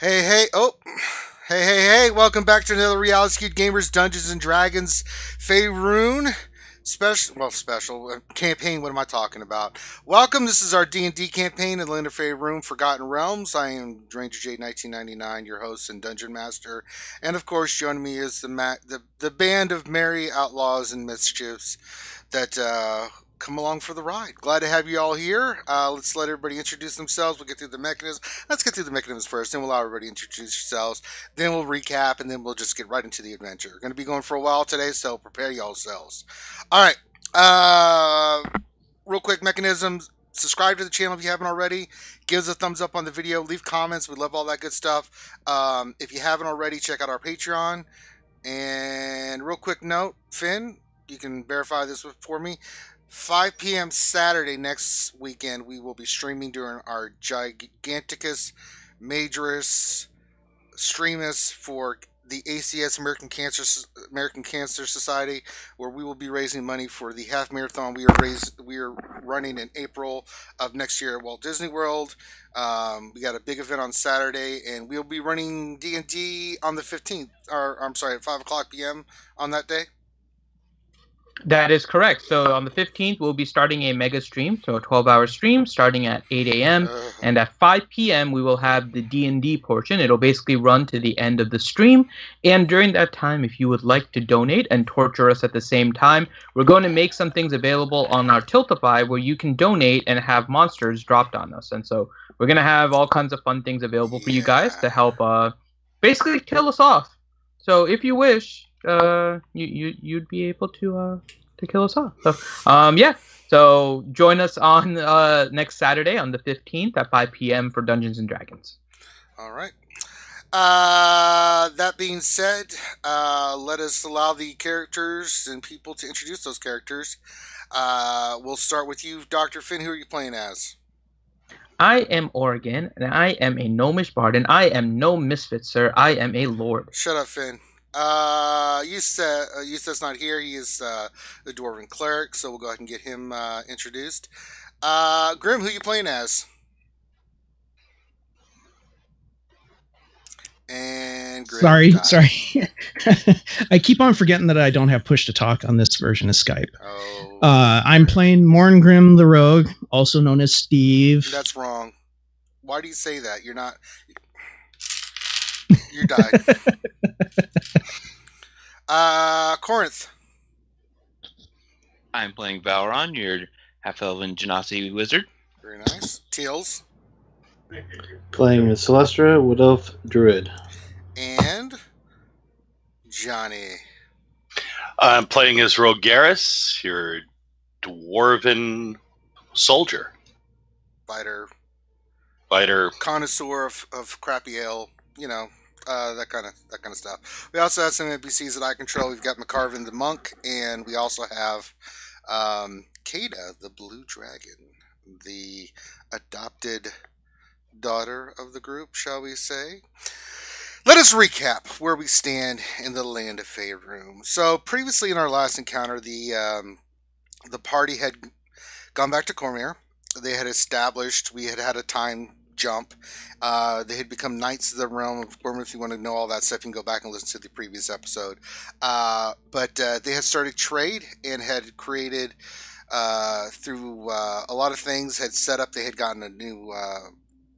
Hey, hey, oh, hey, welcome back to another Reality Skewed Gamers Dungeons and Dragons Faerun special campaign. What am I talking about? Welcome, this is our D&D campaign in the Land of Faerun, Forgotten Realms. I am Ranger J 1999, your host and Dungeon Master. And of course, joining me is the band of merry outlaws and mischiefs that come along for the ride. Glad to have you all here. Let's let everybody introduce themselves. We'll get through the mechanism. Let's get through the mechanisms first, then we'll allow everybody introduce yourselves. Then we'll recap, and then we'll just get right into the adventure. We're going to be going for a while today, so prepare yourselves. All right. Real quick mechanisms. Subscribe to the channel if you haven't already. Give us a thumbs up on the video. Leave comments. We love all that good stuff. If you haven't already, check out our Patreon. And real quick note, Finn, you can verify this for me. 5 p.m. Saturday next weekend, we will be streaming during our giganticus majorous streamus for the ACS American Cancer Society, where we will be raising money for the half marathon we are running in April of next year at Walt Disney World. We got a big event on Saturday, and we'll be running D&D on the 15th, or I'm sorry, at 5 o'clock p.m. on that day. That is correct. So on the 15th, we'll be starting a mega stream, so a 12-hour stream starting at 8 a.m. And at 5 p.m., we will have the D&D portion. It'll basically run to the end of the stream. And during that time, if you would like to donate and torture us at the same time, we're going to make some things available on our Tiltify where you can donate and have monsters dropped on us. And so we're going to have all kinds of fun things available for you guys to help basically kill us off. So if you wish, you'd be able to kill us off. So so join us on next Saturday on the 15th at 5 p.m. for Dungeons and Dragons. All right. That being said, let us allow the characters and people to introduce those characters. We'll start with you, Dr. Finn. Who are you playing as? I am Oregon, and I am a gnomish bard, and I am no misfit, sir. I am a lord. Shut up, Finn. Eustace not here. He is the Dwarven Cleric, so we'll go ahead and get him introduced. Grim, who you playing as? And Grim sorry. I keep on forgetting that I don't have push to talk on this version of Skype. Oh, I'm playing Morngrim the Rogue, also known as Steve. That's wrong. Why do you say that? You're not. You died. Corinth. I'm playing Valron, your half-elven Genasi wizard. Very nice. Teals. Playing Celestra, Wood Elf Druid. And Johnny. I'm playing as Rogaris, your dwarven soldier. Fighter. Connoisseur of crappy ale, you know, that kind of stuff. We also have some NPCs that I control. We've got McCarvin the monk, and we also have Kada the blue dragon, the adopted daughter of the group, shall we say. Let us recap where we stand in the Land of Faerun. So previously in our last encounter, the party had gone back to Cormyr. They had established, we had a time jump. They had become knights of the realm of Cormyr. If you want to know all that stuff, you can go back and listen to the previous episode. But they had started trade and had created, through a lot of things, had set up, they had gotten a new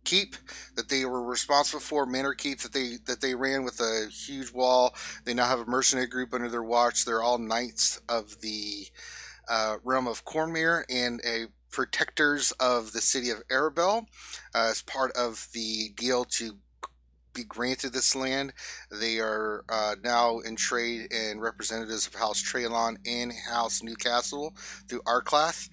keep that they were responsible for, manor keep that they ran with a huge wall. They now have a mercenary group under their watch. They're all knights of the realm of Cormyr and a protectors of the city of Arabel. As part of the deal to be granted this land, they are now in trade and representatives of House Traylon and House Newcastle through Arclath.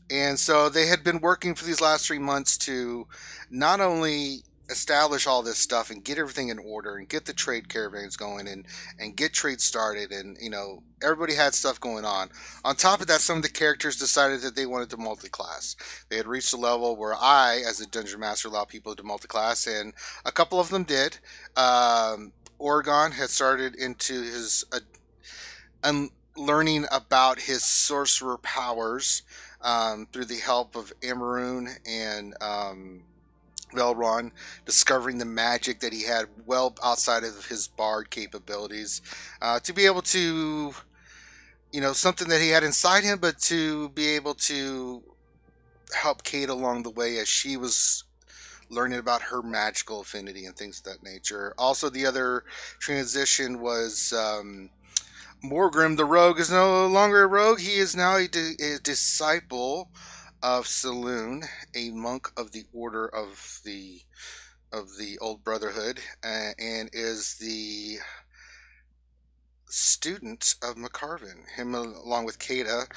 And so they had been working for these last 3 months to not only establish all this stuff and get everything in order and get the trade caravans going and get trade started, and you know, everybody had stuff going on. On top of that, some of the characters decided that they wanted to multi-class. They had reached a level where I, as a dungeon master, allow people to multi-class, and a couple of them did. Oregon had started into his learning about his sorcerer powers through the help of Amaroon and Velron, discovering the magic that he had well outside of his bard capabilities, to be able to, something that he had inside him, but to be able to help Kate along the way as she was learning about her magical affinity and things of that nature. Also, the other transition was Morgrim the rogue is no longer a rogue. He is now a disciple of Saloon, a monk of the Order of the Old Brotherhood, and is the student of McCarvin. Him, along with Kada,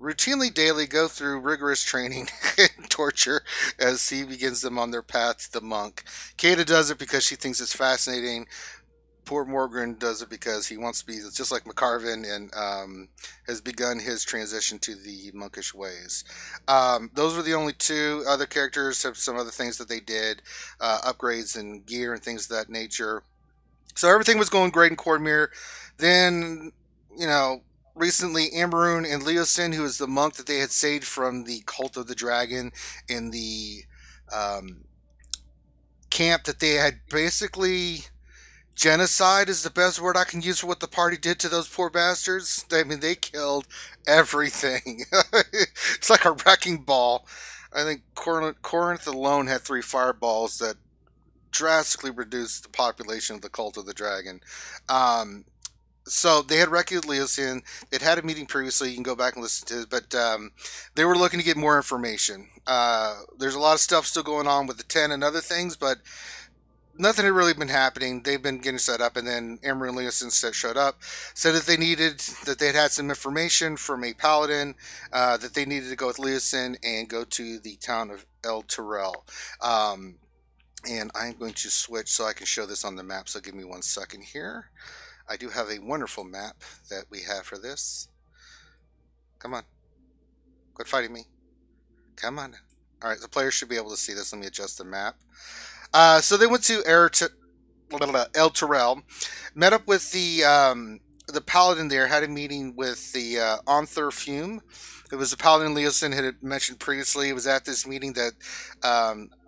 routinely daily go through rigorous training and torture as he begins them on their path to the monk. Kada does it because she thinks it's fascinating. Poor Morgan does it because he wants to be just like McCarvin, and has begun his transition to the monkish ways. Those were the only two. Other characters have some other things that they did, upgrades and gear and things of that nature. So everything was going great in Cormyr. Then, recently Amberun and Leosin, who is the monk that they had saved from the cult of the dragon in the camp that they had basically... Genocide is the best word I can use for what the party did to those poor bastards. I mean, they killed everything. It's like a wrecking ball. I think Corinth alone had 3 fireballs that drastically reduced the population of the Cult of the Dragon. So they had wrecked Leosin. They'd had a meeting previously. You can go back and listen to it. But they were looking to get more information. There's a lot of stuff still going on with the 10 and other things, but nothing had really been happening. They've been getting set up, and then Amber and Leosin showed up, said that they'd had some information from a paladin, that they needed to go with Leosin and go to the town of El Terrell. And I'm going to switch so I can show this on the map, so give me 1 second here. I do have a wonderful map that we have for this. Come on. Quit fighting me. Come on. Alright, the players should be able to see this. Let me adjust the map. So they went to El Terrell, met up with the paladin there, had a meeting with the Onther Fume. It was the paladin Leosin had mentioned previously. It was at this meeting that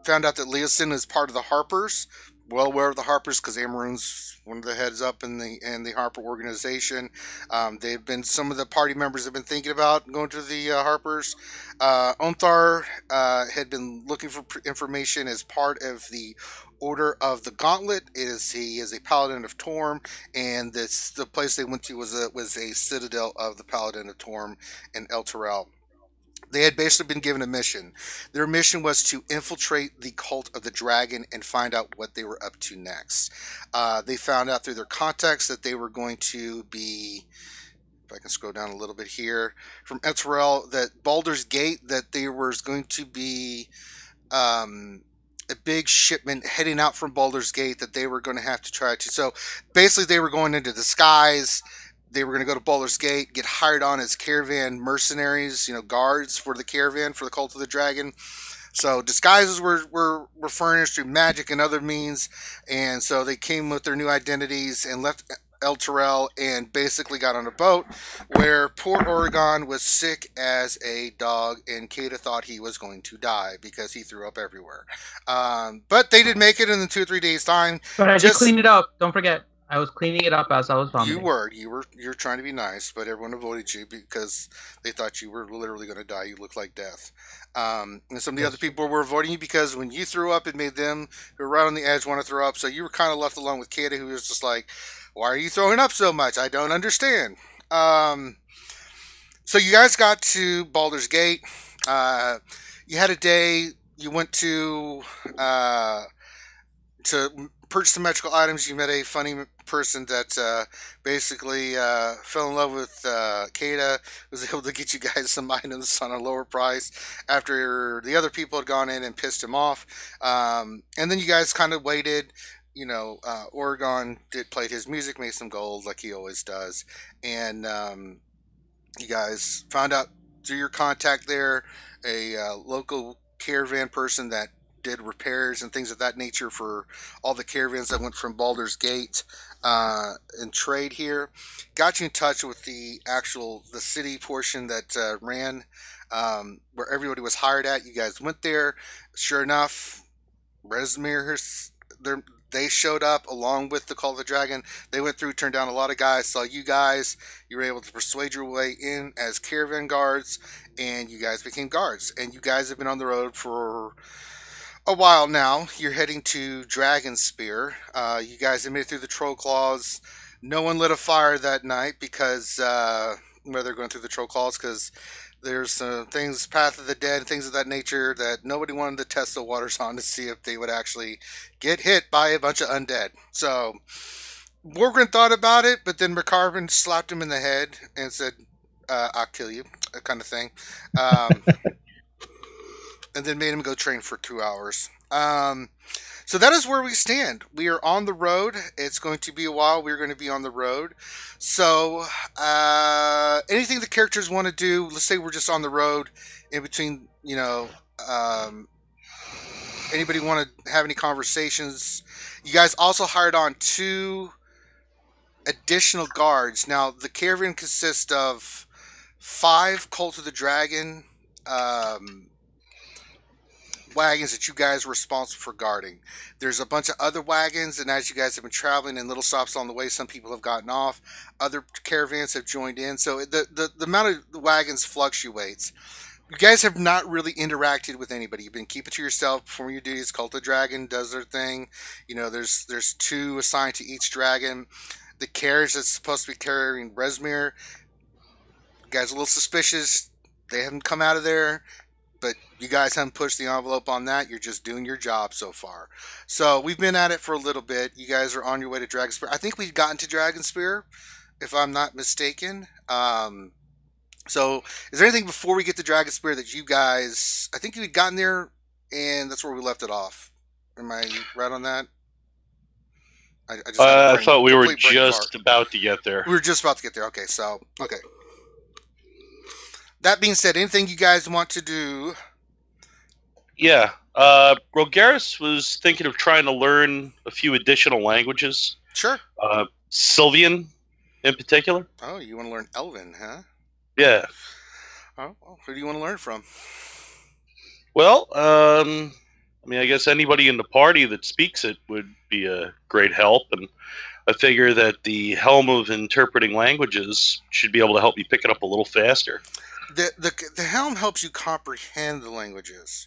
found out that Leosin is part of the Harpers. Well aware of the Harpers because Amarun's one of the heads up in the Harper organization. They've been, some of the party members have been thinking about going to the Harpers. Onthar had been looking for information as part of the Order of the Gauntlet. He is a paladin of Torm, and the place they went to was a citadel of the paladin of Torm in El Terrell. They had basically been given a mission. Their mission was to infiltrate the cult of the dragon and find out what they were up to next. They found out through their contacts that they were going to be, if I can scroll down a little bit here, from Eterel, that Baldur's Gate, that there was going to be a big shipment heading out from Baldur's Gate that they were going to have to try to. So basically they were going into disguise. They were going to go to Baldur's Gate, get hired on as caravan mercenaries, guards for the caravan for the Cult of the Dragon. So disguises were furnished through magic and other means, and so they came with their new identities and left El Terrell and basically got on a boat where poor Oregon was sick as a dog, and Kada thought he was going to die because he threw up everywhere. But they did make it in 2 or 3 days' time. But I did clean it up. Don't forget. I was cleaning it up as I was vomiting. You're trying to be nice, but everyone avoided you because they thought you were literally going to die. You looked like death. And some of the other people were avoiding you because when you threw up, it made them who were right on the edge want to throw up. So you were kind of left alone with Kada, who was just like, "Why are you throwing up so much? I don't understand." So you guys got to Baldur's Gate. You had a day. You went to purchase some magical items. You met a funny person that basically fell in love with Kada, was able to get you guys some items on a lower price after the other people had gone in and pissed him off. And then you guys kind of waited. Oregon played his music, made some gold like he always does. And you guys found out through your contact there a local caravan person that did repairs and things of that nature for all the caravans that went from Baldur's Gate and trade here. Got you in touch with the city portion that ran where everybody was hired at. You guys went there. Sure enough, Resmir, they showed up along with the Call of the Dragon. They went through, turned down a lot of guys, saw you guys. You were able to persuade your way in as caravan guards, and you guys became guards. And you guys have been on the road for a while now. You're heading to Dragonspear. You guys have made it through the Troll Claws. No one lit a fire that night because where they're going through the Troll Claws, because there's things, Path of the Dead, things of that nature that nobody wanted to test the waters on to see if they would actually get hit by a bunch of undead. So Wargren thought about it, but then McCarvin slapped him in the head and said, "I'll kill you," kind of thing. And then made him go train for 2 hours. So that is where we stand. We are on the road. It's going to be a while. We're going to be on the road. So anything the characters want to do, let's say we're just on the road in between, anybody want to have any conversations? You guys also hired on 2 additional guards. Now, the caravan consists of 5 Cult of the Dragon wagons that you guys were responsible for guarding. There's a bunch of other wagons, and as you guys have been traveling in little stops on the way, some people have gotten off. Other caravans have joined in. So the amount of the wagons fluctuates. You guys have not really interacted with anybody. You've been keeping to yourself, performing your duties. Cult of Dragon does their thing. There's 2 assigned to each dragon. The carriage that's supposed to be carrying Resmir, you guys are a little suspicious. They haven't come out of there. But you guys haven't pushed the envelope on that. You're just doing your job so far. So we've been at it for a little bit. You guys are on your way to Dragonspear. I think we've gotten to Dragonspear, if I'm not mistaken. So is there anything before we get to Dragonspear that you guys... I think you had gotten there, and that's where we left it off. Am I right on that? I thought we were just about to get there. We were just about to get there. Okay, so... Okay. That being said, anything you guys want to do? Yeah. Rogaris was thinking of trying to learn a few additional languages. Sure. Sylvian, in particular. Oh, you want to learn Elven, huh? Yeah. Oh, well, who do you want to learn from? Well, I guess anybody in the party that speaks it would be a great help, and I figure that the Helm of Interpreting Languages should be able to help you pick it up a little faster. The helm helps you comprehend the languages,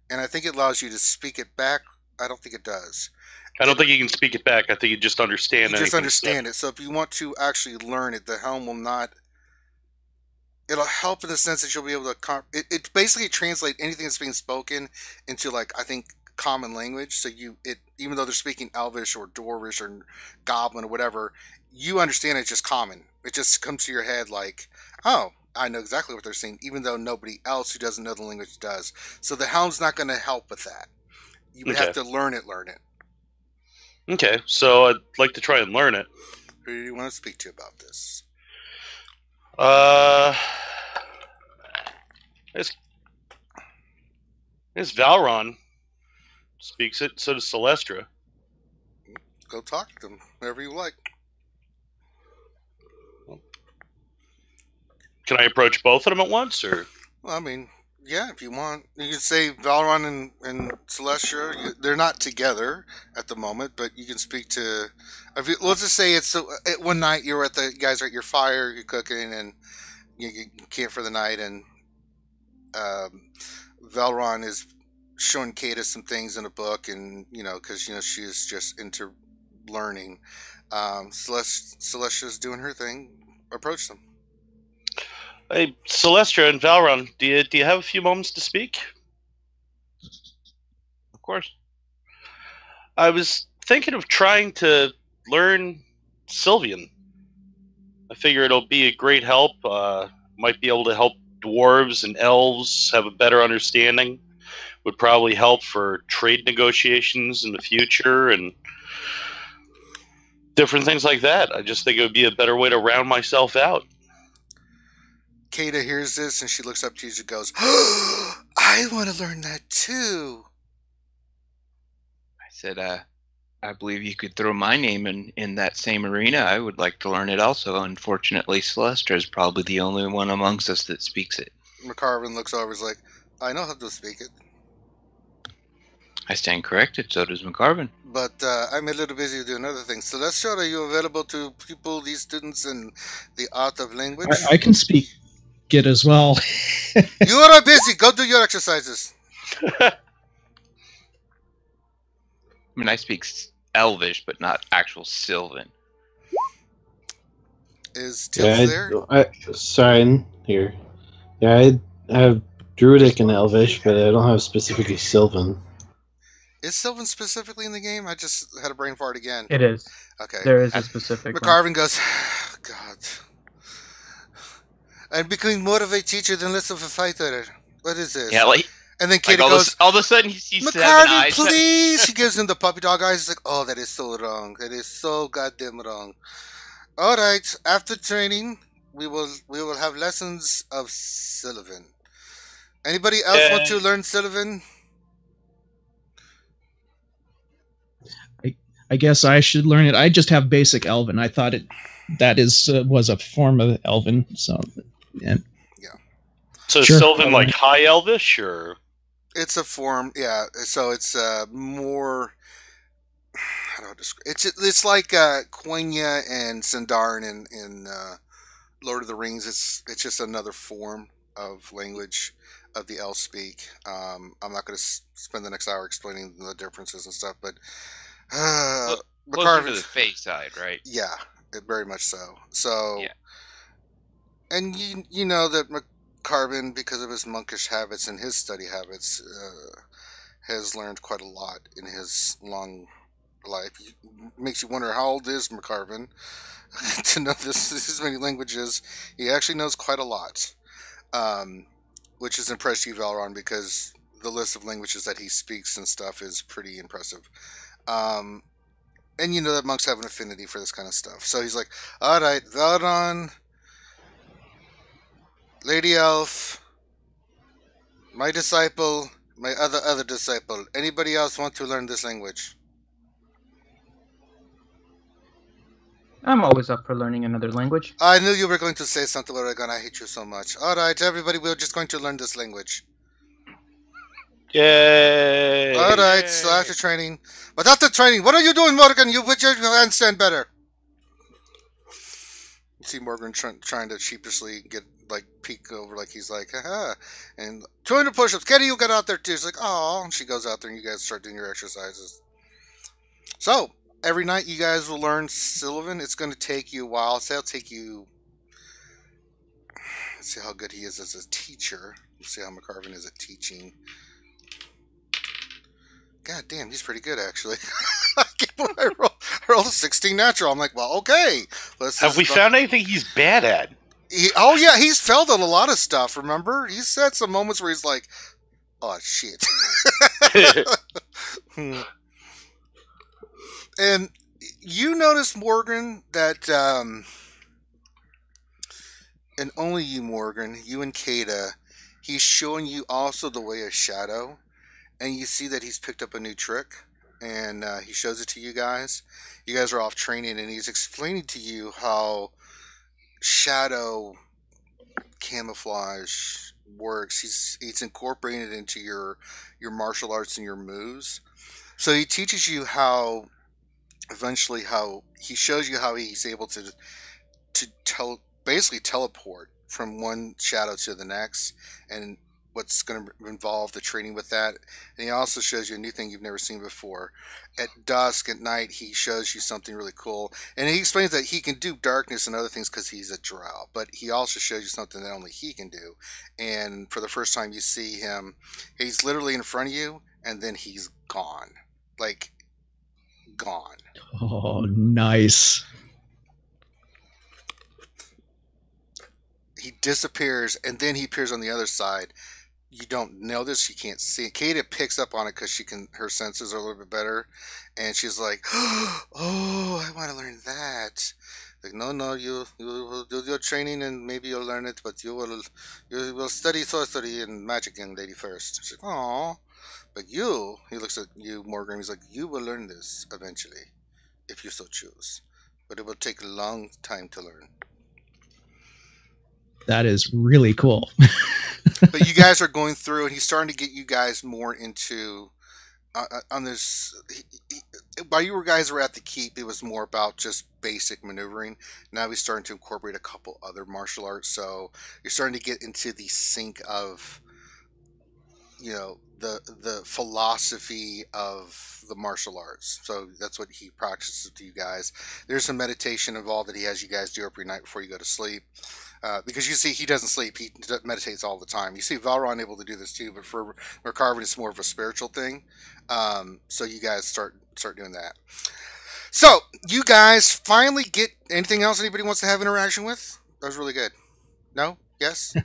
and I think it allows you to speak it back. I don't think it does. I don't think you can speak it back. I think you just understand it. You just understand it. So if you want to actually learn it, the helm will not... It'll help in the sense that you'll be able to... It basically translate anything that's being spoken into, I think, common language. So even though they're speaking Elvish or Dwarvish or Goblin or whatever, you understand it's just common. It just comes to your head like, oh... I know exactly what they're saying, even though nobody else who doesn't know the language does. So the helm's not going to help with that. You would have to learn it. Okay, so I'd like to try and learn it. Who do you want to speak to about this? This Valron speaks it, so does Celestra. Go talk to them, whatever you like. Can I approach both of them at once, or? Well, yeah, if you want. You can say Valron and Celestia, they're not together at the moment, but you can speak to... let's just say it's one night you guys are at your fire, you're cooking, and you camp for the night, and Valron is showing Kata some things in a book, and, because, she is just into learning. Celestia's doing her thing. Approach them. Hey, Celestra and Valron, do you have a few moments to speak? Of course. I was thinking of trying to learn Sylvian. I figure it'll be a great help. Might be able to help dwarves and elves have a better understanding. Would probably help for trade negotiations in the future and different things like that. I just think it would be a better way to round myself out. Kata hears this and she looks up to you and goes, oh, I want to learn that too. I said, I believe you could throw my name in that same arena. I would like to learn it also. Unfortunately, Celestra is probably the only one amongst us that speaks it. McCarvin looks over and is like, I know how to speak it. I stand corrected. So does McCarvin. But I'm a little busy doing other things. Celestial, are you available to people, these students, in the art of language? I can speak it as well. You are busy. Go do your exercises. I mean, I speak Elvish, but not actual Sylvan. Is Tills there? Sorry, here. Yeah, I have Druidic and Elvish, but I don't have specifically Sylvan. Is Sylvan specifically in the game? I just had a brain fart again. It is. Okay. There is a specific one. McCarvin goes, God. I'm becoming more of a teacher than less of a fighter. What is this? Yeah, like, and then Katie like goes, all of a sudden he sees 7 McCarvin, eyes. please! She gives him the puppy dog eyes. He's like, oh, that is so wrong. That is so goddamn wrong. All right. After training, we will have lessons of Sylvan. Anybody else want to learn Sylvan? I guess I should learn it. I just have basic Elven. I thought that was a form of Elven. So, yeah. So Sure. Sylvan like High Elvish, or It's a form, yeah. So it's more. How do I describe? It's like Quenya and Sindarin in Lord of the Rings. It's just another form of language of the Elf speak. I'm not going to spend the next hour explaining the differences and stuff, but Closer to the face side, right? yeah, very much so. So, yeah. And you know that McCarvin, because of his monkish habits and his study habits, has learned quite a lot in his long life. Makes you wonder, how old is McCarvin to know this many languages? He actually knows quite a lot, which has impressed you, Valron, because the list of languages that he speaks and stuff is pretty impressive. And you know that monks have an affinity for this kind of stuff. So he's like, all right, Valron, Lady Elf, my disciple, my other disciple. Anybody else want to learn this language? I'm always up for learning another language. I knew you were going to say something, Oregon. I hate you so much. All right, everybody, we're just going to learn this language. yay! All right, so after training. But after training, what are you doing, Morgan? You put your handstand better. You see Morgan trying to sheepishly peek over, like he's like, haha. And 200 push-ups. Katie, you get out there too. She's like, oh. And she goes out there and you guys start doing your exercises. So, every night you guys will learn Sylvan. It's going to take you a while. So it'll take you... Let's see how good he is as a teacher. Let's see how McCarvin is at teaching. God damn, he's pretty good, actually. I rolled a 16 natural. I'm like, well, okay. Have we found anything he's bad at? Oh, yeah, he's failed at a lot of stuff, remember? He's had some moments where he's like, oh, shit. And you notice, Morgan, that, and only you, Morgan, you and Kada, he's showing you also the way of shadow. And you see that he's picked up a new trick, and he shows it to you guys. You guys are off training, and he's explaining to you how shadow camouflage works. He's incorporating it into your martial arts and your moves. So he teaches you how, eventually, how he shows you how he's able to basically teleport from one shadow to the next, and what's going to involve the training with that. And he also shows you a new thing you've never seen before. At dusk, at night, he shows you something really cool. And he explains that he can do darkness and other things because he's a drow. But he also shows you something that only he can do. And for the first time you see him, he's literally in front of you, and then he's gone. Like, gone. Oh, nice. He disappears, and then he appears on the other side. You don't know this. You can't see it. Kata picks up on it because her senses are a little bit better, and she's like, "Oh, I want to learn that." Like, no, you will do your training, and maybe you'll learn it, but you will study sorcery and magic, young lady, first. She's like, "Oh, but you." He looks at you, Morgan. He's like, "You will learn this eventually, if you so choose, but it will take a long time to learn." That is really cool. But you guys are going through, and he's starting to get you guys more into on this. While you guys were at the keep, it was more about just basic maneuvering. Now he's starting to incorporate a couple other martial arts, so you're starting to get into the sync of, the philosophy of the martial arts. So that's what he practices with you guys. There's some meditation involved that he has you guys do every night before you go to sleep. Because you see, he doesn't sleep; he meditates all the time. You see Valron able to do this too, but for Mercarvin, it's more of a spiritual thing. So you guys start doing that. So you guys finally get anything else anybody wants to have interaction with? That was really good. No? Yes?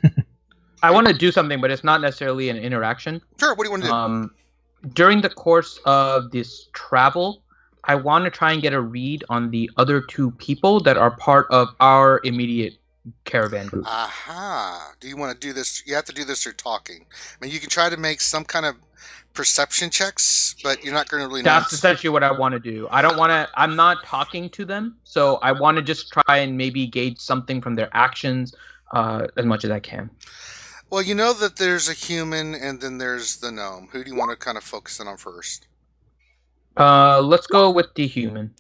I want to do something, but it's not necessarily an interaction. Sure. What do you want to do? During the course of this travel, I want to try and get a read on the other two people that are part of our immediate caravan group. Aha. Do you want to do this? You have to do this through talking. I mean, you can try to make some kind of perception checks, but you're not going to really know. That's essentially what I want to do. I don't want to. I'm not talking to them, so I want to just try and maybe gauge something from their actions as much as I can. Well, you know that there's a human and then there's the gnome. Who do you want to kind of focus in on first? Let's go with the human.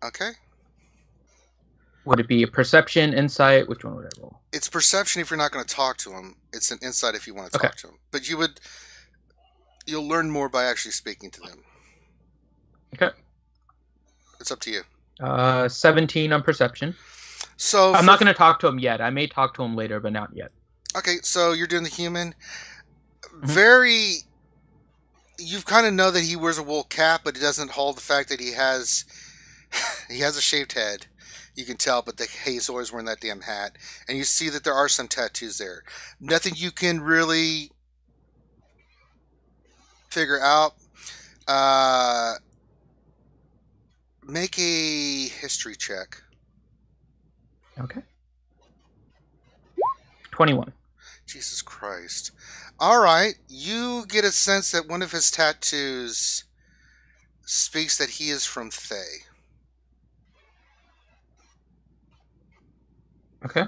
Okay. Would it be a perception, insight? Which one would I roll? It's perception if you're not going to talk to him. It's an insight if you want to talk to him. But you'll learn more by actually speaking to them. Okay. It's up to you. 17 on perception. So I'm not going to talk to him yet. I may talk to him later, but not yet. Okay, so you're doing the human. Very... You kind of know that he wears a wool cap, but it doesn't hold the fact that he has a shaved head. You can tell, but he's always wearing that damn hat. And you see that there are some tattoos there. Nothing you can really figure out. Make a history check. Okay. 21. Jesus Christ. All right. You get a sense that one of his tattoos speaks that he is from Thay. Okay.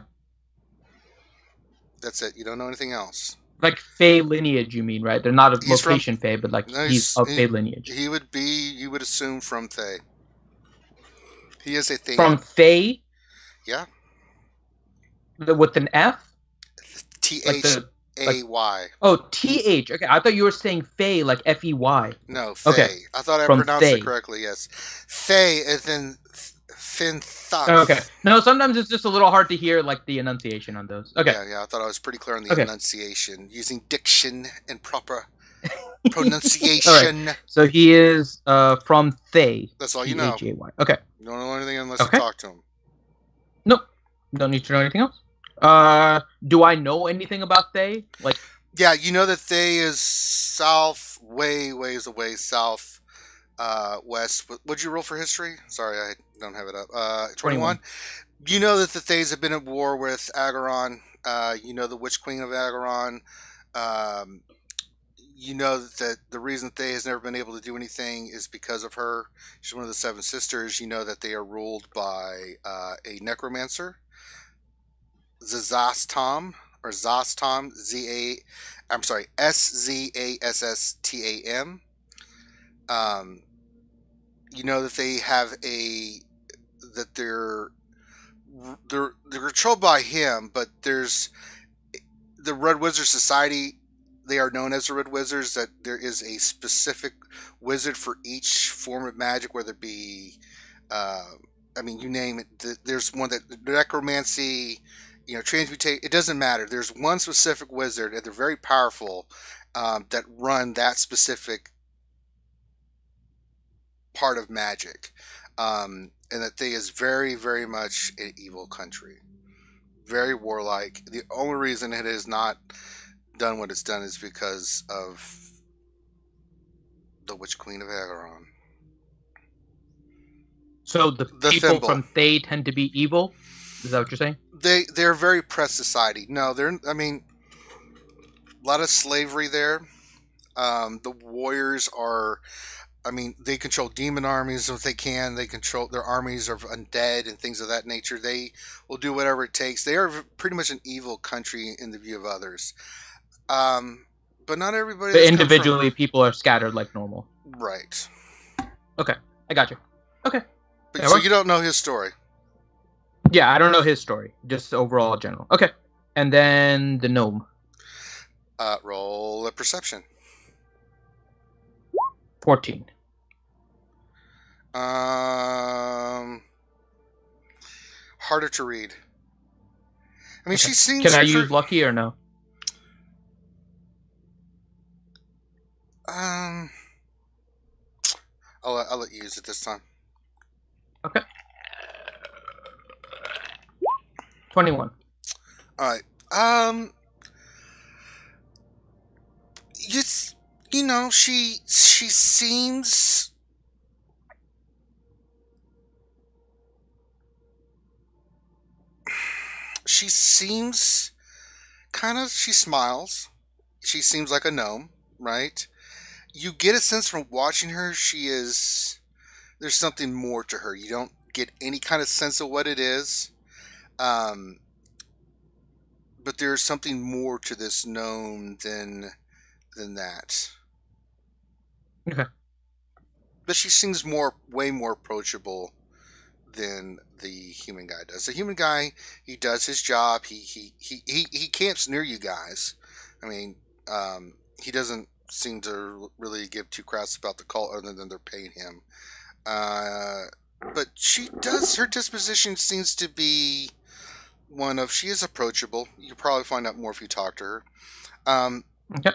That's it. You don't know anything else. Like Fae lineage, you mean, right? They're not of location Fae, but like No, he's of Fae lineage. He would be, you would assume, from Thay. He is a thing. From Fae? Yeah. With an F? T-H-A-Y. Oh, T-H. Okay, I thought you were saying Fae, like F-E-Y. No, Thay. Okay. I thought I From pronounced Thay. it correctly, yes. Thay is in Finthak. Okay. No, sometimes it's just a little hard to hear like the enunciation on those. Okay. Yeah, I thought I was pretty clear on the enunciation. Using diction and proper pronunciation. Right. So he is from Thay. That's all you know. T-H-A-Y. Okay. You don't know anything unless you talk to him. Nope. Don't need to know anything else. Do I know anything about Thay? Like, yeah, you know that Thay is south, ways away south, west. What'd you roll for history? Sorry, I don't have it up. 21. You know that the Thays have been at war with Agaron. You know the Witch Queen of Agaron. You know that the reason Thay has never been able to do anything is because of her. She's one of the Seven Sisters. You know that they are ruled by a necromancer, Zazastam, or Zastam, Szastam. You know that they have that they're controlled by him, but there's the Red Wizard Society. They are known as the Red Wizards. That there is a specific wizard for each form of magic, whether it be, you name it. There's one that necromancy, transmutate. It doesn't matter. There's one specific wizard, and they're very powerful, that run that specific part of magic, and that they is very, very much an evil country, very warlike. The only reason it has not done what it's done is because of the Witch Queen of Agaron. So the people from Thay tend to be evil? Is that what you're saying? They're a very pressed society. No, a lot of slavery there. The warriors are, they control demon armies if they can. They control their armies of undead and things of that nature. They will do whatever it takes. They are pretty much an evil country in the view of others. But not everybody. But that's come individually, people are scattered like normal. from... Right. Okay, I got you. Okay. But, Yeah, so works. you don't know his story. Yeah, I don't know his story. Just overall general. Okay. And then the gnome. Roll a perception. 14. Harder to read. I mean, Okay. she seems... Can I use lucky or no? I'll let you use it this time. Okay. 21. All right. You know, she seems... She seems kind of... She smiles. She seems like a gnome, right? You get a sense from watching her, she is... There's something more to her. You don't get any kind of sense of what it is. But there's something more to this gnome than that. Okay. But she seems way more approachable than the human guy does. The human guy, he does his job. He camps near you guys. I mean, he doesn't seem to really give two craps about the cult other than they're paying him. But she does. Her disposition seems to be one of... She is approachable. You'll probably find out more if you talk to her. Okay.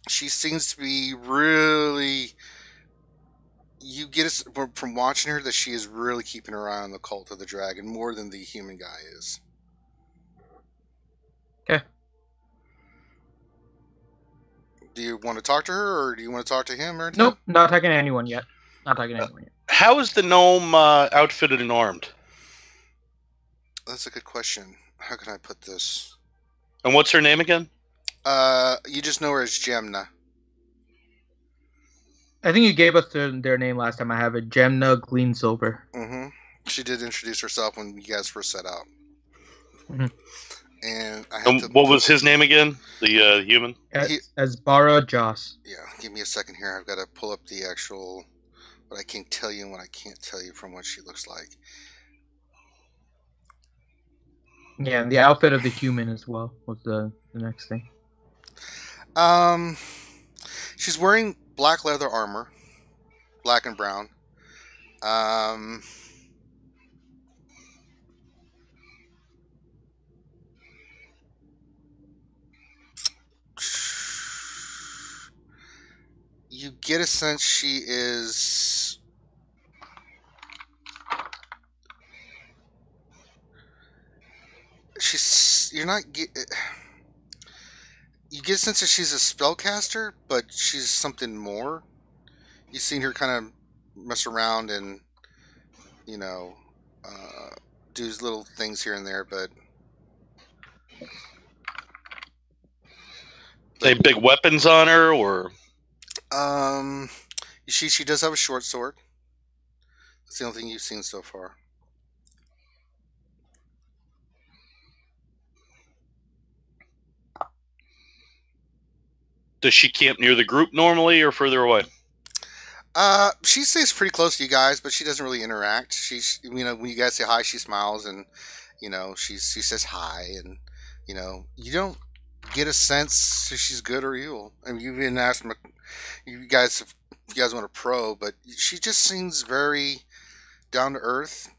She seems to be really... You get from watching her that she is really keeping her eye on the cult of the dragon more than the human guy is. Okay. Do you want to talk to her, or do you want to talk to him? Or Nope, not talking to anyone yet. Not talking to anyone yet. How is the gnome outfitted and armed? That's a good question. How can I put this? And what's her name again? You just know her as Gemna. I think you gave us their name last time. I have it. Gemna Gleansilver. Mm-hmm. She did introduce herself when you guys first set out. Mm-hmm. And I have to... What was his name again? The human? Asbara Joss. Yeah, give me a second here. I've got to pull up the actual... What I can tell you and what I can't tell you from what she looks like. Yeah, and the outfit of the human as well was the next thing. She's wearing black leather armor, black and brown. You get a sense she is... You're not... You get a sense that she's a spellcaster, but she's something more. You've seen her kind of mess around and, you know, do little things here and there, but... They have big weapons on her, or... She does have a short sword. That's the only thing you've seen so far. Does she camp near the group normally or further away? She stays pretty close to you guys, but she doesn't really interact. She's, you know, when you guys say hi, she smiles and, you know, she says hi, and, you know, you don't get a sense if she's good or evil. I mean, you didn't ask you guys if you guys want to probe, but she just seems very down to earth,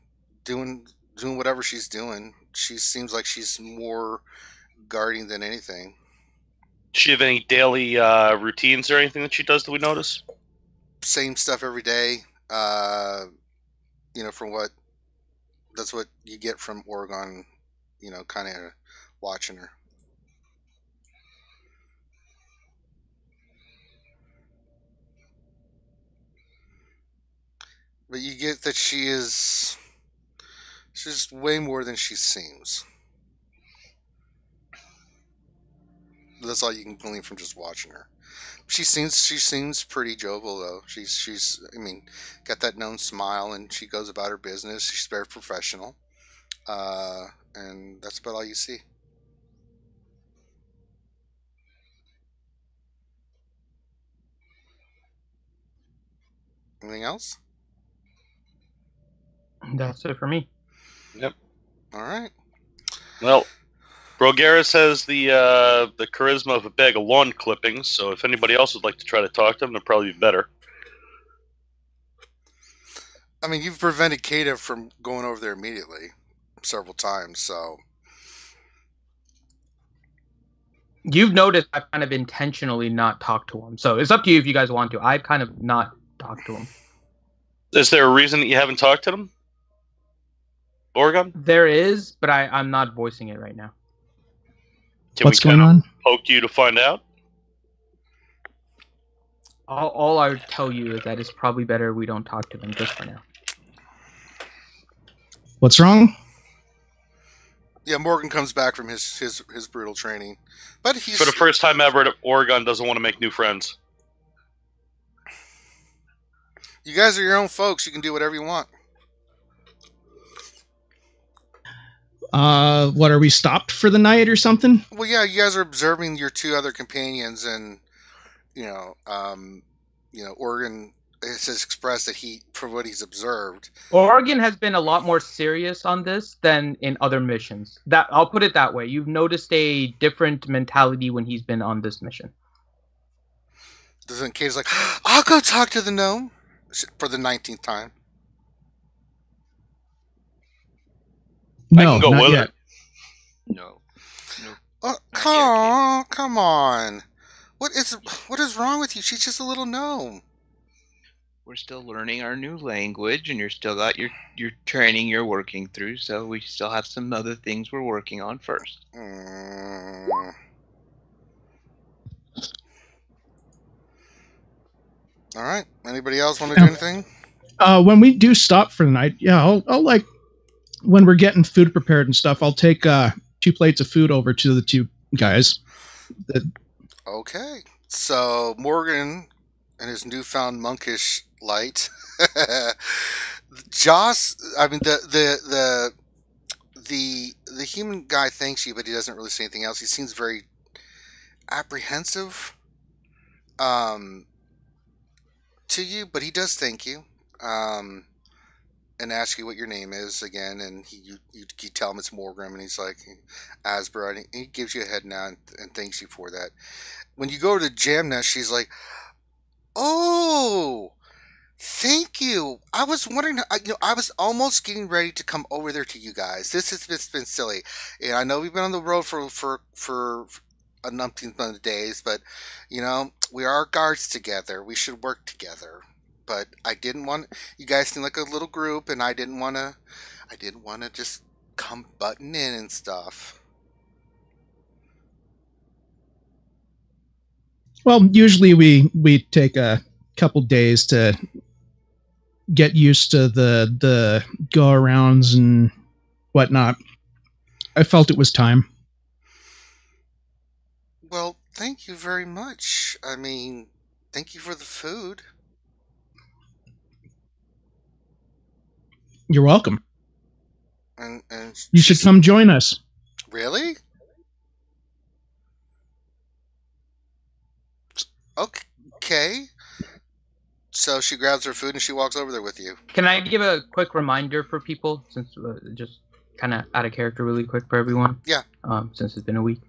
doing whatever she's doing. She seems like she's more guarding than anything. Does she have any daily routines or anything that she does that we notice? Same stuff every day. You know, that's what you get from Oregon, you know, kind of watching her. But you get that she's way more than she seems. That's all you can glean from just watching her. She seems pretty jovial though. She's I mean, got that known smile, and she goes about her business. She's very professional, and that's about all you see. Anything else? That's it for me. Yep. All right. Well, Brogaris has the charisma of a bag of lawn clippings, so if anybody else would like to try to talk to him, it'd probably be better. I mean, you've prevented Kata from going over there immediately several times, so... You've noticed I've kind of intentionally not talked to him. So it's up to you if you guys want to. I've kind of not talked to him. Is there a reason that you haven't talked to him? Oregon? There is, but I'm not voicing it right now. What's going on? Poke you to find out? All I would tell you is that it's probably better we don't talk to them just for now. What's wrong? Yeah, Morgan comes back from his brutal training. But he's... For the first time ever, Oregon doesn't want to make new friends. You guys are your own folks. You can do whatever you want. What, are we stopped for the night or something? Well, yeah, you guys are observing your two other companions, and Oregon has expressed that for what he's observed. Oregon has been a lot more serious on this than in other missions. That I'll put it that way. You've noticed a different mentality when he's been on this mission. Doesn't Kata's like, I'll go talk to the gnome for the 19th time. No, I can go not with yet. it. No. Oh, Not yet, come on. What is wrong with you? She's just a little gnome. We're still learning our new language, and you're still got your training you're working through, so we still have some other things we're working on first. All right. Anybody else want to do anything? When we do stop for the night, yeah, I'll like, when we're getting food prepared and stuff, I'll take 2 plates of food over to the 2 guys. Okay. So Morgan and his newfound monkish light. Joss, I mean the human guy thanks you, but he doesn't really say anything else. He seems very apprehensive to you, but he does thank you. And ask you what your name is again, and you tell him it's Morgan, and he's like Asbra, and he gives you a head nod and thanks you for that. When you go to Jamna, she's like, "Oh, thank you. I was wondering, I was almost getting ready to come over there to you guys. This has been silly, and I know we've been on the road for a numpteenth of days, but we are guards together. We should work together." But I didn't want, you guys seem like a little group, and I didn't want to just come butting in and stuff. Well, usually we take a couple days to get used to the go-arounds and whatnot. I felt it was time. Well, thank you very much. I mean, thank you for the food. You're welcome. And you should come join us. Really? Okay. So she grabs her food and she walks over there with you. Can I give a quick reminder for people, since just kind of out of character really quick for everyone? Yeah. Since it's been a week.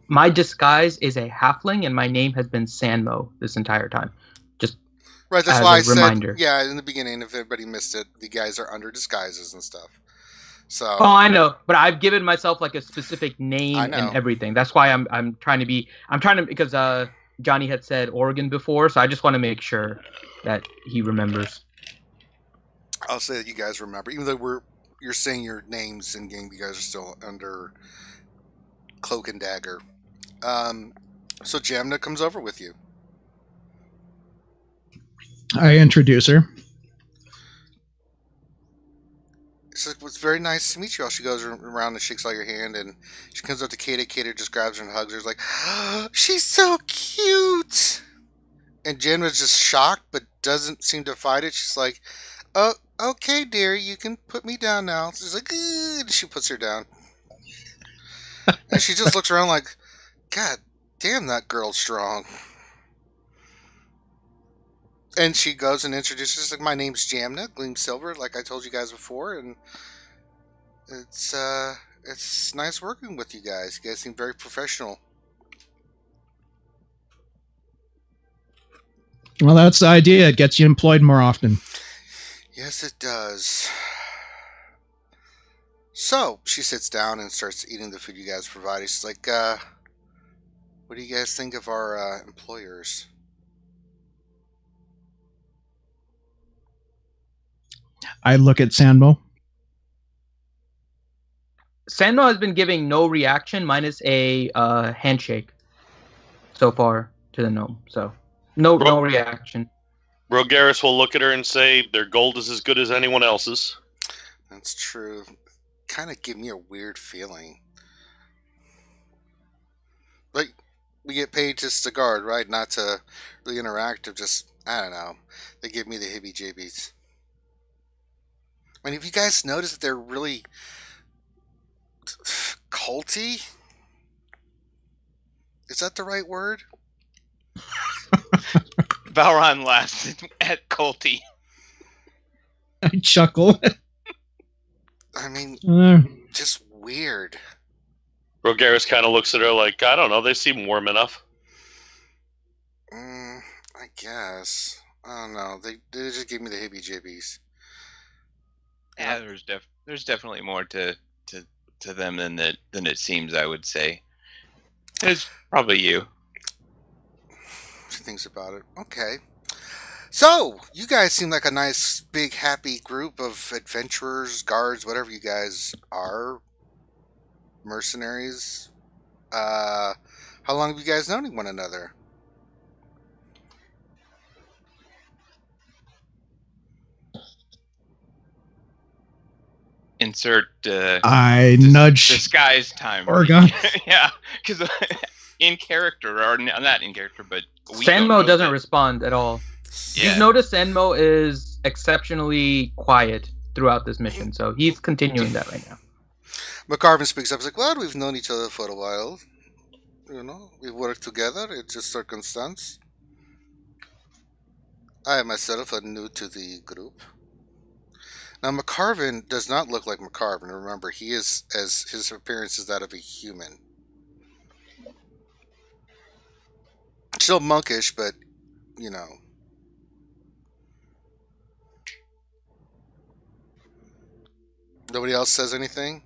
My disguise is a halfling, and my name has been Sanmo this entire time. Just right, that's as why a reminder. Said, yeah, in the beginning, if everybody missed it, the guys are under disguises and stuff. So. Oh, I know, but I've given myself like a specific name and everything. That's why I'm trying to because Johnny had said Oregon before, so I just want to make sure that he remembers. I'll say that you guys remember, even though you're saying your names in game, you guys are still under cloak and dagger. So Jamna comes over with you. I introduce her. It's like, it's very nice to meet you all. She goes around and shakes all your hand, and she comes up to Kata. Kata just grabs her and hugs her. She's like, oh, she's so cute. And Jamna's just shocked, but doesn't seem to fight it. She's like, oh, okay, dear, you can put me down now. She's like, and she puts her down. And she just looks around like, God damn, that girl's strong. And she goes and introduces, like, my name's Jamna, Gleam Silver, like I told you guys before, and it's nice working with you guys. You guys seem very professional. Well, that's the idea. It gets you employed more often. Yes, it does. So, she sits down and starts eating the food you guys provide. She's like, what do you guys think of our employers? I look at Sanmo. Sanmo has been giving no reaction minus a handshake so far to the gnome. So no reaction. Rogaris will look at her and say, their gold is as good as anyone else's. That's true. Kind of give me a weird feeling. Like, we get paid just to guard, right? Not to really interact, or just, I don't know. They give me the hibby-jibbies. I mean, have you guys noticed that they're really culty? Is that the right word? Valron laughs at Colty. I chuckle. I mean, just weird. Rogaris kind of looks at her like, I don't know, they seem warm enough. I guess. I don't know. They just gave me the hibby-jibbies. Yeah, there's definitely more to them than it seems, I would say. It's probably you. She thinks about it. Okay. So, you guys seem like a nice, big, happy group of adventurers, guards, whatever you guys are. Mercenaries. How long have you guys known one another? Insert I nudge disguise time. Oregon. Yeah, because in character, or not in character, but Sanmo doesn't respond at all. Yeah. You've noticed Sanmo is exceptionally quiet throughout this mission, so he's continuing that right now. McCarvin speaks up. He's like, well, we've known each other for a while. You know, we've worked together. It's just circumstance. I myself am new to the group. Now, McCarvin does not look like McCarvin. Remember, he is, as his appearance is that of a human. Still monkish, but, you know. Nobody else says anything?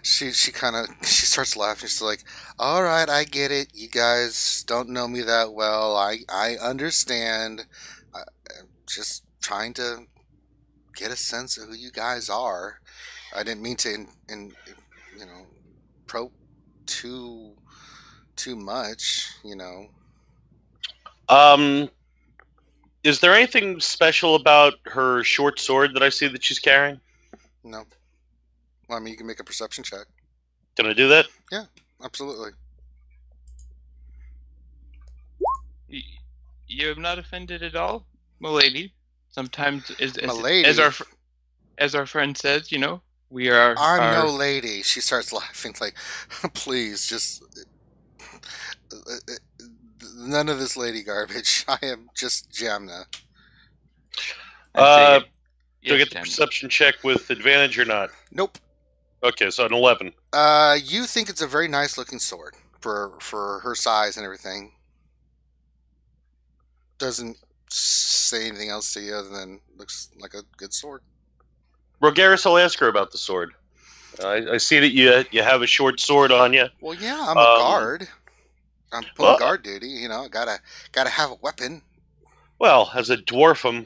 She starts laughing. She's like, all right, I get it. You guys don't know me that well. I understand. I'm just trying to get a sense of who you guys are. I didn't mean to, probe too much, you know. Is there anything special about her short sword that I see that she's carrying? No. Well, I mean, you can make a perception check. Can I do that? Yeah, absolutely. You have not offended at all, milady. Sometimes, milady, as our friend says, you know, we are. I'm no lady. She starts laughing like, please, just none of this lady garbage. I am just Jamna. Do I get the perception check with advantage or not? Nope. Okay, so an 11. You think it's a very nice looking sword for her size and everything. Doesn't say anything else to you other than looks like a good sword. Rogaris will ask her about the sword. I see that you have a short sword on you. Well, yeah, I'm a guard. I'm pulling guard duty. You know, gotta have a weapon. Well, as a dwarf, I'm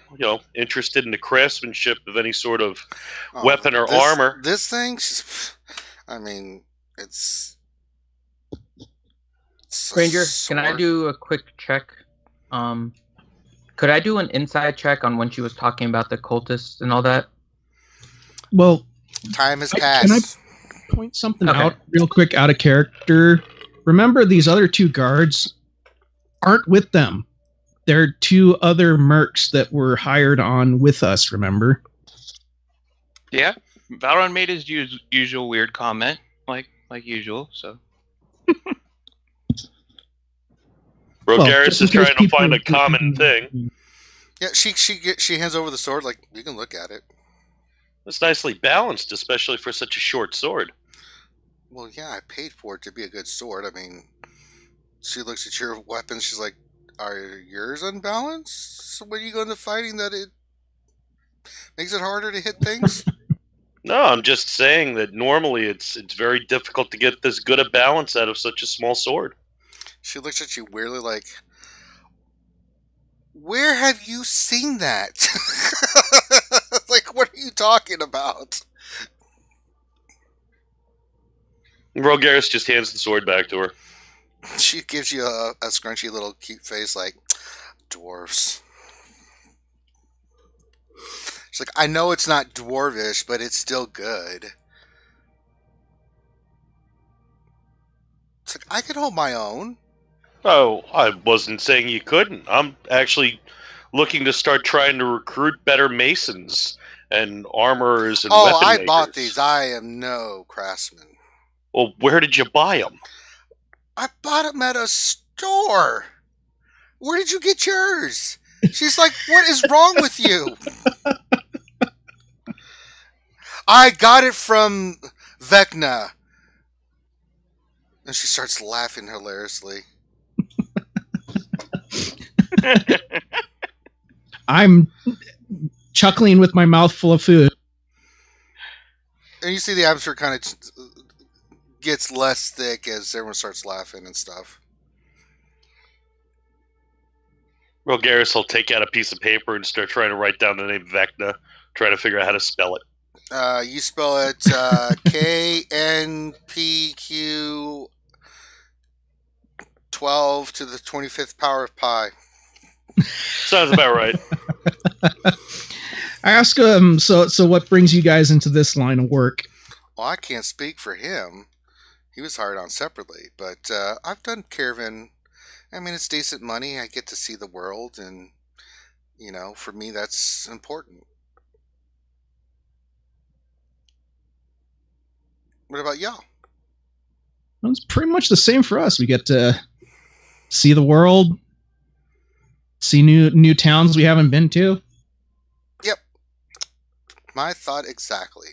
interested in the craftsmanship of any sort of weapon or armor. This thing, I mean, it's Ranger, can I do a quick check? Could I do an inside check on when she was talking about the cultists and all that? Well, time has passed. Can I point something out real quick out of character? Remember, these other two guards aren't with them. They're two other mercs that were hired on with us, remember? Yeah, Valron made his usual weird comment, like usual, so... Rogaris just in is trying case to find people- a common thing. Yeah, she hands over the sword. Like, you can look at it. It's nicely balanced, especially for such a short sword. Well, yeah, I paid for it to be a good sword. I mean, she looks at your weapons. She's like, "Are yours unbalanced? So when you go into fighting, that it makes it harder to hit things?" No, I'm just saying that normally it's very difficult to get this good a balance out of such a small sword. She looks at you weirdly, like, "Where have you seen that?" Like, what are you talking about? Rogaris just hands the sword back to her. She gives you a scrunchy little cute face, like, "Dwarves." She's like, "I know it's not dwarvish, but it's still good." It's like, I could hold my own. Oh, I wasn't saying you couldn't. I'm actually looking to start trying to recruit better masons and armorers and weapon I makers. bought these. I am no craftsman. Well, where did you buy them? I bought them at a store. Where did you get yours? She's like, "What is wrong with you?" "I got it from Vecna." And she starts laughing hilariously. I'm chuckling with my mouth full of food. And you see the atmosphere kind of gets less thick as everyone starts laughing and stuff. Rogaris will take out a piece of paper and start trying to write down the name Vecna, try to figure out how to spell it. You spell it KNPQ 12 to the 25th power of pi. Sounds about right. I ask him, so what brings you guys into this line of work? Well, I can't speak for him. He was hired on separately, but I've done caravan. I mean, it's decent money. I get to see the world, and, you know, for me, that's important. What about y'all? Well, it's pretty much the same for us. We get to see the world, see new towns we haven't been to. Yep. My thought exactly.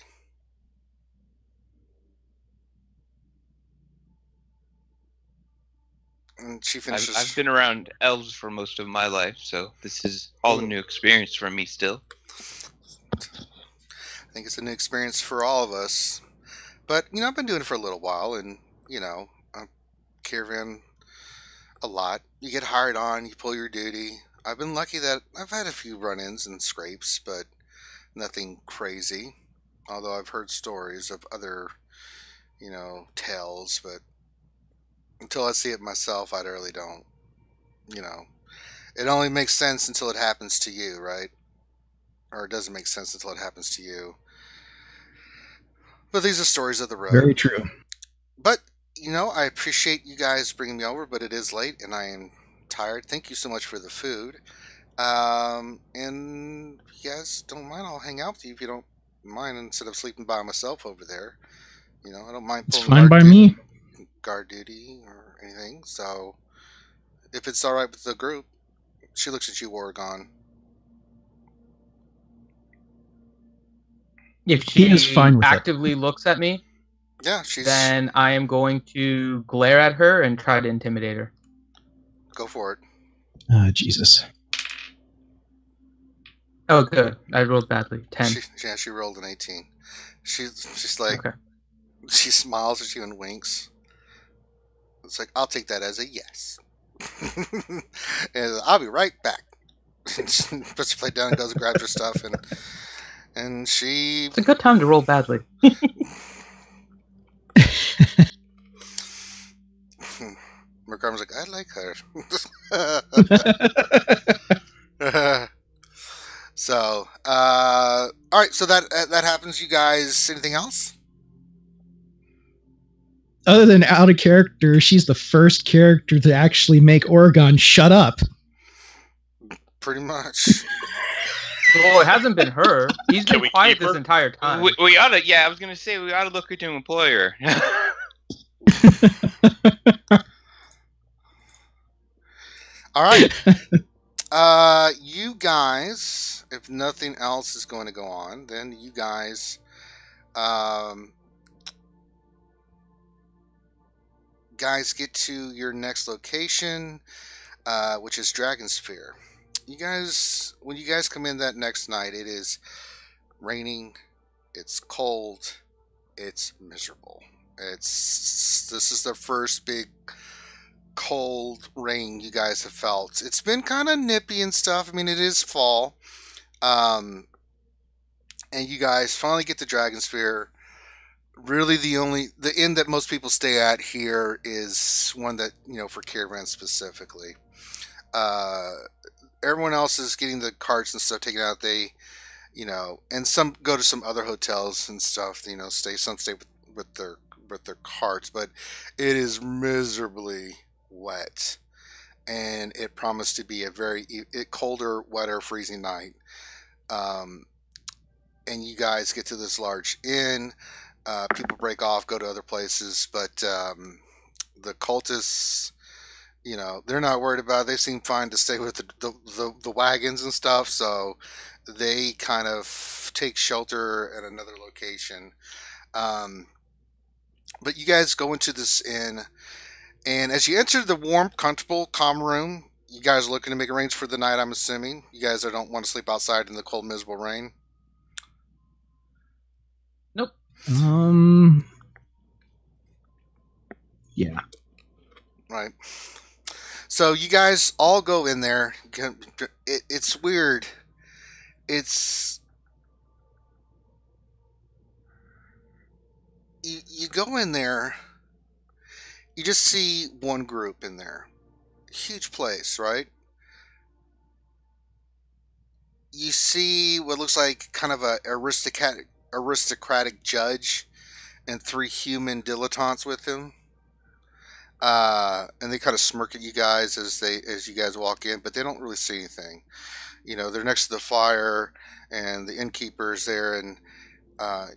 And she finishes. I've been around elves for most of my life, so this is all a new experience for me still. I think it's a new experience for all of us. But, you know, I've been doing it for a little while, and, you know, caravan a lot. You get hired on, you pull your duty. I've been lucky that I've had a few run-ins and scrapes, but nothing crazy. Although I've heard stories of other, you know, tales, but until I see it myself, I really don't. You know, it only makes sense until it happens to you, right? Or it doesn't make sense until it happens to you. But these are stories of the road. Very true. But, you know, I appreciate you guys bringing me over, but it is late and I am tired. Thank you so much for the food. And if you guys don't mind, I'll hang out with you if you don't mind, instead of sleeping by myself over there. You know, I don't mind It's pulling fine by me. guard duty or anything. So, if it's all right with the group, she looks at you, Oregon. If He she is fine with it. actively looks at me, Yeah, she's. then I am going to glare at her and try to intimidate her. Go for it. Jesus. Oh, good. I rolled badly. 10. She rolled an 18. She's like, Okay. she smiles at you and winks. It's like, I'll take that as a yes. And I'll be right back. Puts her plate down and goes and grabs her stuff, and she. It's a good time to roll badly. McCormick's like, I like her. So, all right. So that happens. You guys, anything else? Other than out of character, she's the first character to actually make Oregon shut up. Pretty much. Well, it hasn't been her. He's Can been we quiet keep this her? entire time. We ought to, yeah, I was going to say, we ought to look to employ her. All right. You guys, if nothing else is going to go on, then you guys, get to your next location, which is Dragon Sphere. You guys, when you guys come in that next night, it is raining, it's cold, it's miserable. This is the first big cold rain you guys have felt. It's been kind of nippy and stuff. I mean, it is fall. And you guys finally get to Dragon Sphere. Really, the inn that most people stay at here is one that, for caravans specifically. Everyone else is getting the carts and stuff taken out. They, and some go to some other hotels and stuff, stay with their carts, but it is miserably wet, and it promised to be a very colder, wetter, freezing night. And you guys get to this large inn. People break off, go to other places, but the cultists, they're not worried about it. They seem fine to stay with the wagons and stuff, so they kind of take shelter at another location. But you guys go into this inn, and as you enter the warm, comfortable, calm room, you guys are looking to make arrangements for the night, I'm assuming. You guys don't want to sleep outside in the cold, miserable rain. Nope. Yeah. Right. So you guys all go in there. It's weird. You go in there, you just see one group in there. Huge place, right? You see what looks like kind of a aristocratic judge and 3 human dilettantes with him. And they kind of smirk at you guys as you guys walk in, but they don't really see anything. They're next to the fire, and the innkeeper's there, and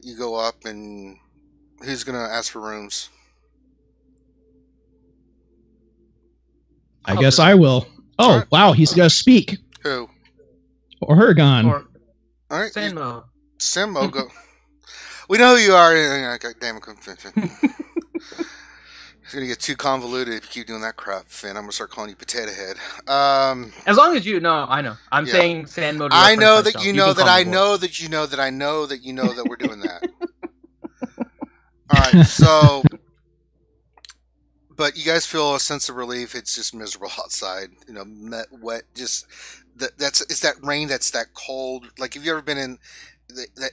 you go up, and who's gonna ask for rooms? I guess I will. Oh, right. Wow, he's gonna speak. Who? Or Hergon. Or All right, Senmo. Senmo, go. We know who you are. God damn it. It's gonna get too convoluted if you keep doing that crap, Finn. I'm gonna start calling you Potato Head. As long as you know, I know. I'm saying Senmo. I know that you know that I know that you know that I know that you know that we're doing that. All right, so, but you guys feel a sense of relief. It's just miserable outside. Wet. Just it's that rain. That's that cold. Like, have you ever been in that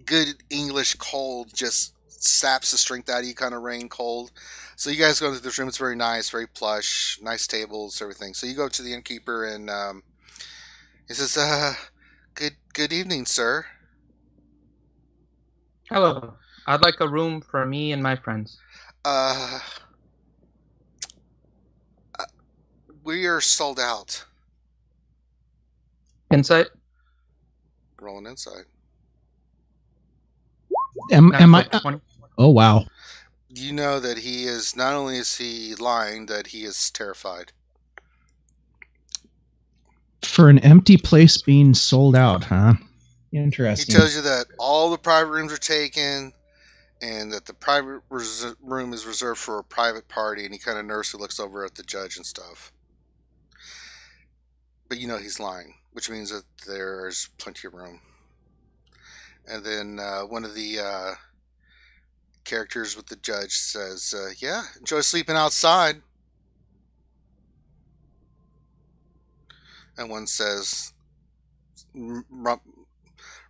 good English cold? Just saps the strength out of you, kind of rain cold. So you guys go into this room. It's very nice, very plush, nice tables, everything. So you go to the innkeeper, and he says, "Good evening, sir." Hello. I'd like a room for me and my friends. We are sold out. Insight? Rolling inside. Am I? 20. Oh, wow. You know that he is, not only is he lying, that he is terrified. For an empty place being sold out, huh? Interesting. He tells you that all the private rooms are taken, and that the private room is reserved for a private party, and he kind of nervously looks over at the judge and stuff. But he's lying, which means that there's plenty of room. And then one of the characters with the judge says, "Yeah, enjoy sleeping outside." And one says,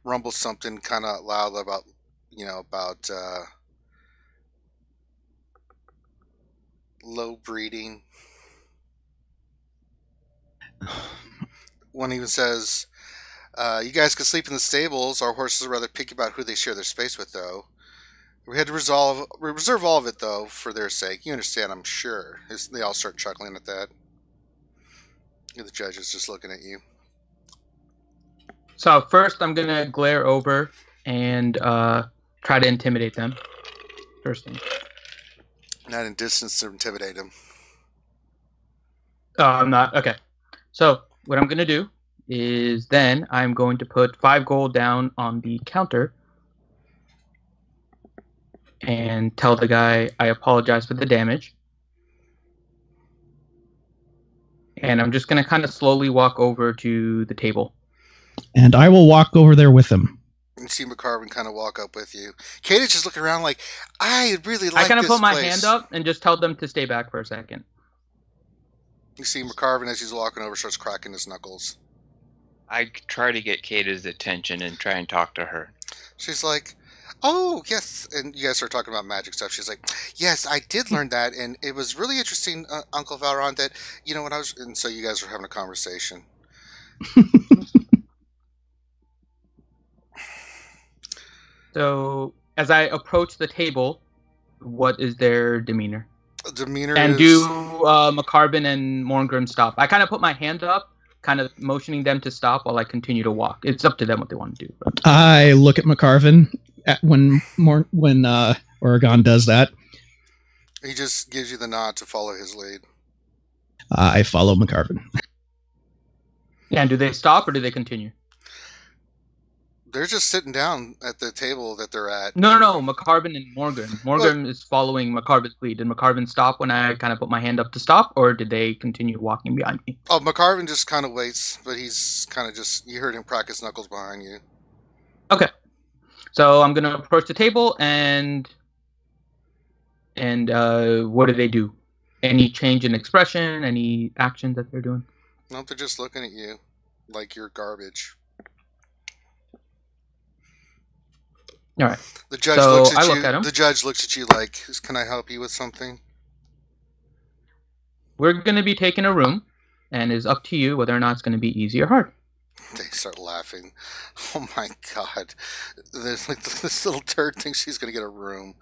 rumbles something kind of loud about, about low breeding. One even says, "You guys can sleep in the stables. Our horses are rather picky about who they share their space with, though. We had to reserve all of it, though, for their sake. You understand, I'm sure." They all start chuckling at that. The judge is just looking at you. So first, I'm gonna glare over and try to intimidate them. First thing. Not in distance to intimidate him. I'm not. Okay. So what I'm going to do is then I'm going to put 5 gold down on the counter and tell the guy I apologize for the damage. And I'm just going to kind of slowly walk over to the table. And I will walk over there with him. And you see McCarvin kind of walk up with you. Kata's just looking around like, I really like I kind of this put my place. hand up and just tell them to stay back for a second. You see McCarvin, as he's walking over, starts cracking his knuckles. I try to get Kata's attention and try and talk to her. She's like, oh, yes. And you guys start talking about magic stuff. She's like, yes, I did learn that. And it was really interesting, Uncle Valron, that, you know, when I was... And so you guys were having a conversation. So as I approach the table, what is their demeanor? Demeanor and is... do McCarvin and Morngrim stop? I kind of put my hand up, kind of motioning them to stop while I continue to walk. It's up to them what they want to do. But. I look at McCarvin when Oregon does that. He just gives you the nod to follow his lead. I follow McCarvin. And do they stop or do they continue? They're just sitting down at the table that they're at. No, McCarvin and Morgan. Morgan is following McCarvin's lead. Did McCarvin stop when I kind of put my hand up to stop, or did they continue walking behind me? Oh, McCarvin just kind of waits, but he's kind of just... You heard him crack his knuckles behind you. Okay. So I'm going to approach the table, and what do they do? Any change in expression? Any action that they're doing? No, they're just looking at you like you're garbage. All right. The judge looks at you. Look at him. The judge looks at you like, "Can I help you with something?" We're going to be taking a room, and it's up to you whether or not it's going to be easy or hard. They start laughing. Oh my god! There's like this little turd thinks she's going to get a room.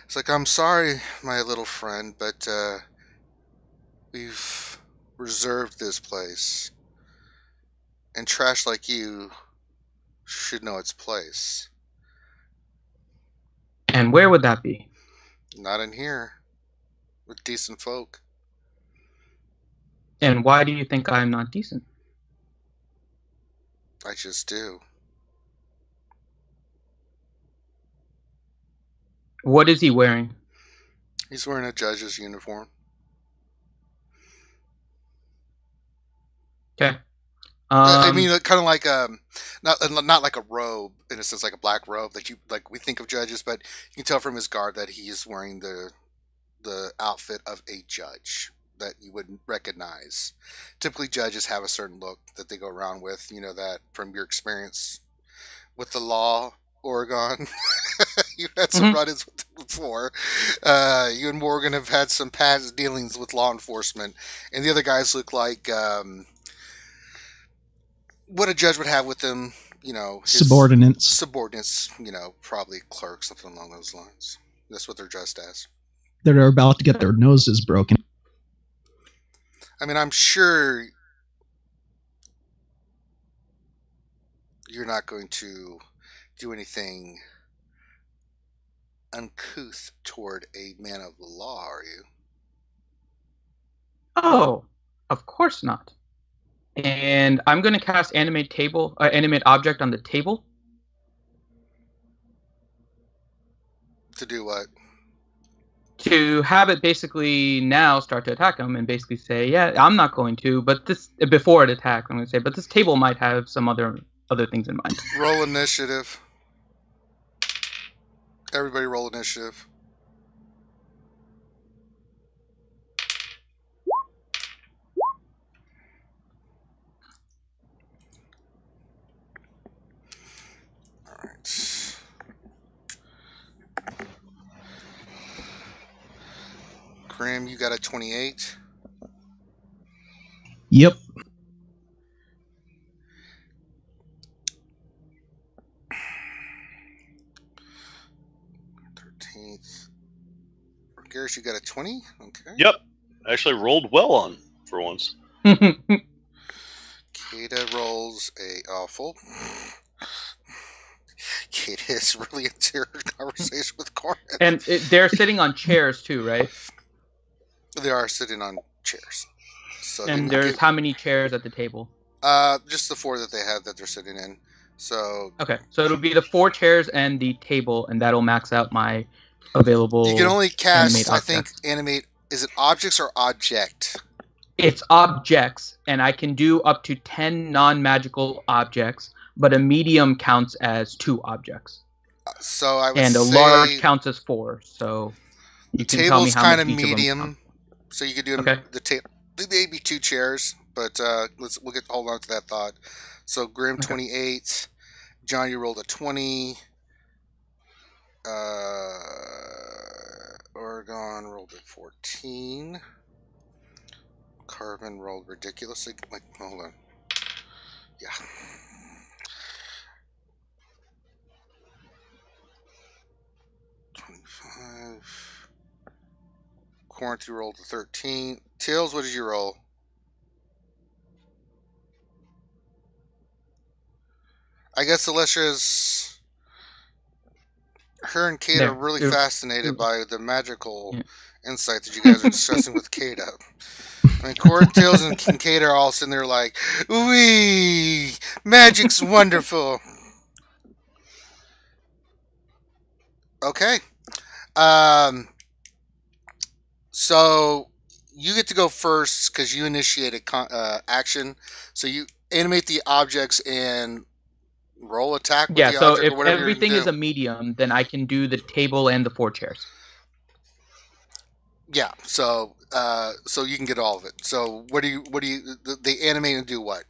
It's like, I'm sorry, my little friend, but we've reserved this place, and trash like you should know its place. And where would that be? Not in here. With decent folk. And why do you think I'm not decent? I just do. What is he wearing? He's wearing a judge's uniform. Okay. I mean, kind of like not like a robe in a sense, like a black robe that we think of judges, but you can tell from his garb that he is wearing the outfit of a judge that you wouldn't recognize. Typically, judges have a certain look that they go around with. You know that from your experience with the law, Oregon. You've had some run-ins with them before. You and Morgan have had some past dealings with law enforcement, and the other guys look like. What a judge would have with them, you know, subordinates, you know, probably clerks, something along those lines. That's what they're dressed as. They're about to get their noses broken. I mean, I'm sure you're not going to do anything uncouth toward a man of the law, are you? Oh, of course not. And I'm going to cast animate object on the table. To do what? To have it basically now start to attack him and basically say, yeah, I'm not going to, but this, before it attacks, I'm going to say, but this table might have some other things in mind. Roll initiative. Everybody roll initiative. Grim, you got a 28. Yep. Garrus, you got a 20? Okay. Yep. Actually rolled well on for once. Kata rolls a awful. Kata is really into her conversation with Corinth. And they're sitting on chairs too, right? They are sitting on chairs. So And there's how many chairs at the table? just the 4 that they have that they're sitting in. So Okay, so it'll be the 4 chairs and the table, and that'll max out my available. you can only cast, I think, objects. animate. Is it objects or object? It's objects, and I can do up to 10 non-magical objects, but a medium counts as 2 objects. So I would and a say large counts as 4. So you can tell me table's how kind much of each of them medium. count. So you could do Okay. the table. Maybe 2 chairs, but we'll hold on to that thought. So Grim 28, John, you rolled a 20. Oregon rolled a 14. Carbon rolled ridiculously. Like, hold on. Yeah. Quarantine rolled a 13. Tails, what did you roll? I guess Alicia's. Her and Kate are really fascinated by the magical insight that you guys are discussing with Kate. I mean, Tails and Kate are all sitting there like, "Wee, magic's wonderful." Okay. So you get to go first because you initiated action. So you animate the objects and roll attack with the so object if or whatever everything is a medium, then I can do the table and the 4 chairs. Yeah, so you can get all of it. So they animate and do what?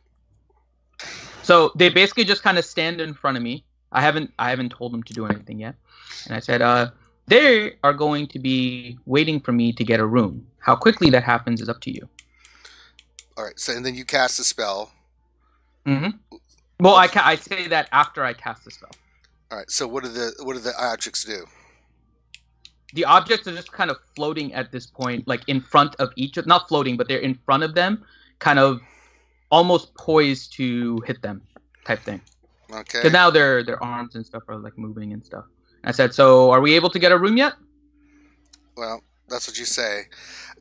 So they basically just kind of stand in front of me. I haven't told them to do anything yet. And I said, they are going to be waiting for me to get a room. How quickly that happens is up to you. All right, so and then you cast a spell. Mm-hmm. Well, I say that after I cast the spell. All right, so what do the objects do? The objects are just kind of floating at this point, like in front of not floating, but they're in front of them, kind of almost poised to hit them, type thing. Okay. Because now their arms and stuff are like moving and stuff. I said, so are we able to get a room yet? Well, that's what you say.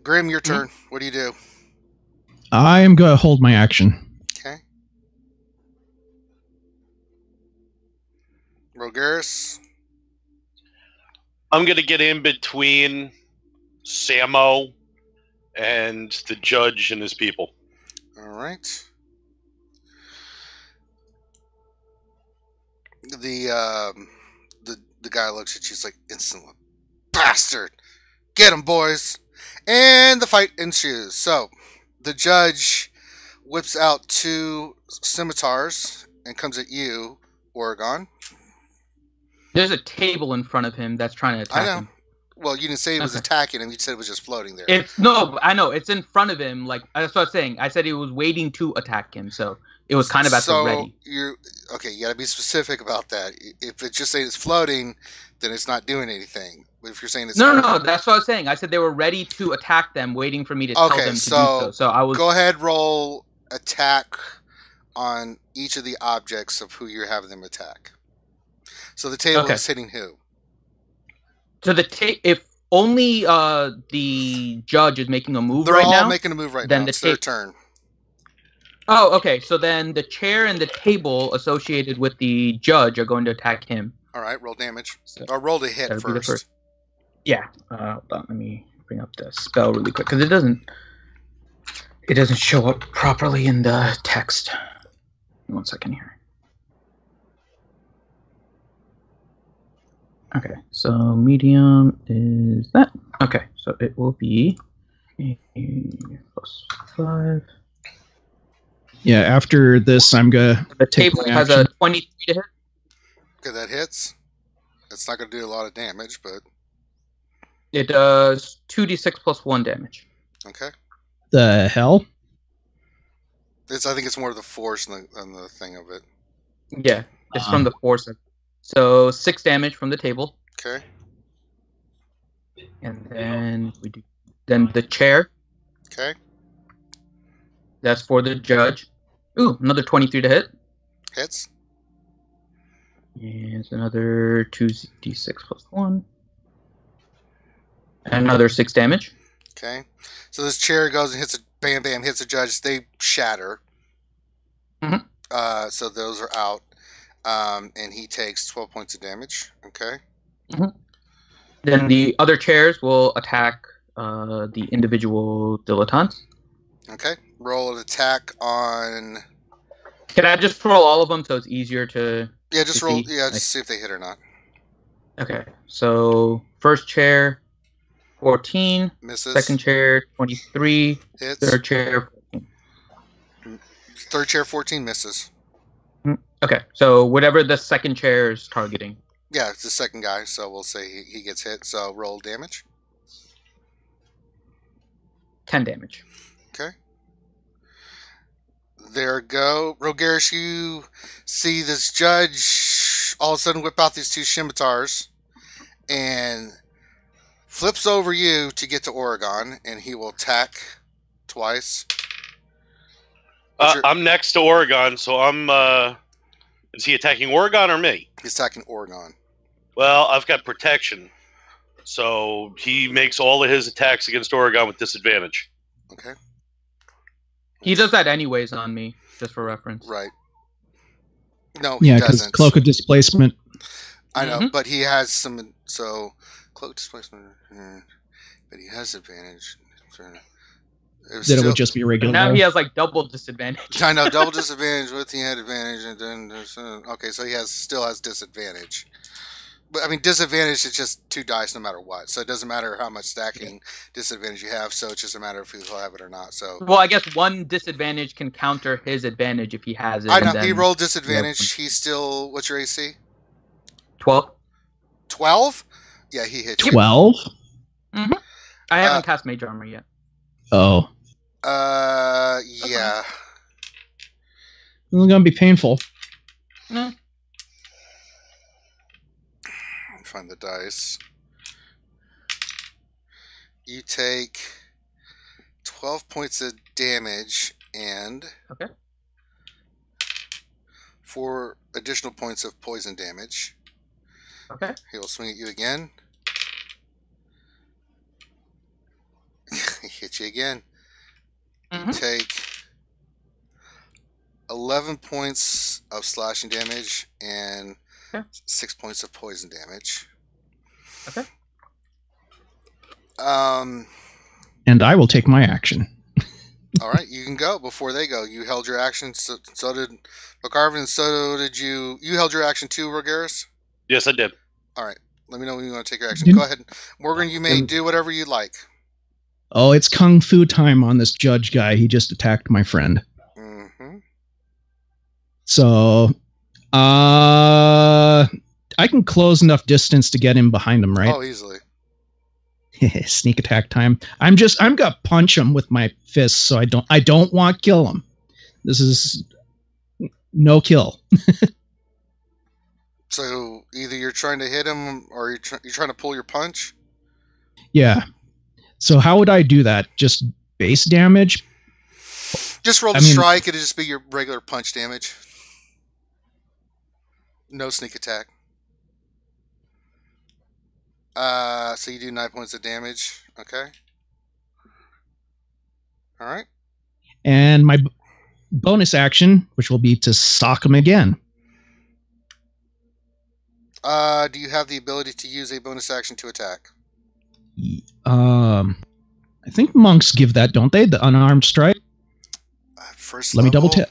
Grim, your turn. Mm-hmm. What do you do? I am going to hold my action. Okay. Rogaris? I'm going to get in between Samo and the judge and his people. All right. The guy looks at you, he's like, insolent bastard! Get him, boys! And the fight ensues. So, the judge whips out 2 scimitars and comes at you, Oregon. There's a table in front of him that's trying to attack him. Well, you didn't say it was attacking him. You said it was just floating there. I know. It's in front of him. Like, that's what I was saying. I said he was waiting to attack him, so it was kind of at the ready. You got to be specific about that. If it's just saying it's floating, then it's not doing anything. But if you're saying it's No, that's what I was saying. I said they were ready to attack them, waiting for me to tell them to do so. So I was. Go ahead, roll attack on each of the objects of who you're having them attack. So the table is hitting who? So if only the judge is making a move They're right now. They're all making a move right now. It's their turn. Oh, okay. So then the chair and the table associated with the judge are going to attack him. All right, roll damage. Or roll to hit first. Yeah. Hold on, let me bring up the spell really quick because it doesn't show up properly in the text. 1 second here. Okay, so medium is that. Okay, so it will be +5. Yeah, after this, I'm gonna. The table has a 23 to hit. Okay, that hits. It's not going to do a lot of damage, but it does 2d6 + 1 damage. Okay. The hell? I think it's more of the force than the thing of it. Yeah, it's from the force. So 6 damage from the table. Okay. And then we do the chair. Okay. That's for the judge. Ooh, another 23 to hit. Hits. And another 2d6 + 1. And another 6 damage. Okay. So this chair goes and hits bam, bam, hits the judge. They shatter. Mhm. So those are out. And he takes 12 points of damage. Okay. Then the other chairs will attack the individual dilettantes. Okay. Roll an attack on. Can I just roll all of them so it's easier to? Yeah, just to roll. see? Yeah, Like- just see if they hit or not. Okay. So first chair, 14. Misses. Second chair, 23. Hits. Third chair. Third chair, 14 misses. Okay. So whatever the second chair is targeting. Yeah, it's the second guy, so we'll say he gets hit. So roll damage. 10 damage. Okay. There go. Rogarish, you see this judge all of a sudden whip out these two scimitars and flips over you to get to Oregon, and he will attack twice. I'm next to Oregon, so I'm. Is he attacking Oregon or me? He's attacking Oregon. Well, I've got protection, so he makes all of his attacks against Oregon with disadvantage. Okay. He does that anyways on me, just for reference. Right. No, he Yeah, because doesn't. cloak of displacement. I know, Mhm. but he has some. So cloak displacement, but he has advantage. Then it would just be regular. Now roll. he has like double disadvantage. I know, double disadvantage with the head advantage, and then okay, so he still has disadvantage. But I mean, disadvantage is just 2 dice no matter what, so it doesn't matter how much stacking disadvantage you have. So it's just a matter of he'll have it or not. So Well, I guess one disadvantage can counter his advantage if he has it. I know and he then rolled disadvantage. He's still what's your AC? 12. 12? Yeah, he hit you. 12? I haven't cast Mage Armor yet. Oh. Yeah. It's going to be painful. No. Find the dice. You take 12 points of damage and Okay. 4 additional points of poison damage. Okay. He will swing at you again. He hit you again. You Mhm. take 11 points of slashing damage and Okay. 6 points of poison damage. Okay. And I will take my action. All right, you can go before they go. You held your action, so did McCarvin, so did you. You held your action too, Rogaris? Yes, I did. All right, let me know when you want to take your action. Didn't- Go ahead. Morgan, you may do whatever you like. Oh, it's kung fu time on this judge guy. He just attacked my friend. Mm-hmm. So, I can close enough distance to get him behind him, right? Oh, easily. Sneak attack time. I'm gonna punch him with my fists, so I don't want to kill him. This is no kill. So either you're trying to hit him or you're trying to pull your punch. Yeah. So how would I do that? Just base damage? Just roll the strike. It'll just be your regular punch damage. No sneak attack. So you do 9 points of damage. Okay. All right. And my bonus action, which will be to sock him again. Do you have the ability to use a bonus action to attack? I think monks give that, don't they? The unarmed strike. First Let me double check.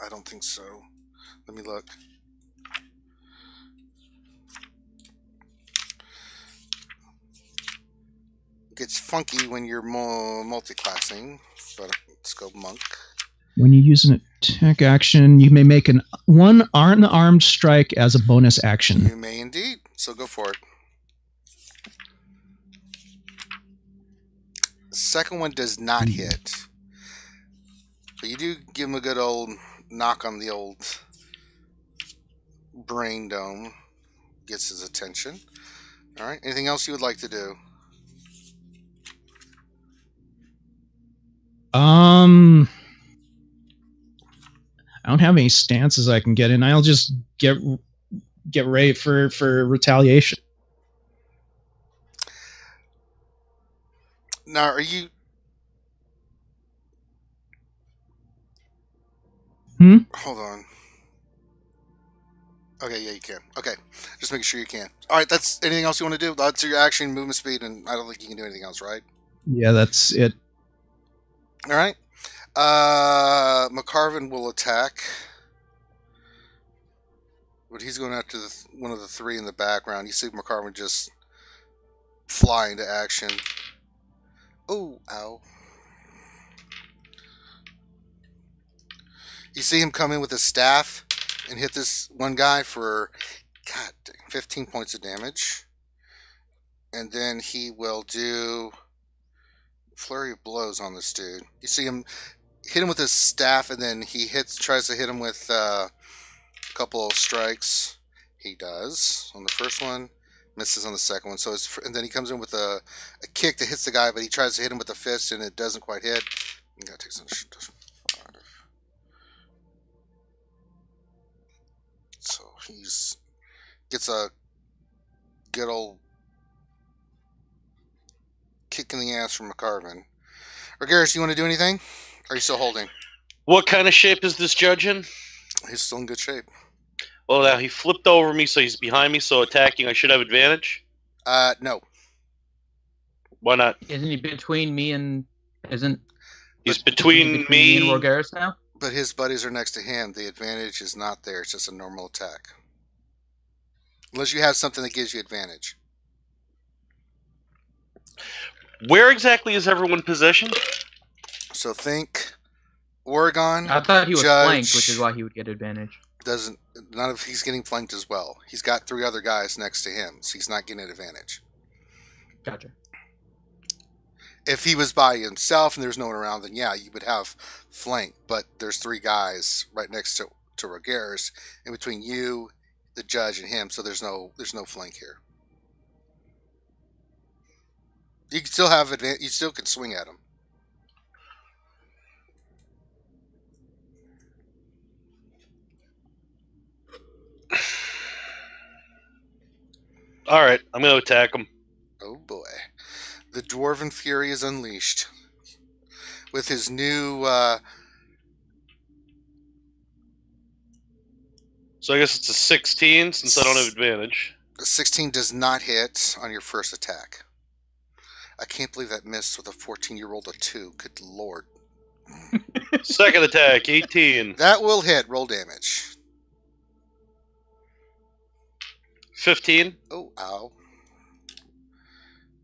I don't think so. Let me look. Gets funky when you're multi-classing, but let's go monk. When you use an attack action, you may make one unarmed strike as a bonus action. You may indeed. So go for it. The second one does not hit. But you do give him a good old knock on the old brain dome. Gets his attention. All right. Anything else you would like to do? I don't have any stances I can get in. I'll just get ready for retaliation. Now, are you Hold on. Okay, yeah, you can. Okay, just making sure you can. All right, that's anything else you want to do? That's your action, movement speed, and I don't think you can do anything else, right? Yeah, that's it. All right. McCarvin will attack, but he's going after one of the three in the background. You see McCarvin just fly into action. Oh, ow. You see him come in with his staff and hit this one guy for, God dang, 15 points of damage. And then he will do flurry of blows on this dude. You see him hit him with his staff, and then he tries to hit him with a couple of strikes. He does on the first one, misses on the second one. So and then he comes in with a kick that hits the guy, but he tries to hit him with a fist, and it doesn't quite hit. You gotta take some. So gets a good old kick in the ass from McCarvin. Rogaris, you want to do anything? Are you still holding? What kind of shape is this judge in? He's still in good shape. Well, now he flipped over me, so he's behind me, so attacking, I should have advantage? No. Why not? Isn't he between me and... He's between me and Rogaris now? But his buddies are next to him. The advantage is not there. It's just a normal attack. Unless you have something that gives you advantage. Where exactly is everyone positioned? So think Oregon. I thought he was Judge, flanked, which is why he would get advantage. He's getting flanked as well. He's got three other guys next to him, so he's not getting an advantage. Gotcha. If he was by himself and there's no one around, then yeah, you would have flank. But there's three guys right next to Rogaris, in between you, the judge, and him. So there's no flank here. You can still have advantage. You still can swing at him. All right, I'm going to attack him. Oh boy. The Dwarven Fury is unleashed. With his new... So I guess it's a 16 since I don't have advantage. 16 does not hit on your first attack. I can't believe that missed with a 14-year-old a 2. Good lord. Second attack, 18. That will hit. Roll damage. 15. Oh, ow.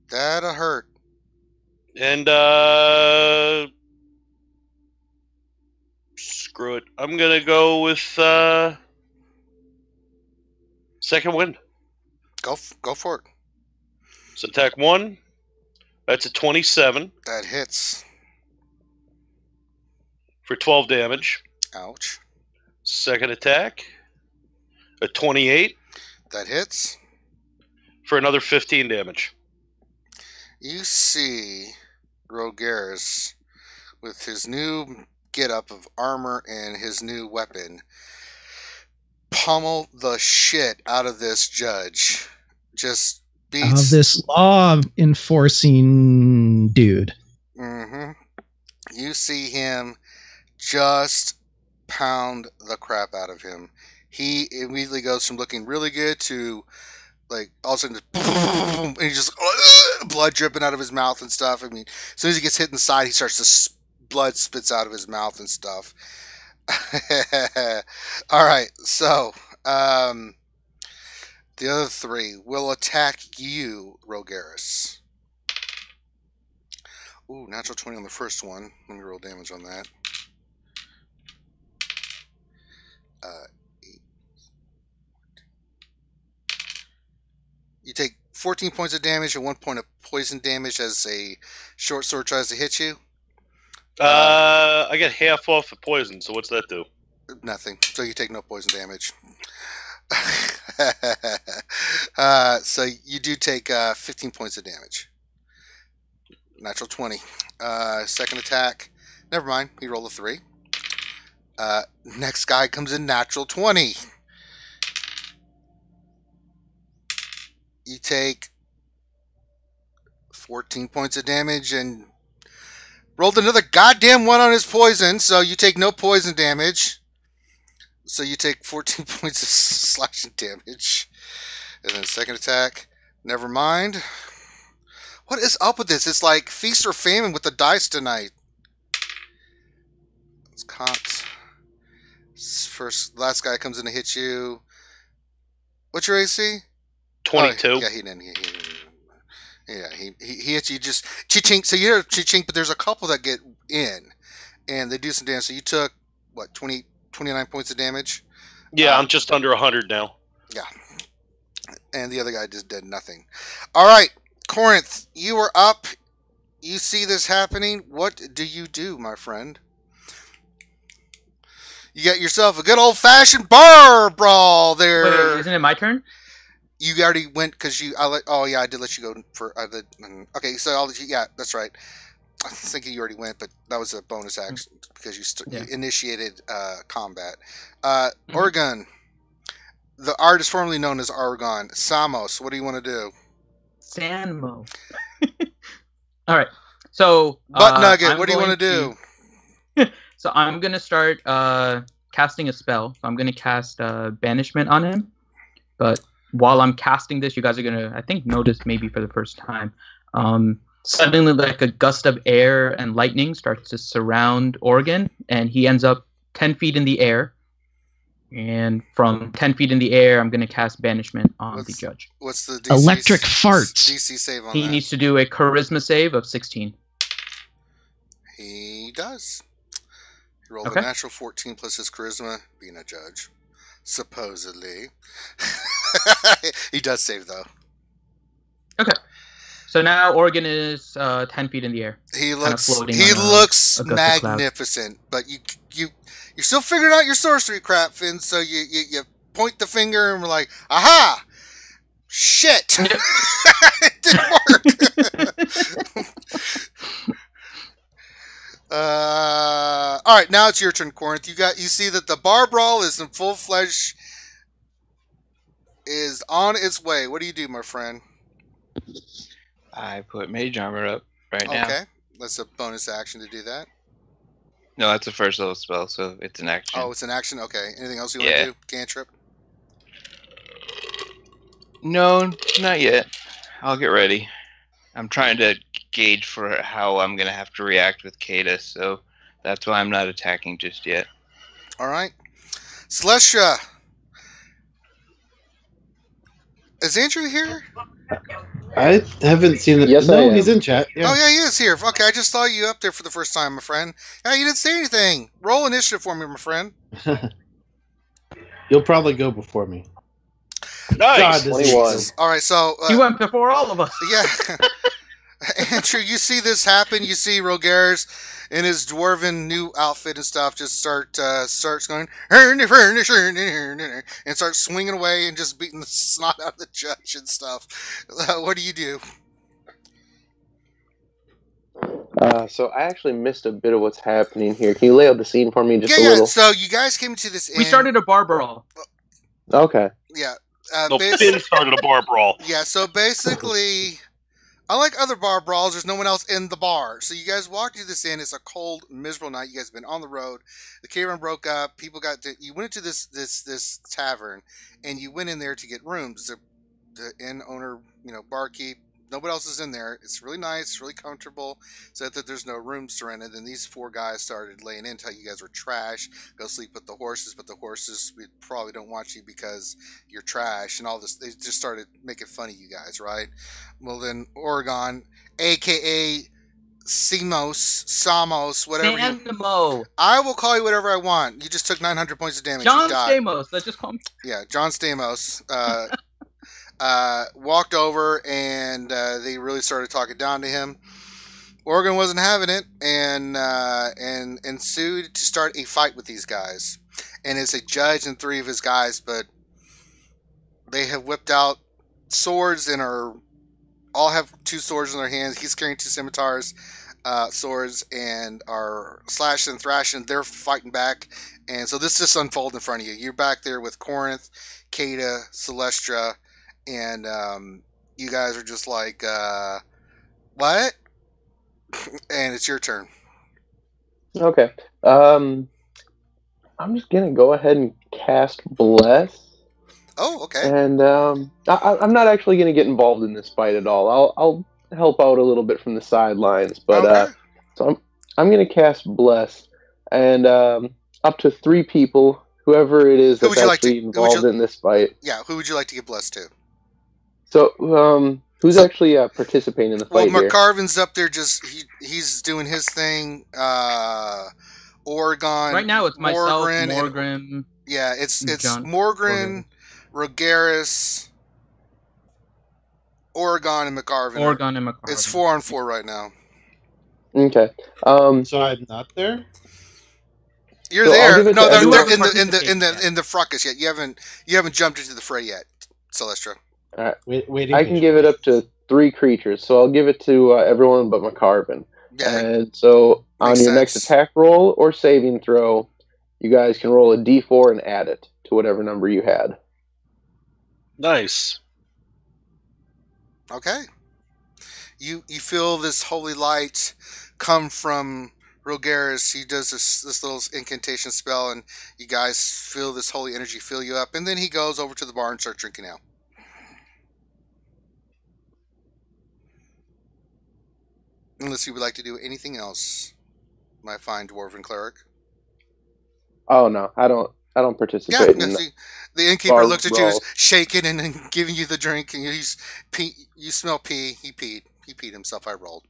That'll hurt. And, screw it. I'm going to go with, second wind. Go for it. So attack 1. That's a 27. That hits. For 12 damage. Ouch. Second attack. A 28. That hits. For another 15 damage. You see Rogaris with his new get-up of armor and his new weapon pummel the shit out of this judge. Just beats... Of this law-enforcing dude. Mm-hmm. You see him just pound the crap out of him. He immediately goes from looking really good to, like, all of a sudden, just and he just blood dripping out of his mouth and stuff. I mean, as soon as he gets hit in the side, he starts to blood spits out of his mouth and stuff. All right, so the other three will attack you, Rogaris. Ooh, natural 20 on the first one. Let me roll damage on that. 8. You take 14 points of damage and 1 point of poison damage as a short sword tries to hit you. I get half off the poison, so what's that do? Nothing. So you take no poison damage. So you do take 15 points of damage. Natural 20. Second attack. Never mind. He rolled a 3. Next guy comes in natural 20. You take 14 points of damage and rolled another goddamn 1 on his poison, so you take no poison damage. So you take 14 points of slashing damage. And then second attack. Never mind. What is up with this? It's like feast or famine with the dice tonight. It's cops. First, last guy comes in to hit you. What's your AC? 22. Oh, yeah, he didn't. He hits you just cha-chink. So you hear cha-chink, but there's a couple that get in, and they do some damage. So you took, what, 29 points of damage? Yeah, I'm just under 100 now. Yeah. And the other guy just did nothing. All right, Corinth, you are up. You see this happening. What do you do, my friend? You got yourself a good old-fashioned bar brawl there. Wait, isn't it my turn? You already went because you. Oh yeah, I did let you go for. Okay, so I'll let you. Yeah, that's right. I was thinking you already went, but that was a bonus action because you initiated combat. Oregon, the artist formerly known as Argon. Samos, what do you want to do? Sanmo. All right. So Butt Nugget, what do you want to do? So I'm gonna start casting a spell. So I'm gonna cast banishment on him. But while I'm casting this, you guys are gonna, I think, notice maybe for the first time. Suddenly, like a gust of air and lightning starts to surround Oregon, and he ends up 10 feet in the air. And from 10 feet in the air, I'm going to cast banishment on the judge. What's the DC electric farts? DC save on he that? He needs to do a charisma save of 16. He does. He rolled Okay. a natural 14 plus his charisma, being a judge. Supposedly. He does save, though. Okay. So now Oregon is 10 feet in the air. He looks a magnificent, but you're still figuring out your sorcery crap, Finn. So you point the finger and we're like, aha! Shit! It didn't work. All right, now it's your turn, Corinth. You see that the bar brawl is in full fledged, is on its way. What do you do, my friend? I put mage armor up right now. Okay, that's a bonus action to do that. No, that's a first level spell, so it's an action. Oh, it's an action? Okay. Anything else you want to do? Cantrip? No, not yet. I'll get ready. I'm trying to gauge for how I'm going to have to react with Kada, so that's why I'm not attacking just yet. All right. Celestia. Is Andrew here? I haven't seen it. Yes, I no, am. he's in chat. Yeah. Oh, yeah, he is here. Okay, I just saw you up there for the first time, my friend. Yeah, you didn't say anything. Roll initiative for me, my friend. You'll probably go before me. Nice. God, this 21. is- All right, so... He went before all of us. Yeah. Andrew, you see this happen. You see Rogeres in his dwarven new outfit and stuff just starts going and starts swinging away and just beating the snot out of the judge and stuff. What do you do? So I actually missed a bit of what's happening here. Can you lay out the scene for me just a Yeah. little? So you guys came to this inn. We started a bar brawl. Okay. Yeah. No, Finn started a bar brawl. Yeah, so basically, unlike other bar brawls, there's no one else in the bar. So you guys walked into this inn. It's a cold, miserable night. You guys have been on the road. The caravan broke up. You went into this tavern, and you went in there to get rooms. The inn owner, barkeep, nobody else is in there. It's really nice. It's really comfortable. Said that there's no rooms to rent. And then these four guys started laying in, tell you guys were trash. Go sleep with the horses. But the horses probably don't want you because you're trash and all this. They just started making fun of you guys, right? Well, then Oregon, a.k.a. Samos, whatever. Stamos. I will call you whatever I want. You just took 900 points of damage. John You died. Stamos. Let's just call him. Yeah, John Stamos. Walked over and they really started talking down to him. Oregon wasn't having it and ensued to start a fight with these guys. And it's a judge and three of his guys, but they have whipped out swords and all have two swords in their hands. He's carrying two scimitars, swords, and are slashing and thrashing. They're fighting back. And so this just unfolded in front of you. You're back there with Corinth, Kada, Celestia, and you guys are just like, what? And it's your turn. Okay. I'm just gonna go ahead and cast Bless. Oh, okay. And I'm not actually gonna get involved in this fight at all. I'll help out a little bit from the sidelines, but Okay. so I'm gonna cast Bless, and up to 3 people, whoever it is Who that's would you like actually to- involved in this fight. Yeah, who would you like to get blessed to? So who's actually participating in the Well, fight here? McCarvin's up there. Just he's doing his thing. Oregon. Right now, it's myself, Morgren, and- Morgan. yeah, it's John. Morgan, Rogaris, Oregon, and McCarvin. Oregon and McCarvin. It's 4-on-4 right now. Okay. So I'm not there. You're So I'll there. give it No, to they're everyone. in the fracas yet. You haven't jumped into the fray yet, Celestra. All right. Waiting. I can give it up to 3 creatures, so I'll give it to everyone but McCarvin. Yeah. And so on Makes your next sense. attack roll or saving throw, you guys can roll a d4 and add it to whatever number you had. Nice. Okay. You feel this holy light come from Rogaris. He does this little incantation spell, and you guys feel this holy energy fill you up. And then he goes over to the bar and starts drinking ale. Unless you would like to do anything else, my fine dwarven cleric. Oh no, I don't Yeah, participate no, in see, the innkeeper bar looks at you, brawls. shaking and giving you the drink, and you smell pee. He peed himself. I rolled.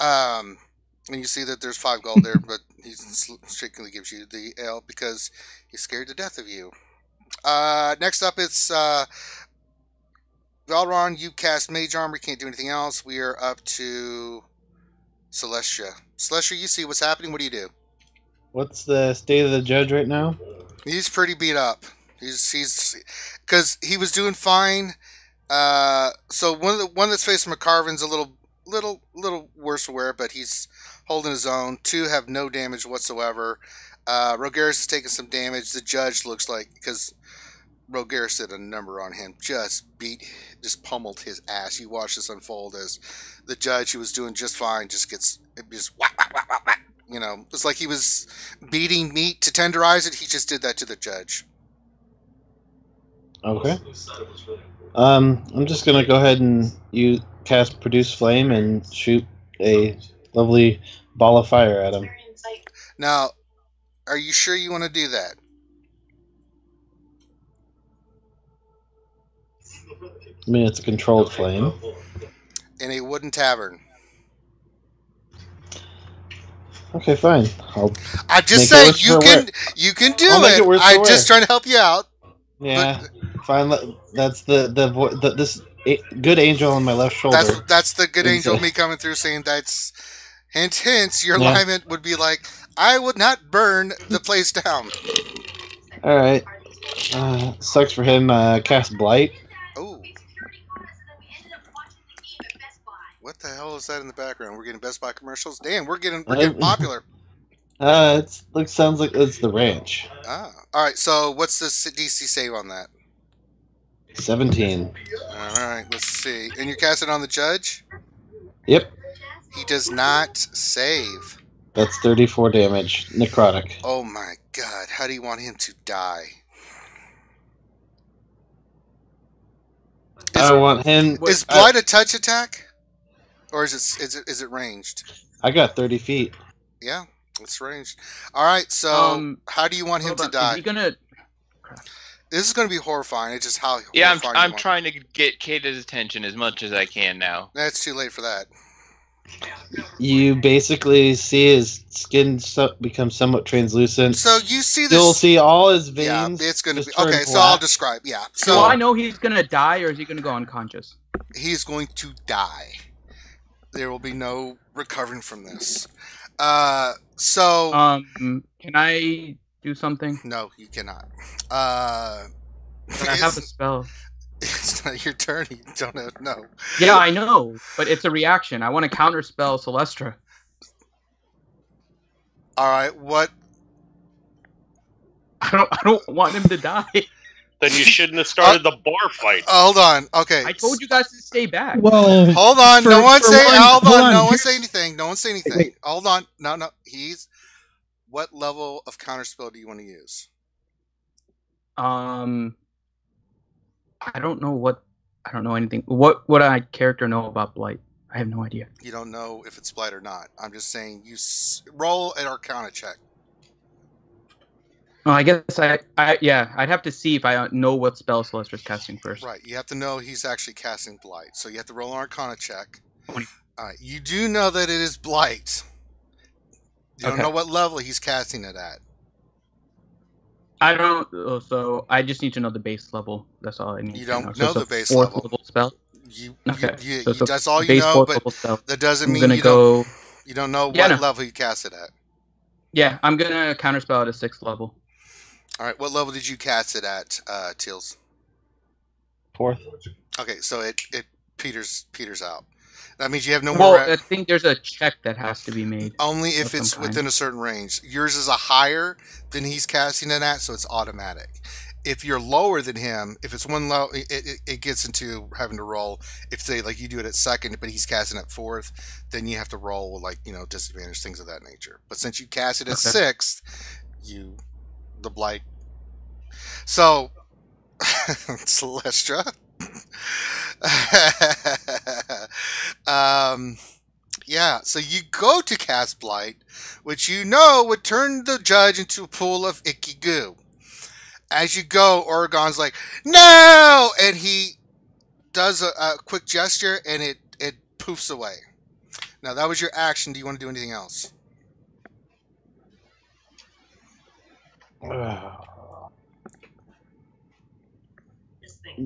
And you see that there's 5 gold there, but he strictly gives you the ale because he's scared to death of you. Next up, it's Valron. You cast Mage Armor. Can't do anything else. We are up to Celestia. Celestia, you see what's happening. What do you do? What's the state of the judge right now? He's pretty beat up. He's because he was doing fine. So one that's facing McCarvin's a little worse for wear, but he's holding his own. 2 have no damage whatsoever. Rogaris is taking some damage. The judge looks like, because Rogaris did a number on him, just pummeled his ass. You watch this unfold as the judge, who was doing just fine, just whack, whack, whack, whack, whack. You know, it's like he was beating meat to tenderize it. He just did that to the judge. Okay. I'm just gonna go ahead and cast Produce Flame and shoot a lovely ball of fire at him. Now, are you sure you want to do that? I mean, it's a controlled flame. In a wooden tavern. Okay, fine. I'm just Make it saying worse for wear. you can do I'll make it worse for I'm wear. just trying to help you out. Yeah, fine. That's this good angel on my left shoulder. That's the good It's angel a- me coming through saying that's hint. Your Yeah. alignment would be like, I would not burn the place down. All right. Sucks for him. Cast Blight. Oh, what the hell is that in the background? We're getting Best Buy commercials. Damn, we're getting popular. Sounds like it's the ranch. Ah, all right. So what's the DC save on that? 17. All right, let's see. And you're casting on the judge. Yep. He does not save. That's 34 damage. Necrotic. Oh my god, how do you want him to die? I want him. Is Blight a touch attack? Or is it ranged? I got 30 feet. Yeah, it's ranged. Alright, so how do you want him Hold to on, die? Is he gonna... This is gonna be horrifying. It's just how Yeah, horrifying I'm you want. trying to get Kata's attention as much as I can now. That's too late for that. You basically see his skin become somewhat translucent. So you see this. You'll see all his Yeah, veins. it's gonna be just turn okay. So black. I'll describe. Yeah, Do so I know he's gonna die, or is he gonna go unconscious? he's going to die. There will be no recovering from this. So Can I do something? no, you cannot. But I have a spell. It's not your turn. You don't know. No. Yeah, I know, but it's a reaction. I want to counterspell Celestra. All right. What? I don't want him to die. Then you shouldn't have started the bar fight. Hold on. Okay. I told you guys to stay back. Well, Hold on. For- No one for say. one- Hold hold on. on. No one Here's- say anything. No one say anything. Wait. Hold on. No. what level of counterspell do you want to use? I don't know anything. What would I character know about blight? I have no idea. You don't know if it's blight or not. I'm just saying you roll an Arcana check. Well, I guess I'd have to see if I know what spell Celeste's casting first. Right, you have to know he's actually casting blight, so you have to roll an Arcana check. 20. All right, you do know that it is blight. You don't know what level he's casting it at. I don't. So I just need to know the base level. That's all I need. You don't to know the base level. Level spell. That's all you know, but that doesn't mean you don't know what level you cast it at. Yeah, I'm gonna counterspell at a 6th level. All right, what level did you cast it at, Teals? 4th. Okay, so it peters out. That means you have no more. Well, I think there's a check that has to be made. Only if it's within a certain range. Yours is a higher than he's casting it at, so it's automatic. If you're lower than him, if it's one low, it gets into having to roll. If say like you do it at 2nd, but he's casting at 4th, then you have to roll like disadvantage, things of that nature. But since you cast it at 6th, the blight. So, Celestra. Yeah, so you go to cast blight, which would turn the judge into a pool of icky goo. As you go, Oregon's like, no! And he does a quick gesture, and it poofs away. Now, that was your action. Do you want to do anything else?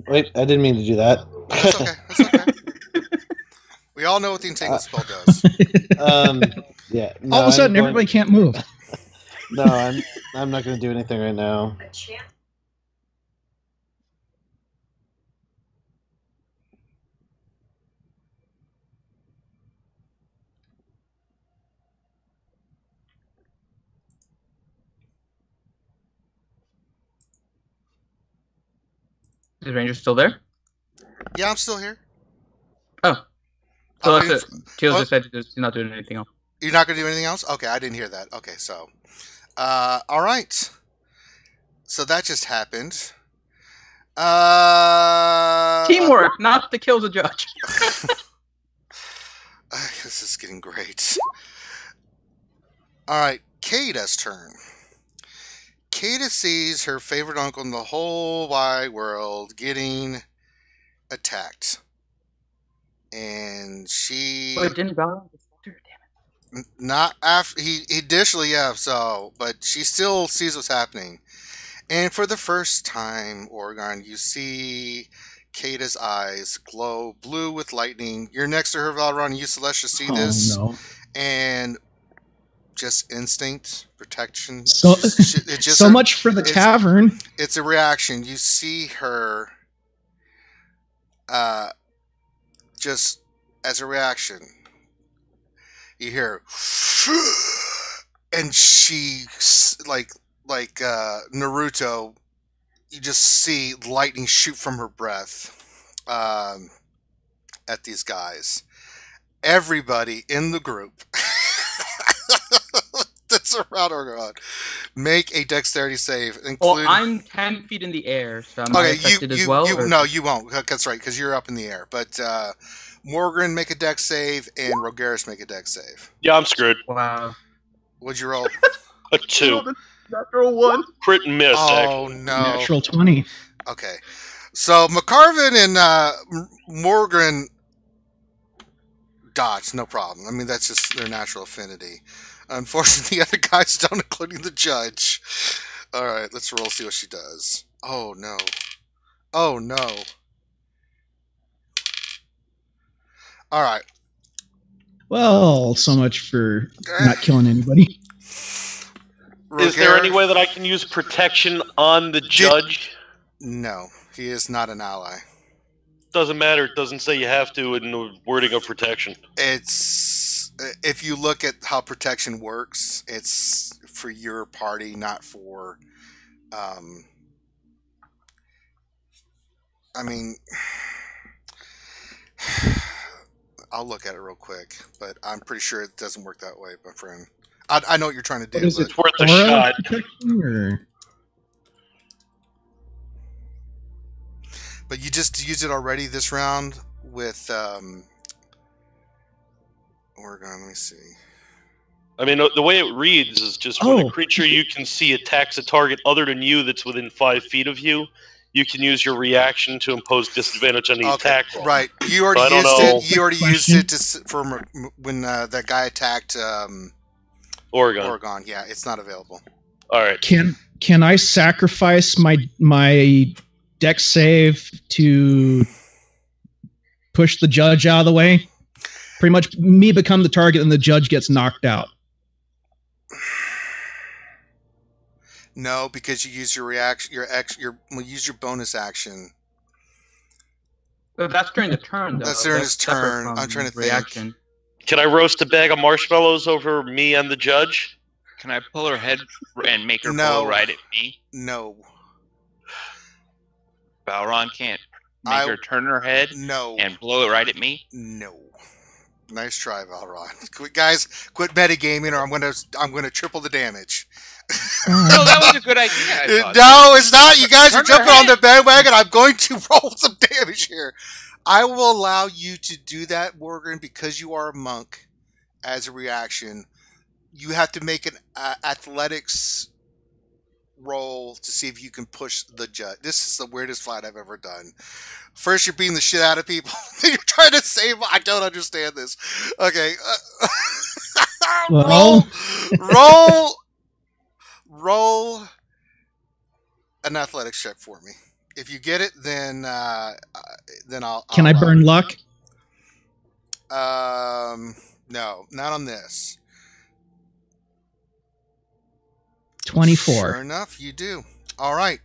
Wait, I didn't mean to do that. That's okay. That's okay. We all know what the Entangle spell does. Yeah. No, all of a sudden, everybody can't move. No, I'm not going to do anything right now. Is the ranger still there? Yeah, I'm still here. Oh. So that's it. Teals just said he's not doing anything else. You're not going to do anything else? Okay, I didn't hear that. Okay, so. All right. So that just happened. Teamwork, not to kill the judge. This is getting great. All right, Kata's turn. Kata sees her favorite uncle in the whole wide world getting attacked. And she... But it didn't go. Damn it. Not after... He initially, yeah, so... But she still sees what's happening. And for the first time, Oregon, you see Kata's eyes glow blue with lightning. You're next to her, Valron. You, Celestia, see this. No. And... just instinct, protection. So much for the tavern. It's a reaction. You see her just as a reaction. You hear and she like Naruto, you just see lightning shoot from her breath at these guys. Everybody in the group that's around Oregon, make a dexterity save. Well, I'm 10 feet in the air, so I'm affected as well. No, you won't. That's right, because you're up in the air. But Morgan, make a dex save, and Rogaris, make a dex save. Yeah, I'm screwed. Wow. What'd you roll? A 2. Natural 1. Crit and miss. Oh, actually. no. Natural 20. Okay. So McCarvin and Morgan dodge, no problem. I mean, that's just their natural affinity. Unfortunately, the other guys don't, including the judge. All right, let's roll, see what she does. Oh, no. Oh, no. All right. Well, so much for not killing anybody. Is there any way that I can use protection on the judge? No, he is not an ally. Doesn't matter. It doesn't say you have to in the wording of protection. It's, if you look at how protection works, it's for your party, not for, I mean, I'll look at it real quick, but I'm pretty sure it doesn't work that way, my friend. I know what you're trying to do. What is but it? Worth a Aura shot. protection, or? But you just used it already this round with Oregon. Let me see. I mean, the way it reads is just when a creature you can see attacks a target other than you that's within 5 feet of you, you can use your reaction to impose disadvantage on the attack roll. Right. You already So I don't used know. it. You already used it for when that guy attacked Oregon. Yeah, it's not available. All right. Can I sacrifice my dex save to push the judge out of the way? Pretty much, me become the target, and the judge gets knocked out. No, because you use your reaction, use your bonus action. But that's during the turn, though. That's during his turn. I'm trying to think. Reaction. Can I roast a bag of marshmallows over me and the judge? Can I pull her head and make her No. blow right at me? No. Faerun can't make her turn her head No. and blow it right at me? No. Nice try, Valron. Guys, quit metagaming, or I'm gonna triple the damage. No, that was a good idea. I thought. No, it's not. You guys are Turn her jumping on head. the bandwagon. I'm going to roll some damage here. I will allow you to do that, Morgan, because you are a monk. As a reaction, you have to make an athletics roll to see if you can push the judge. This is the weirdest fight I've ever done. First, you're beating the shit out of people. Then you're trying to save. I don't understand this. Okay. Well. Roll an athletics check for me. If you get it, then I'll. Can I burn luck? No, not on this. 24. Sure enough, you do. All right.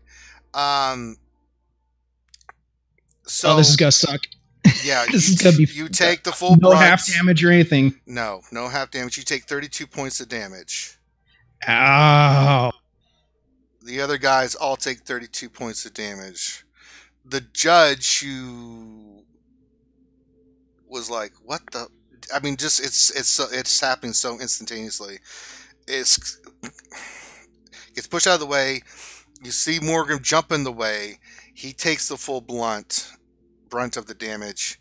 So this is gonna suck. Yeah, This is gonna be. You take the full no brunt. half damage or anything. No half damage. You take 32 points of damage. Ow. The other guys all take 32 points of damage. The judge, who was like, "What the?" I mean, just it's happening so instantaneously. Gets pushed out of the way. You see Morgan jump in the way. He takes the full brunt of the damage,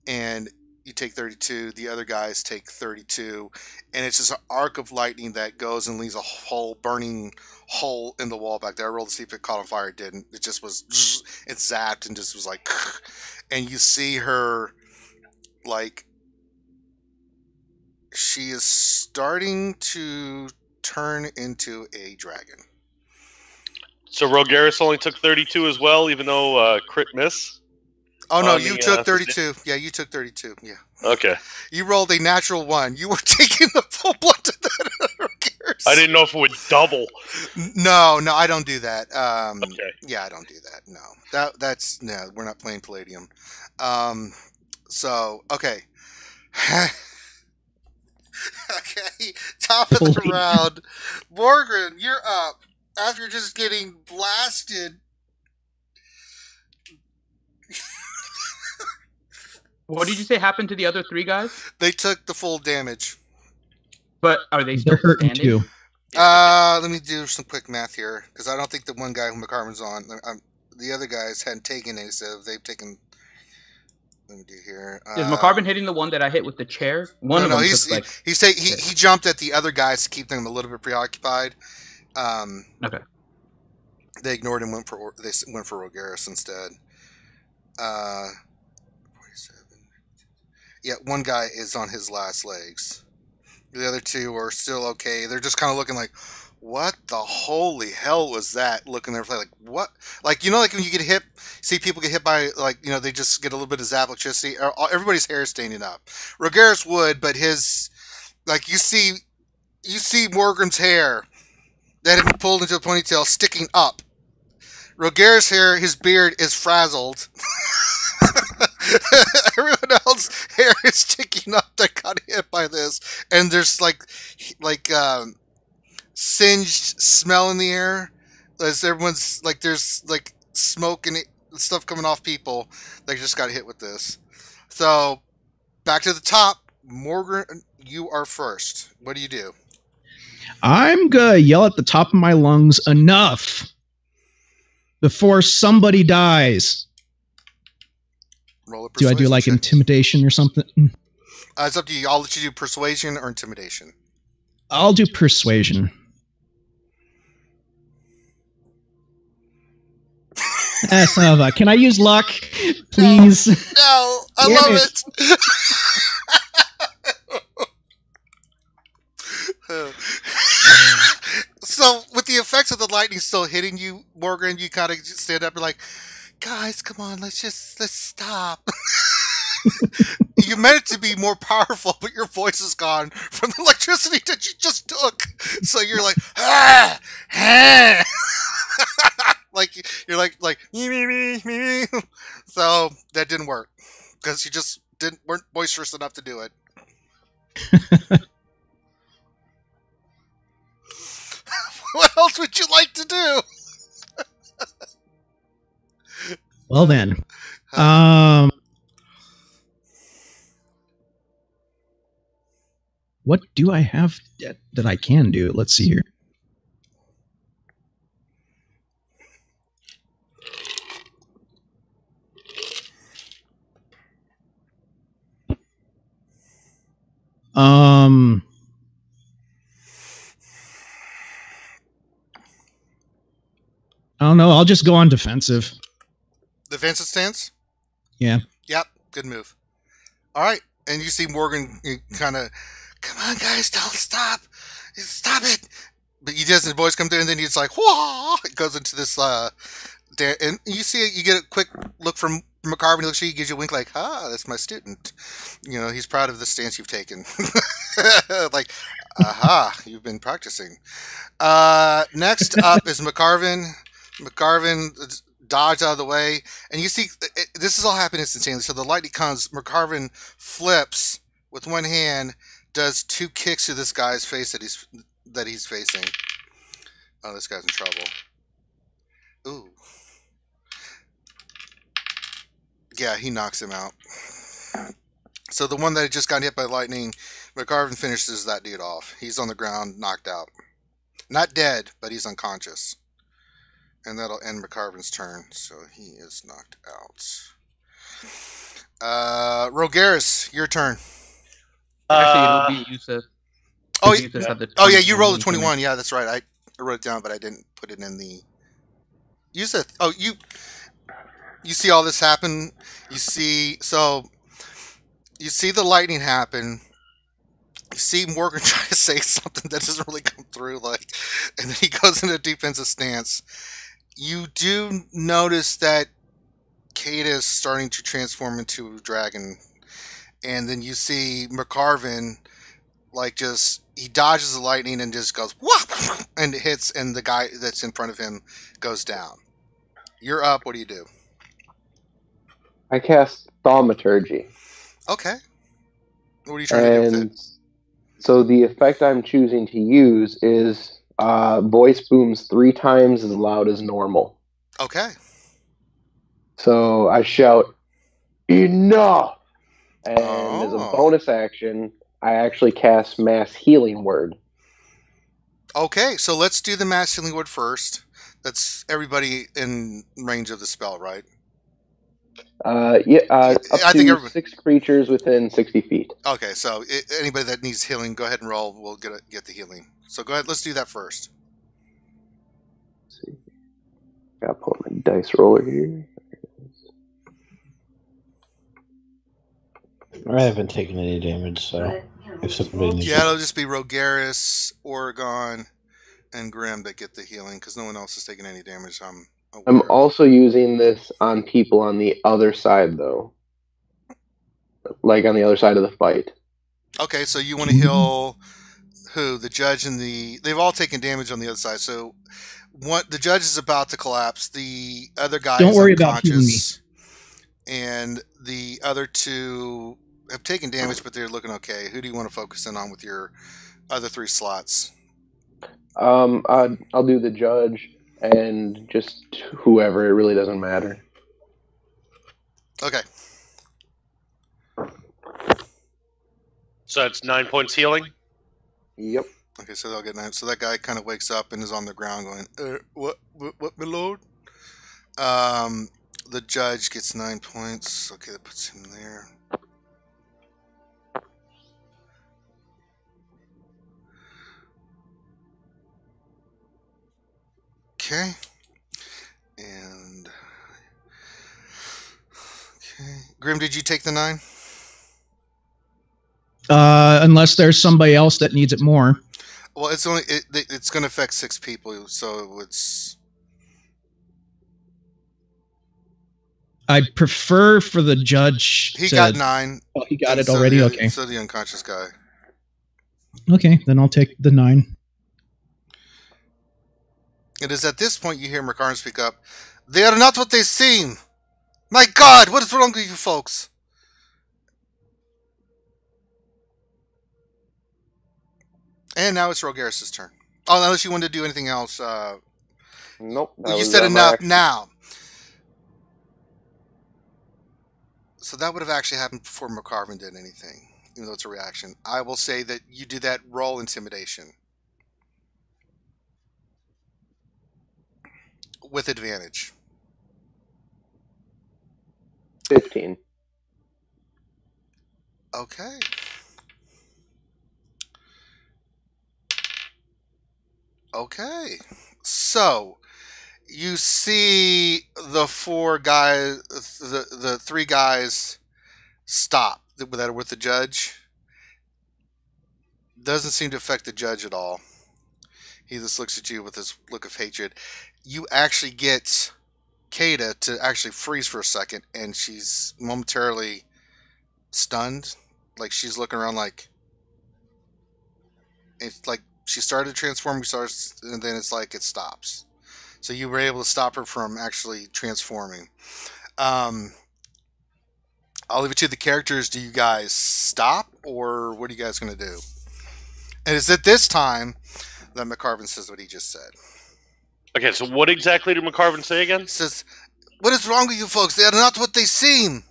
and you take 32. The other guys take 32, and it's just an arc of lightning that goes and leaves a whole burning hole in the wall back there. I rolled to see if it caught on fire. It didn't. It just was. It zapped and just was like, and you see her like she is starting to turn into a dragon. So Rogaris only took 32 as well, even though crit miss? Oh, no, you took 32. Yeah, you took 32. Yeah. Okay. You rolled a natural 1. You were taking the full blood of that Rogaris. I didn't know if it would double. No, I don't do that. Okay. Yeah, I don't do that. No. That's no, we're not playing Palladium. So, okay. Okay, top of the round. Morgan, you're up. After just getting blasted. What did you say happened to the other 3 guys? They took the full damage. But are they still They're hurting standing? too. Let me do some quick math here, because I don't think the one guy who McCarman's on, the other guys hadn't taken any, so they've taken. Let me do here. Is McCarvin hitting the one that I hit with the chair? One of them he jumped at the other guys to keep them a little bit preoccupied. Okay. They ignored him. Went for Rogaris instead. 47. Yeah, one guy is on his last legs. The other 2 are still okay. They're just kind of looking like, what the holy hell was that? Looking there like, what? Like, like when you get hit, see people get hit by, like, they just get a little bit of zap electricity. Everybody's hair is standing up. Rogaris would, but his, like, you see Morgan's hair that had been pulled into a ponytail sticking up. Rogaris' hair, his beard is frazzled. Everyone else's hair is sticking up that got hit by this, and there's like singed smell in the air. As everyone's like, there's like smoke and stuff coming off people that just got hit with this. So back to the top, Morgan, you are first. What do you do? I'm gonna yell at the top of my lungs, enough, before somebody dies. Roll a Do I do persuasion like check. intimidation or something? It's up to you. I'll let you do persuasion or intimidation. I'll do persuasion. Son of a, can I use luck, please? No, I Damn love it. it. So, with the effects of the lightning still hitting you, Morgan, you kind of stand up and like, guys, come on, let's stop. You meant it to be more powerful, but your voice is gone from the electricity that you just took. So you're like, ah, ah. Like you're like me. So that didn't work because you just weren't boisterous enough to do it. What else would you like to do? Well then, what do I have that I can do? Let's see here. I don't know. I'll just go on defensive. Defensive stance? Yeah. Yep. Good move. All right. And you see Morgan kind of, come on, guys, don't stop. Stop it. But he doesn't, the voice comes through, and then he's like, whoa. It goes into this, and you see it, you get a quick look from McCarvin. He looks at you, gives you a wink like, that's my student. You know, he's proud of the stance you've taken. Like, aha, you've been practicing. Next up is McCarvin. McCarvin dodged out of the way, and you see this is all happening instantaneously. So the lightning comes, McCarvin flips with one hand, does 2 kicks to this guy's face that he's facing. Oh, this guy's in trouble. Ooh. Yeah, he knocks him out. So the one that had just got hit by lightning, McCarvin finishes that dude off. He's on the ground, knocked out. Not dead, but he's unconscious. And that'll end McCarvin's turn, so he is knocked out. Rogaris, your turn. Actually, it would be Yusuf. Oh, Yusuf had the yeah, you rolled a 21. 21. Yeah, that's right. I wrote it down, but I didn't put it in the... Yusuf, you see all this happen. You see the lightning happen. You see Morgan try to say something that doesn't really come through, like, and then he goes into a defensive stance. You do notice that Kate is starting to transform into a dragon, and then you see McCarvin, like, he dodges the lightning and just goes whop, and it hits, and the guy that's in front of him goes down. You're up. What do you do? I cast Thaumaturgy. Okay. What are you trying to do with it? So the effect I'm choosing to use is voice booms 3 times as loud as normal. Okay. So I shout, enough! And as a bonus action, I actually cast Mass Healing Word. Okay, so let's do the Mass Healing Word first. That's everybody in range of the spell, right? Up to 6 creatures within 60 feet. Okay, so anybody that needs healing, go ahead and roll. We'll get the healing. So go ahead, let's do that first. Let's see. Gotta pull my dice roller here. I haven't taken any damage, so if somebody needs it'll just be Rogaris, Oregon, and Grim that get the healing, because no one else is taking any damage. I'm also using this on people on the other side, though. Like on the other side of the fight. Okay, so you want to heal who? The judge and they've all taken damage on the other side. So the judge is about to collapse. The other guy is unconscious. And the other 2 have taken damage, but they're looking okay. Who do you want to focus in on with your other 3 slots? I'll do the judge and just whoever. It really doesn't matter. Okay. So that's 9 points healing? Yep. Okay, so they'll get 9. So that guy kind of wakes up and is on the ground going, what, my lord? The judge gets 9 points. Okay, that puts him there. Okay. And okay, Grim, did you take the 9? Unless there's somebody else that needs it more. Well, it's only it's going to affect 6 people, so it's. I prefer for the judge. He got 9. Oh, he got it already. Okay. So the unconscious guy. Okay, then I'll take the 9. It is at this point you hear McCarn speak up. They are not what they seem. My God, what is wrong with you folks? And now it's Rogaris' turn. Oh, unless you wanted to do anything else. Nope. You said enough now. So that would have actually happened before McCarvin did anything, even though it's a reaction. I will say that you do that roll intimidation. With advantage. 15. Okay. Okay. So you see the 4 guys, the 3 guys stop that are with the judge. Doesn't seem to affect the judge at all. He just looks at you with this look of hatred. You actually get Kada to actually freeze for a second, and she's momentarily stunned. Like, she's looking around like... It's like she started transforming, and then it's like it stops. So you were able to stop her from actually transforming. I'll leave it to the characters. Do you guys stop, or what are you guys going to do? And it's at this time that McCarvin says what he just said. Okay, so what exactly did McCarvin say again? He says, what is wrong with you folks? They are not what they seem.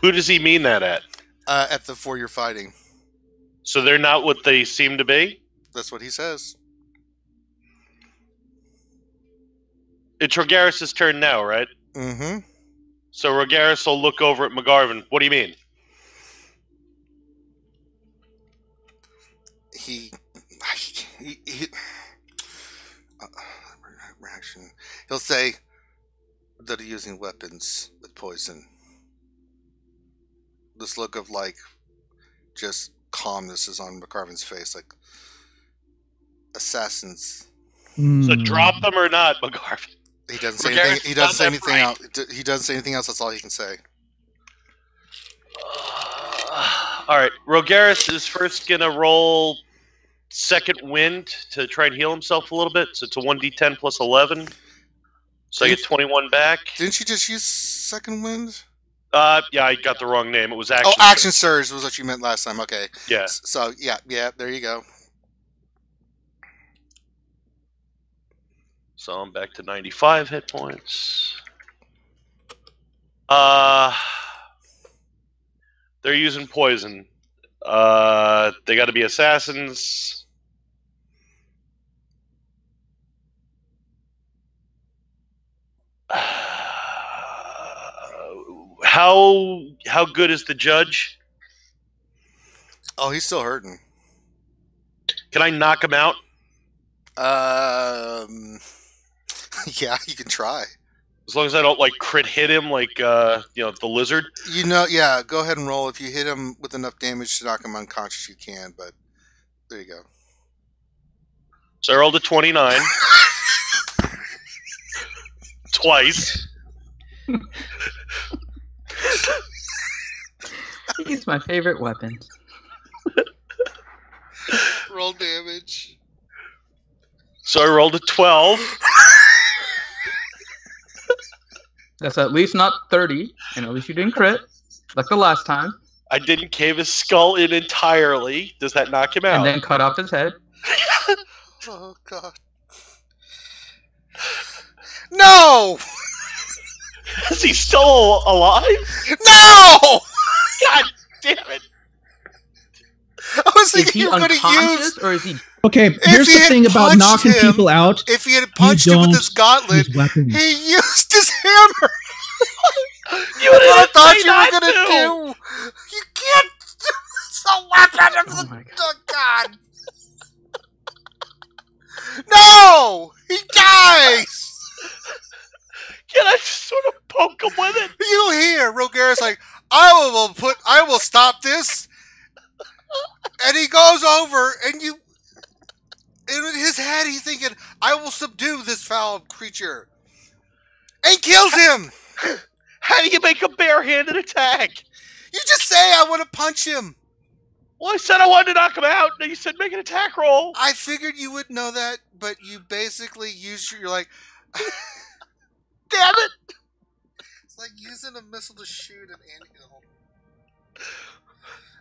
Who does he mean that at? At the 4 you're fighting. So they're not what they seem to be? That's what he says. It's Rogaris' turn now, right? Mm-hmm. So Rogaris will look over at McGarvin. What do you mean? Reaction. He'll say that they're using weapons with poison. This look of like just calmness is on McCarvin's face, like assassins. So drop them or not, McGarvin. He doesn't say anything. He doesn't say anything else. He doesn't say anything else. That's all he can say. All right, Rogaris is first gonna roll second wind to try and heal himself a little bit. So it's a 1d10 plus 11. So I get 21 back. Didn't you just use second wind? Yeah, I got the wrong name. It was action. Oh, action surge was what you meant last time. Okay. Yeah. So yeah, there you go. So I'm back to 95 hit points. They're using poison. They got to be assassins. How good is the judge? Oh, he's still hurting. Can I knock him out? Yeah, you can try. As long as I don't like crit hit him like the lizard. Yeah, go ahead and roll. If you hit him with enough damage to knock him unconscious, you can, but there you go. So I rolled a 29. Twice. He's my favorite weapon. Roll damage. So I rolled a 12. That's at least not 30, and at least you didn't crit, like the last time. I didn't cave his skull in entirely. Does that knock him out? And then cut off his head. Oh, God. No! Is he still alive? No! God damn was thinking you were going to use. Or is he? Okay, here's the thing about knocking people out. If he had punched him with his gauntlet, he used his hammer. You That's what I thought you were going to do. You can't use a weapon. Oh God. No! He dies! Can I just sort of poke him with it? You hear Rogaris like, I will stop this. And he goes over and in his head he's thinking, I will subdue this foul creature. And kills him! How do you make a barehanded attack? You just say I want to punch him. Well, I said I wanted to knock him out, and you said make an attack roll. I figured you would know that, but you basically you're like... Damn it! It's like using a missile to shoot an anthill.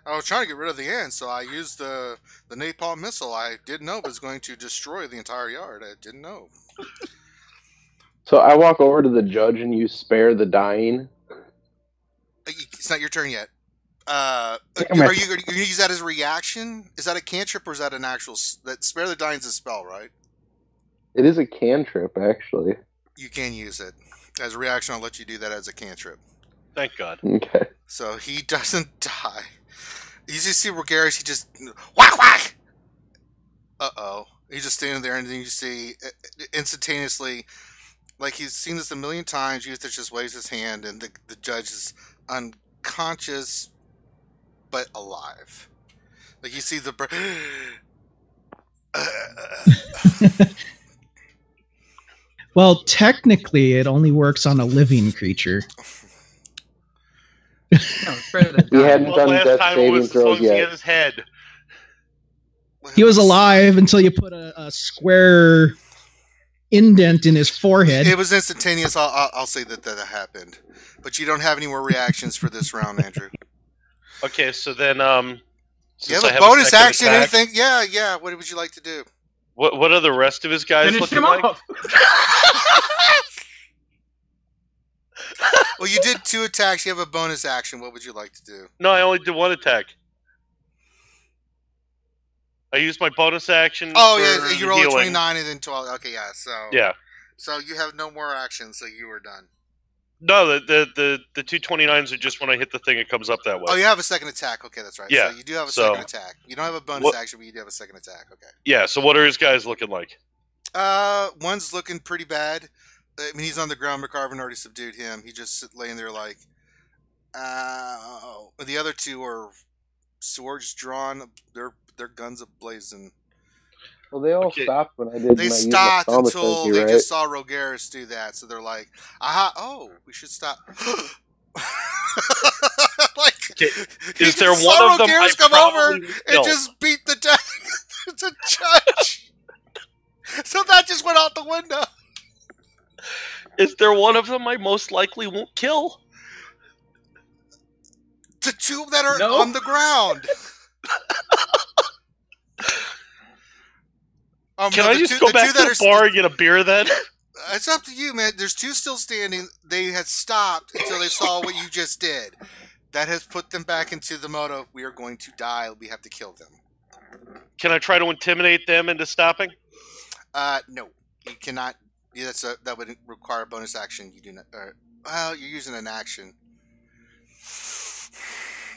I was trying to get rid of the ants, so I used the napalm missile. I didn't know it was going to destroy the entire yard. I didn't know. So I walk over to the judge and you spare the dying. It's not your turn yet. Are you going to use that as a reaction? Is that a cantrip or is that an actual... That spare the dying is a spell, right? It is a cantrip, actually. You can use it. As a reaction, I'll let you do that as a cantrip. Thank God. Okay. So he doesn't die. You see Rogaris, he just... Whack, whack! Uh-oh. He's just standing there and then you see instantaneously... Like he's seen this a million times. Eustace just waves his hand, and the judge is unconscious but alive. Like you see the. Well, technically, it only works on a living creature. He hadn't done last death time it saving was as throws long as he yet. had his head. He was alive until you put a square indent in his forehead. It was instantaneous. I'll say that happened, but you don't have any more reactions for this round, Andrew. Okay, so then you have a bonus action. Attack, anything? Yeah. What would you like to do? What are the rest of his guys Finish looking him like? off. Well, you did 2 attacks. You have a bonus action. What would you like to do? No, I only did 1 attack. I used my bonus action. Oh, for yeah, you rolled a healing. 29 and then 12. Okay, yeah, so... Yeah. So you have no more actions, so you are done. No, the 2 29s are just when I hit the thing, it comes up that way. Oh, you have a second attack. Okay, that's right. Yeah. So you do have a second attack. You don't have a bonus action, but you do have a second attack. Okay. Yeah, so what are his guys looking like? One's looking pretty bad. I mean, he's on the ground. McCarvin already subdued him. He just laying there like... The other 2 are swords drawn. Their guns ablazing. Well, they all stopped when I did. They my stopped until they right? just saw Rogaris do that, so they're like, "Aha! Oh, we should stop." Like, is there one of them Rogaris come over and just beat the judge? So that just went out the window. Is there one of them I most likely won't kill? The 2 that are on the ground. Can I just go back to the bar and get a beer then? It's up to you, man. There's 2 still standing. They had stopped until they saw what you just did. That has put them back into the mode of, we are going to die. We have to kill them. Can I try to intimidate them into stopping? No. You cannot. Yeah, that would require a bonus action. You do not. Well, you're using an action.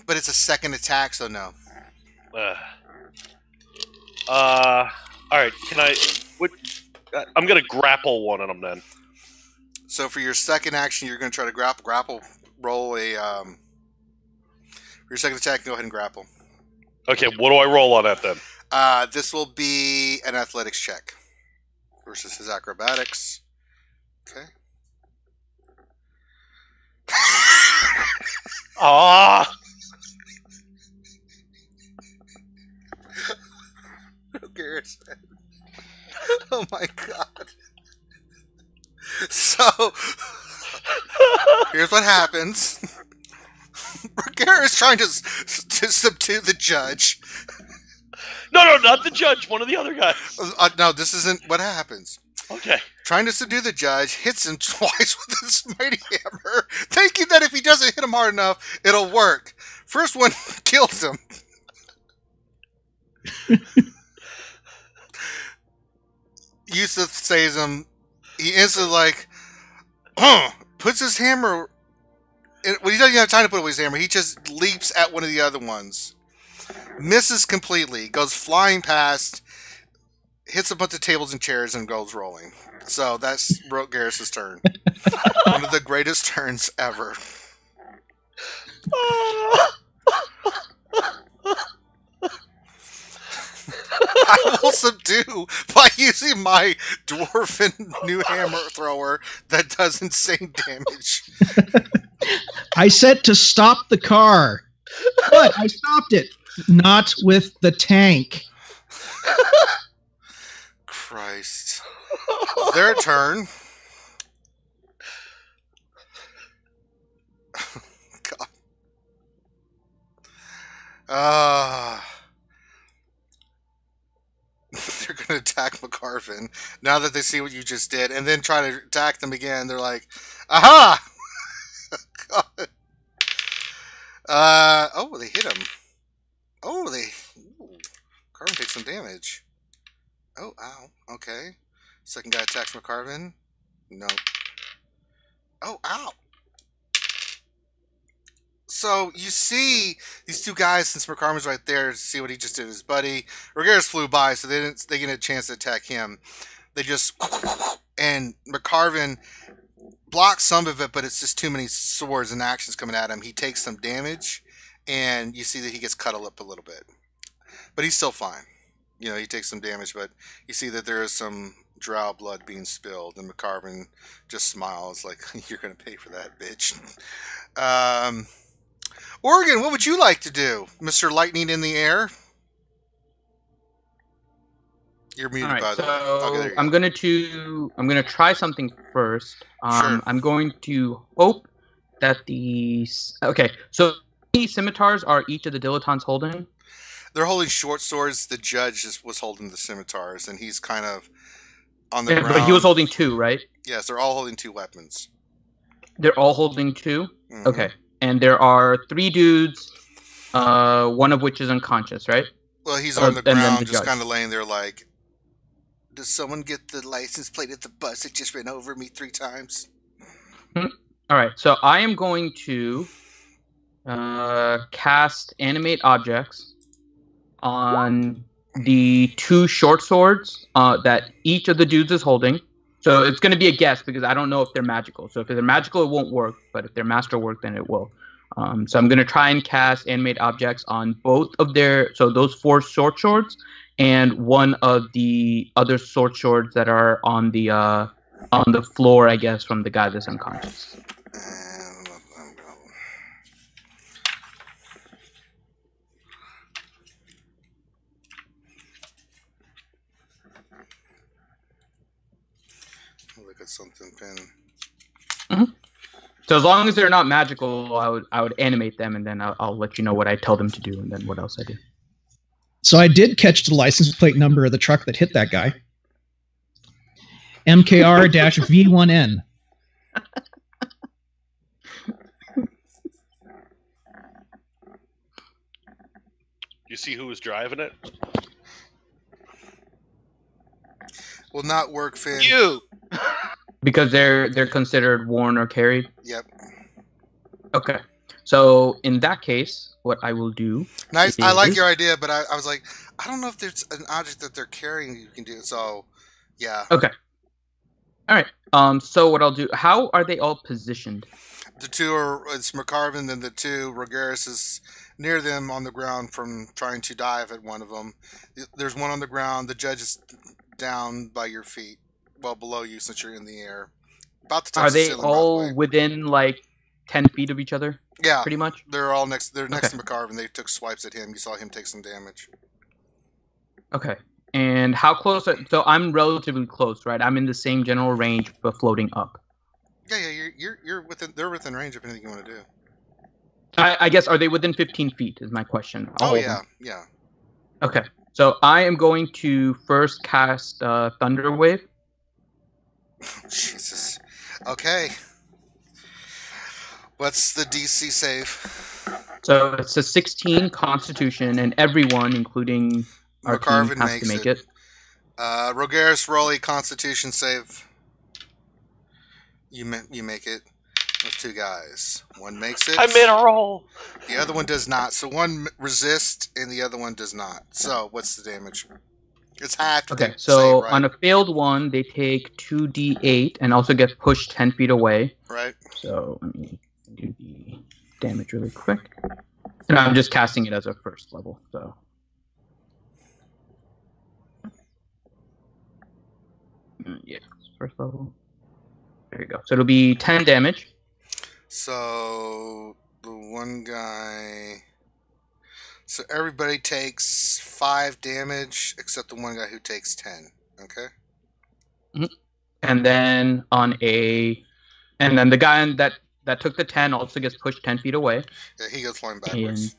But it's a second attack, so no. All right, can I... I'm going to grapple one of them then. So for your second action, you're going to try to grapple. Roll a... for your second attack, go ahead and grapple. Okay, what do I roll on that then? This will be an athletics check. Versus his acrobatics. Okay. Ah! Oh my god. So, here's what happens. Rogaris trying to subdue the judge. No, not the judge. One of the other guys. No, this isn't what happens. Okay. Trying to subdue the judge, hits him twice with his mighty hammer, thinking that if he doesn't hit him hard enough, it'll work. First one kills him. Yusuf says him. He instantly like, puts his hammer. Well, he doesn't even have time to put away his hammer. He just leaps at one of the other ones, misses completely, goes flying past, hits a bunch of tables and chairs, and goes rolling. So that's Garrus's turn. One of the greatest turns ever. I will subdue by using my dwarven new hammer thrower that does insane damage. I said to stop the car, but I stopped it. Not with the tank. Christ. Their turn. God. They're going to attack McCarvin now that they see what you just did, and then try to attack them again. They're like, aha! God. Oh, they hit him. Oh, McCarvin takes some damage. Oh, ow. Okay. Second guy attacks McCarvin. No. Oh, ow. So you see these two guys, since McCarvin's right there, to see what he just did to his buddy. Rogaris flew by, so they get a chance to attack him. They just and McCarvin blocks some of it, but it's just too many swords and actions coming at him. He takes some damage, and you see that he gets cut up a little bit, but he's still fine. You know, he takes some damage, but you see that there is some drow blood being spilled, and McCarvin just smiles like, "You're gonna pay for that, bitch." Oregon, what would you like to do, Mr. Lightning in the Air? You're muted, All right, by the way. so Okay, there you I'm gonna try something first. Sure. I'm going to hope that so these scimitars are each of the dilettantes holding? They're holding short swords. The judge was holding the scimitars, and he's kind of on the ground. But he was holding two, right? Yes, they're all holding two weapons. They're all holding two? Mhm. Okay. And there are 3 dudes, one of which is unconscious, right? Well, he's on the and then ground, the just judge. kind of laying there like, does someone get the license plate at the bus that just ran over me 3 times? All right, so I am going to cast Animate Objects on the 2 short swords that each of the dudes is holding. So it's going to be a guess because I don't know if they're magical. So if they're magical, it won't work. But if they're masterwork, then it will. So I'm going to try and cast Animate Objects on both of those 4 short swords and one of the other short swords that are on the floor, I guess, from the guy that's unconscious. Look at something, Pin. Mm-hmm. So as long as they're not magical, I would animate them, and then I'll let you know what I tell them to do, and then what else I do. So I did catch the license plate number of the truck that hit that guy. MKR-V1N. You see who was driving it? Will not work, Finn. You. Because they're considered worn or carried? Yep. Okay. So in that case, what I will do... Nice. I like your idea, but I was like, I don't know if there's an object that they're carrying you can do. So, yeah. Okay. All right. So what I'll do... How are they all positioned? The 2 it's McCarvin, and the 2, Rogaris is near them on the ground from trying to dive at one of them. There's one on the ground. The judge is down by your feet. Well, below you since you're in the air. About to touch Are the they ceiling, all within, like, 10 feet of each other? Yeah. Pretty much? They're all next to McCarvin. They took swipes at him. You saw him take some damage. Okay. And how close... So I'm relatively close, right? I'm in the same general range, but floating up. Yeah, you're within. They're within range of anything you want to do. I guess, are they within 15 feet is my question. Oh, yeah, yeah. Okay. So I am going to first cast Thunder Wave. Jesus. Okay. What's the DC save? So it's a 16 Constitution, and everyone, including our team McCarvin has makes to make it. Rogaris, roll a Constitution save. You make it with 2 guys. One makes it. I made a roll. The other one does not. So one resists and the other one does not. So what's the damage? It's half. Okay, so on a failed one, they take 2d8 and also get pushed 10 feet away. Right. So let me do the damage really quick. And I'm just casting it as a first level. So. Yeah, first level. There you go. So it'll be 10 damage. So the one guy. So everybody takes 5 damage except the one guy who takes 10. Okay. Mm-hmm. And then the guy that took the 10 also gets pushed 10 feet away. Yeah, he goes flying backwards.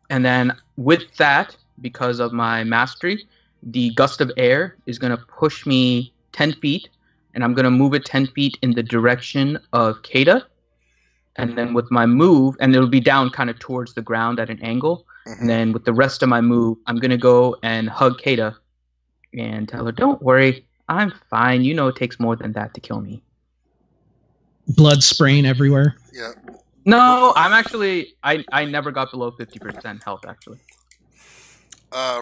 And then with that, because of my mastery, the gust of air is going to push me 10 feet, and I'm going to move it 10 feet in the direction of Kata. And then with my move, and it'll be down kind of towards the ground at an angle. Mm-hmm. And then with the rest of my move, I'm going to go and hug Kata and tell her, don't worry, I'm fine. You know it takes more than that to kill me. Blood spraying everywhere. Yeah. No, I'm actually, I never got below 50% health, actually.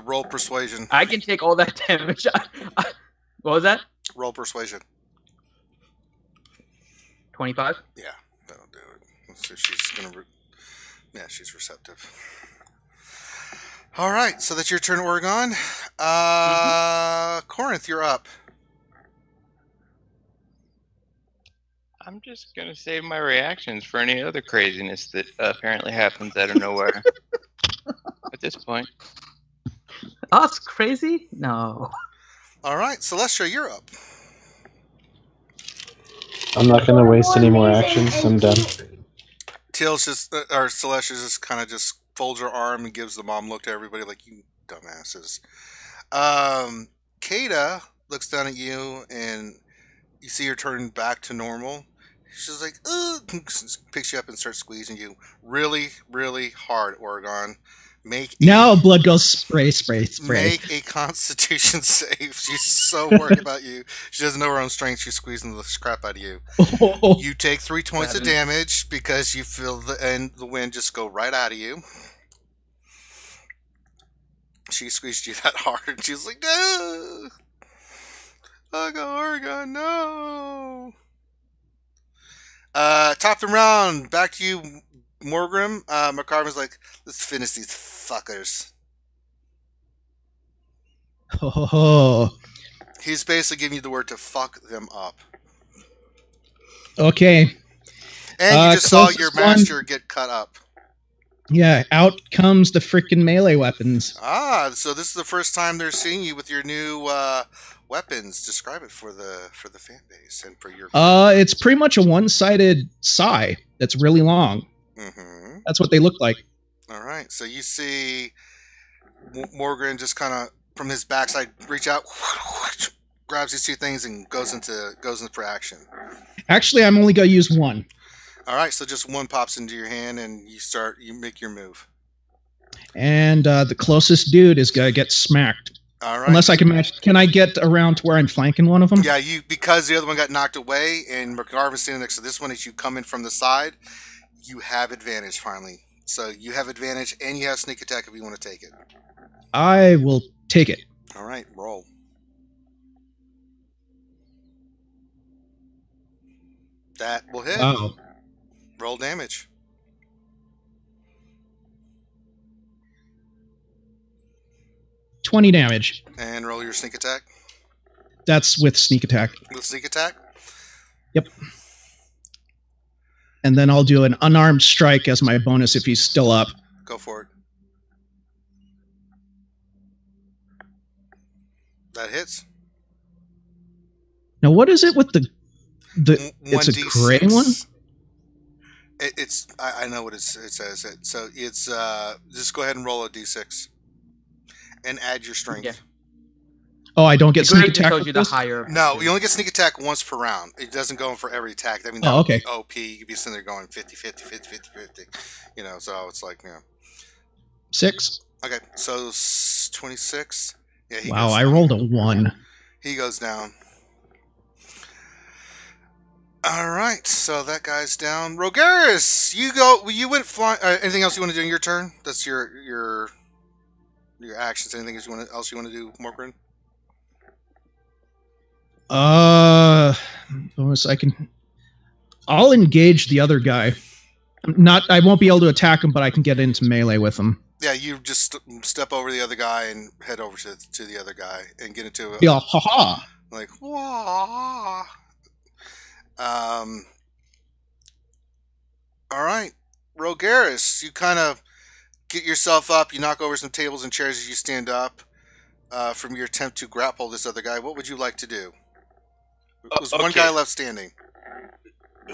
Roll persuasion. I can take all that damage. What was that? Roll persuasion. 25? Yeah, that'll do it. So she's gonna. Yeah, she's receptive. All right, so that's your turn, Oregon. Corinth, you're up. I'm just gonna save my reactions for any other craziness that apparently happens out of nowhere. At this point. Oh, it's crazy? No. All right, Celestia, you're up. I'm not going to waste any more actions. I'm done. Teal's just, or Celestia just kind of just folds her arm and gives the mom look to everybody like, you dumbasses. Kata looks down at you and you see her turn back to normal. She's like, ugh, picks you up and starts squeezing you really, really hard, Oregon. Now blood goes spray. Make a Constitution save. She's so worried about you. She doesn't know her own strength. She's squeezing the crap out of you. You take 3 points of damage because you feel the wind just go right out of you. She squeezed you that hard, and she's like, no! I got Oregon, no! Top of the round, back to you, Morgrim. McCarvin's like, let's finish these fuckers. Oh. He's basically giving you the word to fuck them up. Okay. And you just saw your master get cut up. Yeah, out comes the freaking melee weapons. Ah, so this is the first time they're seeing you with your new weapons. Describe it for the fan base and for your. It's pretty much a one-sided sai that's really long. Mm-hmm. That's what they look like. All right, so you see Morgan just kind of from his backside reach out, grabs these 2 things and goes into for action. Actually, I'm only gonna use one. All right, so just one pops into your hand and you make your move. And the closest dude is gonna get smacked. All right. Unless I can match. Can I get around to where I'm flanking one of them? Yeah, because the other one got knocked away and McGarvin's standing next to this one. As you come in from the side, you have advantage finally. So you have advantage and you have sneak attack if you want to take it. I will take it. All right, roll. That will hit. Wow. Roll damage. $20 damage. And roll your sneak attack. That's with sneak attack. With sneak attack? Yep. And then I'll do an unarmed strike as my bonus if he's still up. Go for it. That hits. Now, what is it with the it's a gray one? It's I know what it says. So it's just go ahead and roll a d6 and add your strength. Yeah. Oh, I don't get sneak attack. Tells you the higher. No, you only get sneak attack once per round. It doesn't go in for every attack. I mean, okay. OP, you could be sitting there going 50, 50, 50, 50, 50. You know, so it's like, 6. Okay, so 26. Yeah, he Wow, goes I down. rolled a 1. He goes down. All right, so that guy's down. Rogaris, you go. You went flying. Anything else you want to do in your turn? That's your actions. Anything else you want to do, Morgren? Bonus. I'll engage the other guy. I won't be able to attack him, but I can get into melee with him. Yeah, you just step over the other guy and head over to the other guy and get into it. Yeah, haha. Like, wah. All right, Rogaris, you kind of get yourself up. You knock over some tables and chairs as you stand up from your attempt to grapple this other guy. What would you like to do? There's one guy left standing.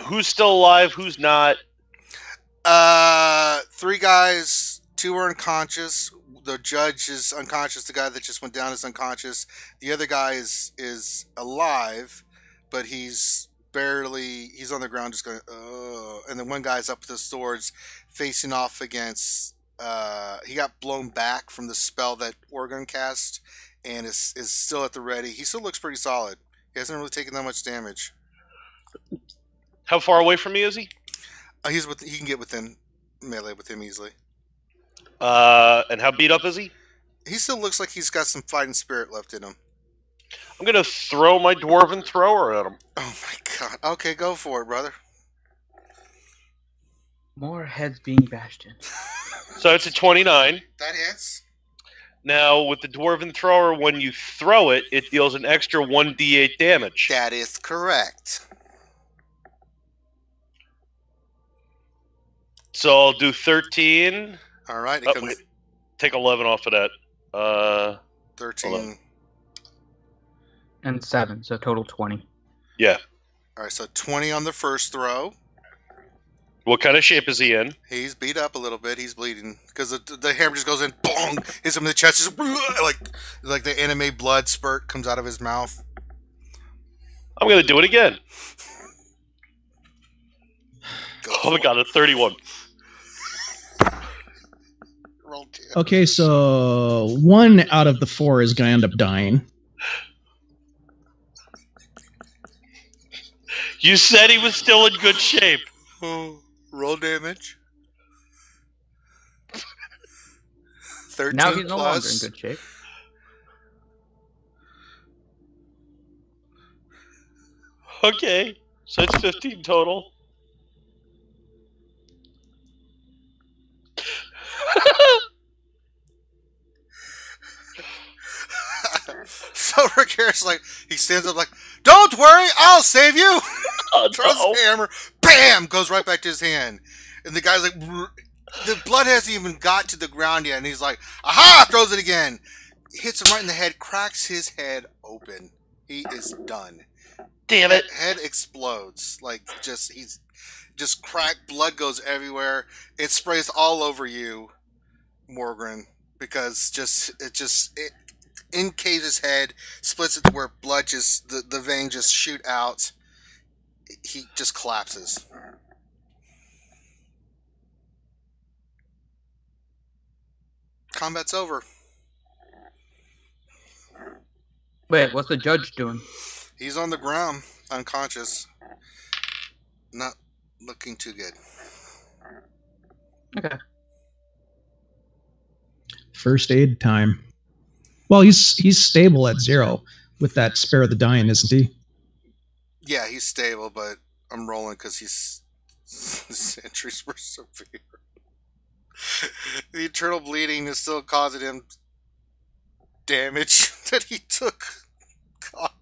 Who's still alive? Who's not? 3 guys. 2 are unconscious. The judge is unconscious. The guy that just went down is unconscious. The other guy is alive, but he's on the ground just going, and then one guy's up with his swords facing off against, he got blown back from the spell that Orgon cast and is still at the ready. He still looks pretty solid. He hasn't really taken that much damage. How far away from me is he? He can get within melee with him easily. And how beat up is he? He still looks like he's got some fighting spirit left in him. I'm going to throw my dwarven thrower at him. Oh my god. Okay, go for it, brother. More heads being bashed in. So it's a 29. That hits. Now, with the dwarven thrower, when you throw it, it deals an extra 1d8 damage. That is correct. So I'll do 13. All right. Wait. Take 11 off of that. 13. 11. And 7, so total 20. Yeah. All right, so 20 on the first throw. What kind of shape is he in? He's beat up a little bit. He's bleeding because the hammer just goes in, bong, hits him in the chest, just like the anime blood spurt comes out of his mouth. I'm going to do it again. Oh my god, a 31. Roll 2. Okay, so 1 out of the 4 is going to end up dying. You said he was still in good shape. Oh, roll damage. 13 Now he's no longer in plus. good shape. Okay, so it's 15 total. So Rick's like, he stands up like, don't worry, I'll save you. Throws the hammer, bam, goes right back to his hand. And the guy's like, the blood hasn't even got to the ground yet. And he's like, aha, throws it again. Hits him right in the head, cracks his head open. He is done. Damn it. Head explodes. Like, he's just cracked, blood goes everywhere. It sprays all over you, Morgren, because it encaves his head, splits it to where blood the vein just shoot out. He just collapses. Combat's over. Wait, what's the judge doing? He's on the ground, unconscious. Not looking too good. Okay. First aid time. Well, he's stable at 0 with that spare the dying, isn't he? Yeah, he's stable, but I'm rolling because his entries were severe. The internal bleeding is still causing him damage that he took. God.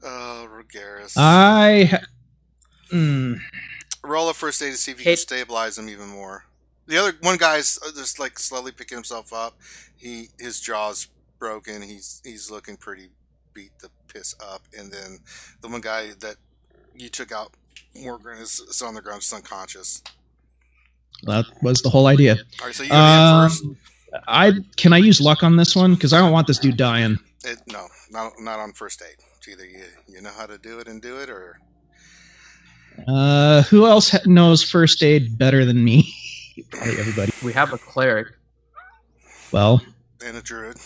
Oh, Rogaris. Roll a first aid to see if you can stabilize him even more. The other one guy's just like slowly picking himself up. His jaw's broken. He's looking pretty beat the piss up. And then the one guy that you took out, Morgan, is on the ground, just unconscious. That was the whole idea. All right, so you go to him first. Can I use luck on this one? Because I don't want this dude dying. No, not on first aid. It's either you know how to do it and do it, or who else knows first aid better than me? Probably everybody. We have a cleric. Well, And a druid.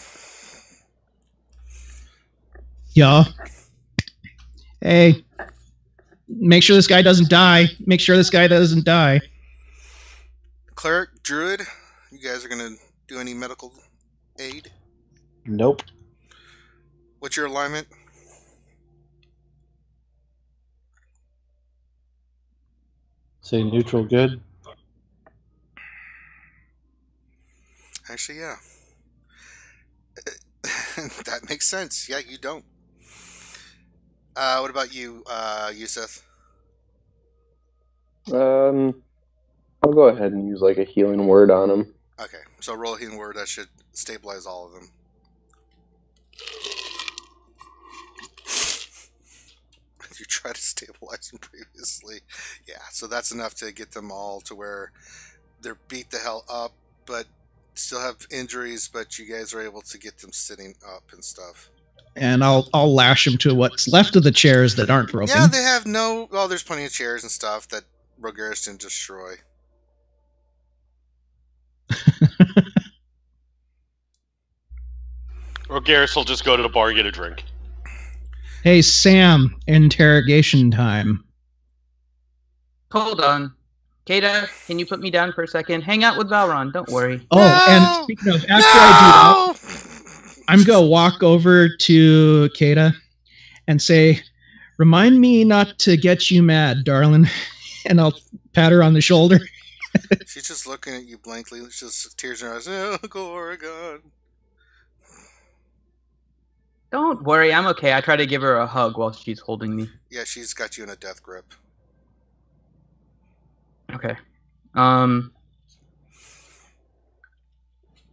yeah. Hey, make sure this guy doesn't die. Make sure this guy doesn't die. Cleric, druid, you guys are gonna do any medical aid? Nope. What's your alignment? Say neutral good. Actually, yeah. That makes sense. Yeah, you don't. What about you, Yusuf? I'll go ahead and use like a healing word on him. Okay, so roll a healing word. That should stabilize all of them. You tried to stabilize them previously. Yeah, so that's enough to get them all to where they're beat the hell up, but still have injuries, but you guys are able to get them sitting up and stuff. And I'll lash him to what's left of the chairs that aren't broken. Yeah, they have no... Well, there's plenty of chairs and stuff that Rogaris didn't destroy. Rogaris will just go to the bar and get a drink. Hey, Sam, interrogation time. Hold on. Kata, can you put me down for a second? Hang out with Valron, don't worry. Oh, No! and speaking of, after I do that, I'm going to walk over to Kata and say, remind me not to get you mad, darling. And I'll pat her on the shoulder. She's just looking at you blankly. It's just tears in her eyes. Oh, Gorgon. Don't worry, I'm okay. I try to give her a hug while she's holding me. Yeah, she's got you in a death grip. Okay.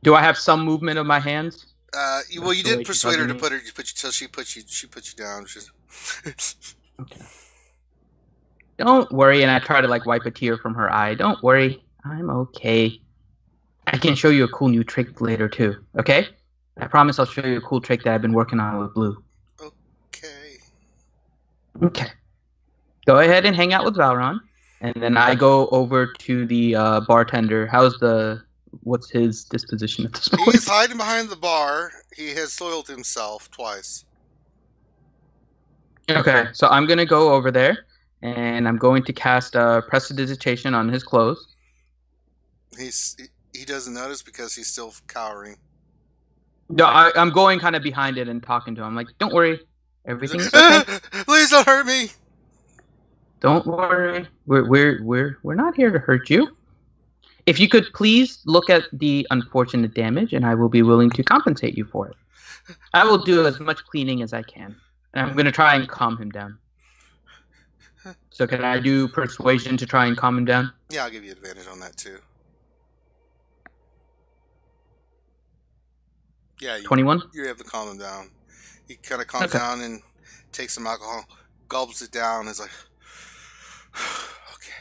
Do I have some movement of my hands? Well, you the way did she's persuade her to hugging put her. Till she put you down. She's... Okay. Don't worry, and I try to like wipe a tear from her eye. Don't worry, I'm okay. I can show you a cool new trick later too. Okay? I promise I'll show you a cool trick that I've been working on with Blue. Okay. Okay. Go ahead and hang out with Valron, and then I go over to the bartender. What's his disposition at this point? He's hiding behind the bar. He has soiled himself twice. Okay, so I'm gonna go over there, and I'm going to cast prestidigitation on his clothes. He doesn't notice because he's still cowering. No, I'm going kind of behind it and talking to him. Like, don't worry, everything's okay. Please don't hurt me. Don't worry, we're not here to hurt you. If you could please look at the unfortunate damage, and I will be willing to compensate you for it. I will do as much cleaning as I can, and I'm going to try and calm him down. So can I do persuasion to try and calm him down? Yeah, I'll give you advantage on that too. Yeah, 21? You have to calm him down. He kind of calms down and takes some alcohol, gulps it down, and is like, okay.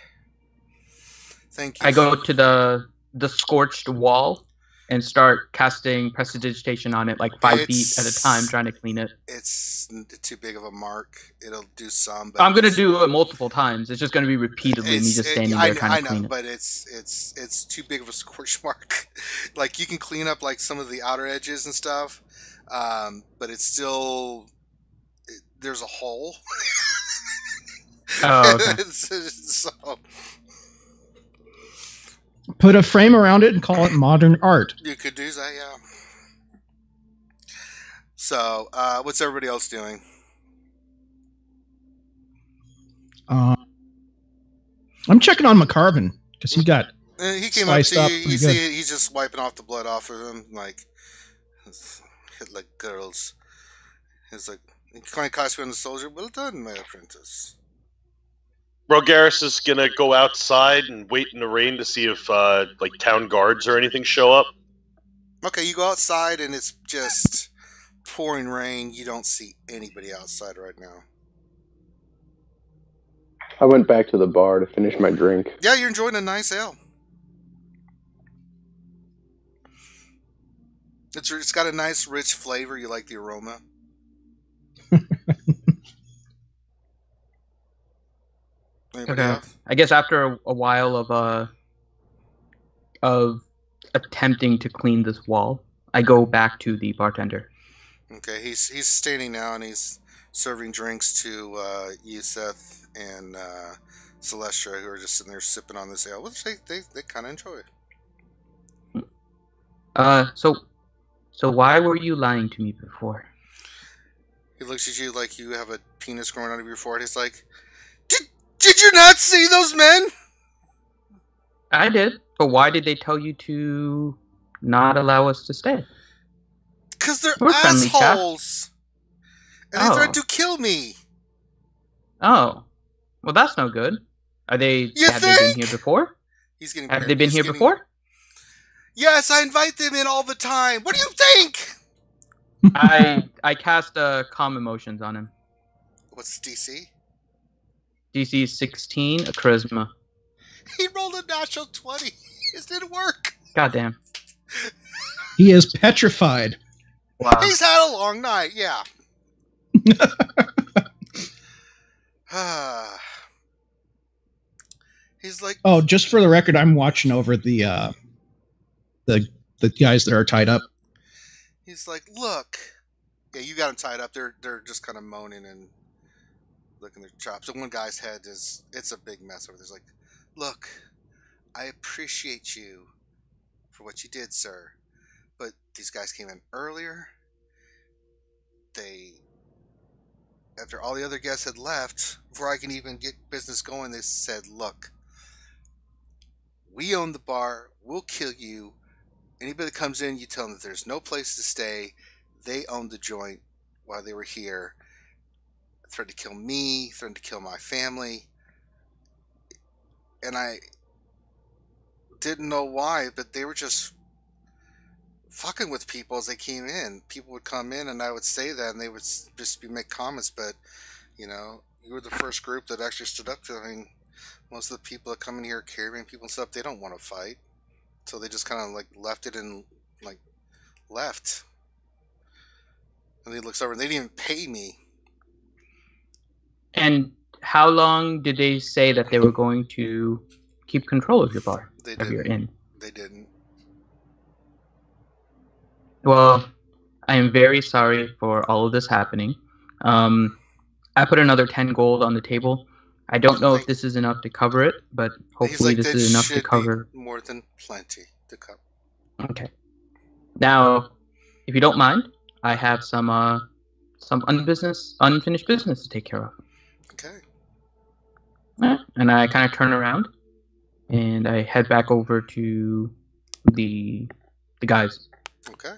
Thank you. I go to the scorched wall and start casting prestidigitation on it like 5 feet at a time, trying to clean it. It's too big of a mark. It'll do some, but I'm gonna do it multiple times. It's just gonna be repeatedly me just standing there trying to clean it. But it's too big of a scorch mark. Like you can clean up like some of the outer edges and stuff, but it's still there's a hole. Oh, okay. So. Put a frame around it and call it modern art. You could do that, yeah. So, what's everybody else doing? I'm checking on McCarvin because he got he came up to up you. You see, he's just wiping off the blood off of him, like girls. He's like, "You kind of cost me on the soldier. Well done, my apprentice." Rogaris is gonna go outside and wait in the rain to see if like town guards or anything show up. Okay, you go outside and it's just pouring rain. You don't see anybody outside right now. I went back to the bar to finish my drink. Yeah, you're enjoying a nice ale. It's got a nice rich flavor. You like the aroma. Okay. I guess after a while of attempting to clean this wall, I go back to the bartender. Okay, he's standing now and he's serving drinks to Yuseth and Celestia, who are just sitting there sipping on this ale, which they kind of enjoy. So why were you lying to me before? He looks at you like you have a penis growing out of your forehead. He's like, did you not see those men? I did, but why did they tell you to not allow us to stay? Because they're We're friendly, assholes. And they Oh. threatened to kill me. Oh, well, that's no good. Have they been here before? He's getting. Have they been here before? Yes, I invite them in all the time. What do you think? I cast calm emotions on him. What's the DC? DC is 16, a charisma. He rolled a natural 20. It didn't work. Goddamn. He is petrified. Wow. He's had a long night, yeah. He's like, oh, just for the record, I'm watching over the guys that are tied up. He's like, look. Yeah, you got them tied up. They're just kind of moaning and licking their chops. And one guy's head it's a big mess over there. He's like, look, I appreciate you for what you did, sir. But these guys came in earlier. After all the other guests had left, before I can even get business going, they said, look, we own the bar. We'll kill you. Anybody that comes in, you tell them that there's no place to stay. They owned the joint while they were here. Threatened to kill me, threatened to kill my family. And I didn't know why, but they were just fucking with people as they came in. People would come in and I would say that and they would just make comments, but you were the first group that actually stood up to it. I mean, most of the people that come in here carrying people and stuff, they don't want to fight. So they just kind of like left it and like left. And he looks over and they didn't even pay me. And how long did they say that they were going to keep control of your bar? They of your inn? They didn't. Well, I am very sorry for all of this happening. I put another 10 gold on the table. I don't know if this is enough to cover it, but hopefully this is enough to cover. More than plenty to cover. Okay. Now, if you don't mind, I have some unfinished business to take care of. Okay. And I kind of turn around and I head back over to the guys. Okay.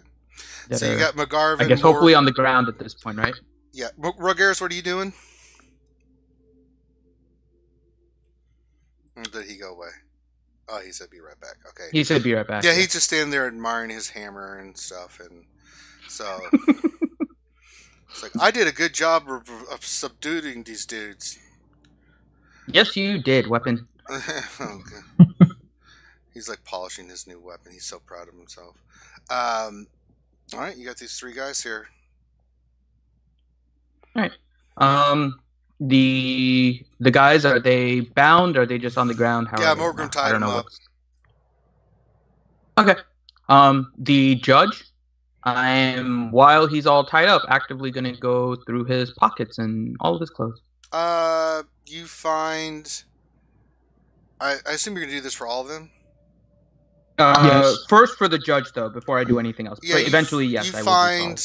So you got McGarvin. I guess hopefully on the ground at this point, right? Yeah. Rogaris, what are you doing? Or did he go away? Oh, he said be right back. Okay. He said be right back. Yeah, he's just standing there admiring his hammer and stuff. And so it's like, I did a good job of subduing these dudes. Yes, you did, weapon. Okay. He's like polishing his new weapon. He's so proud of himself. All right, you got these three guys here. All right. The guys, are they bound? Or are they just on the ground? Yeah, Morgan tied them up. Okay. The judge, while he's all tied up, actively going to go through his pockets and all of his clothes. You find. I assume you're going to do this for all of them? Yes. First for the judge, though, before I do anything else. Yeah, but eventually, yes, I will.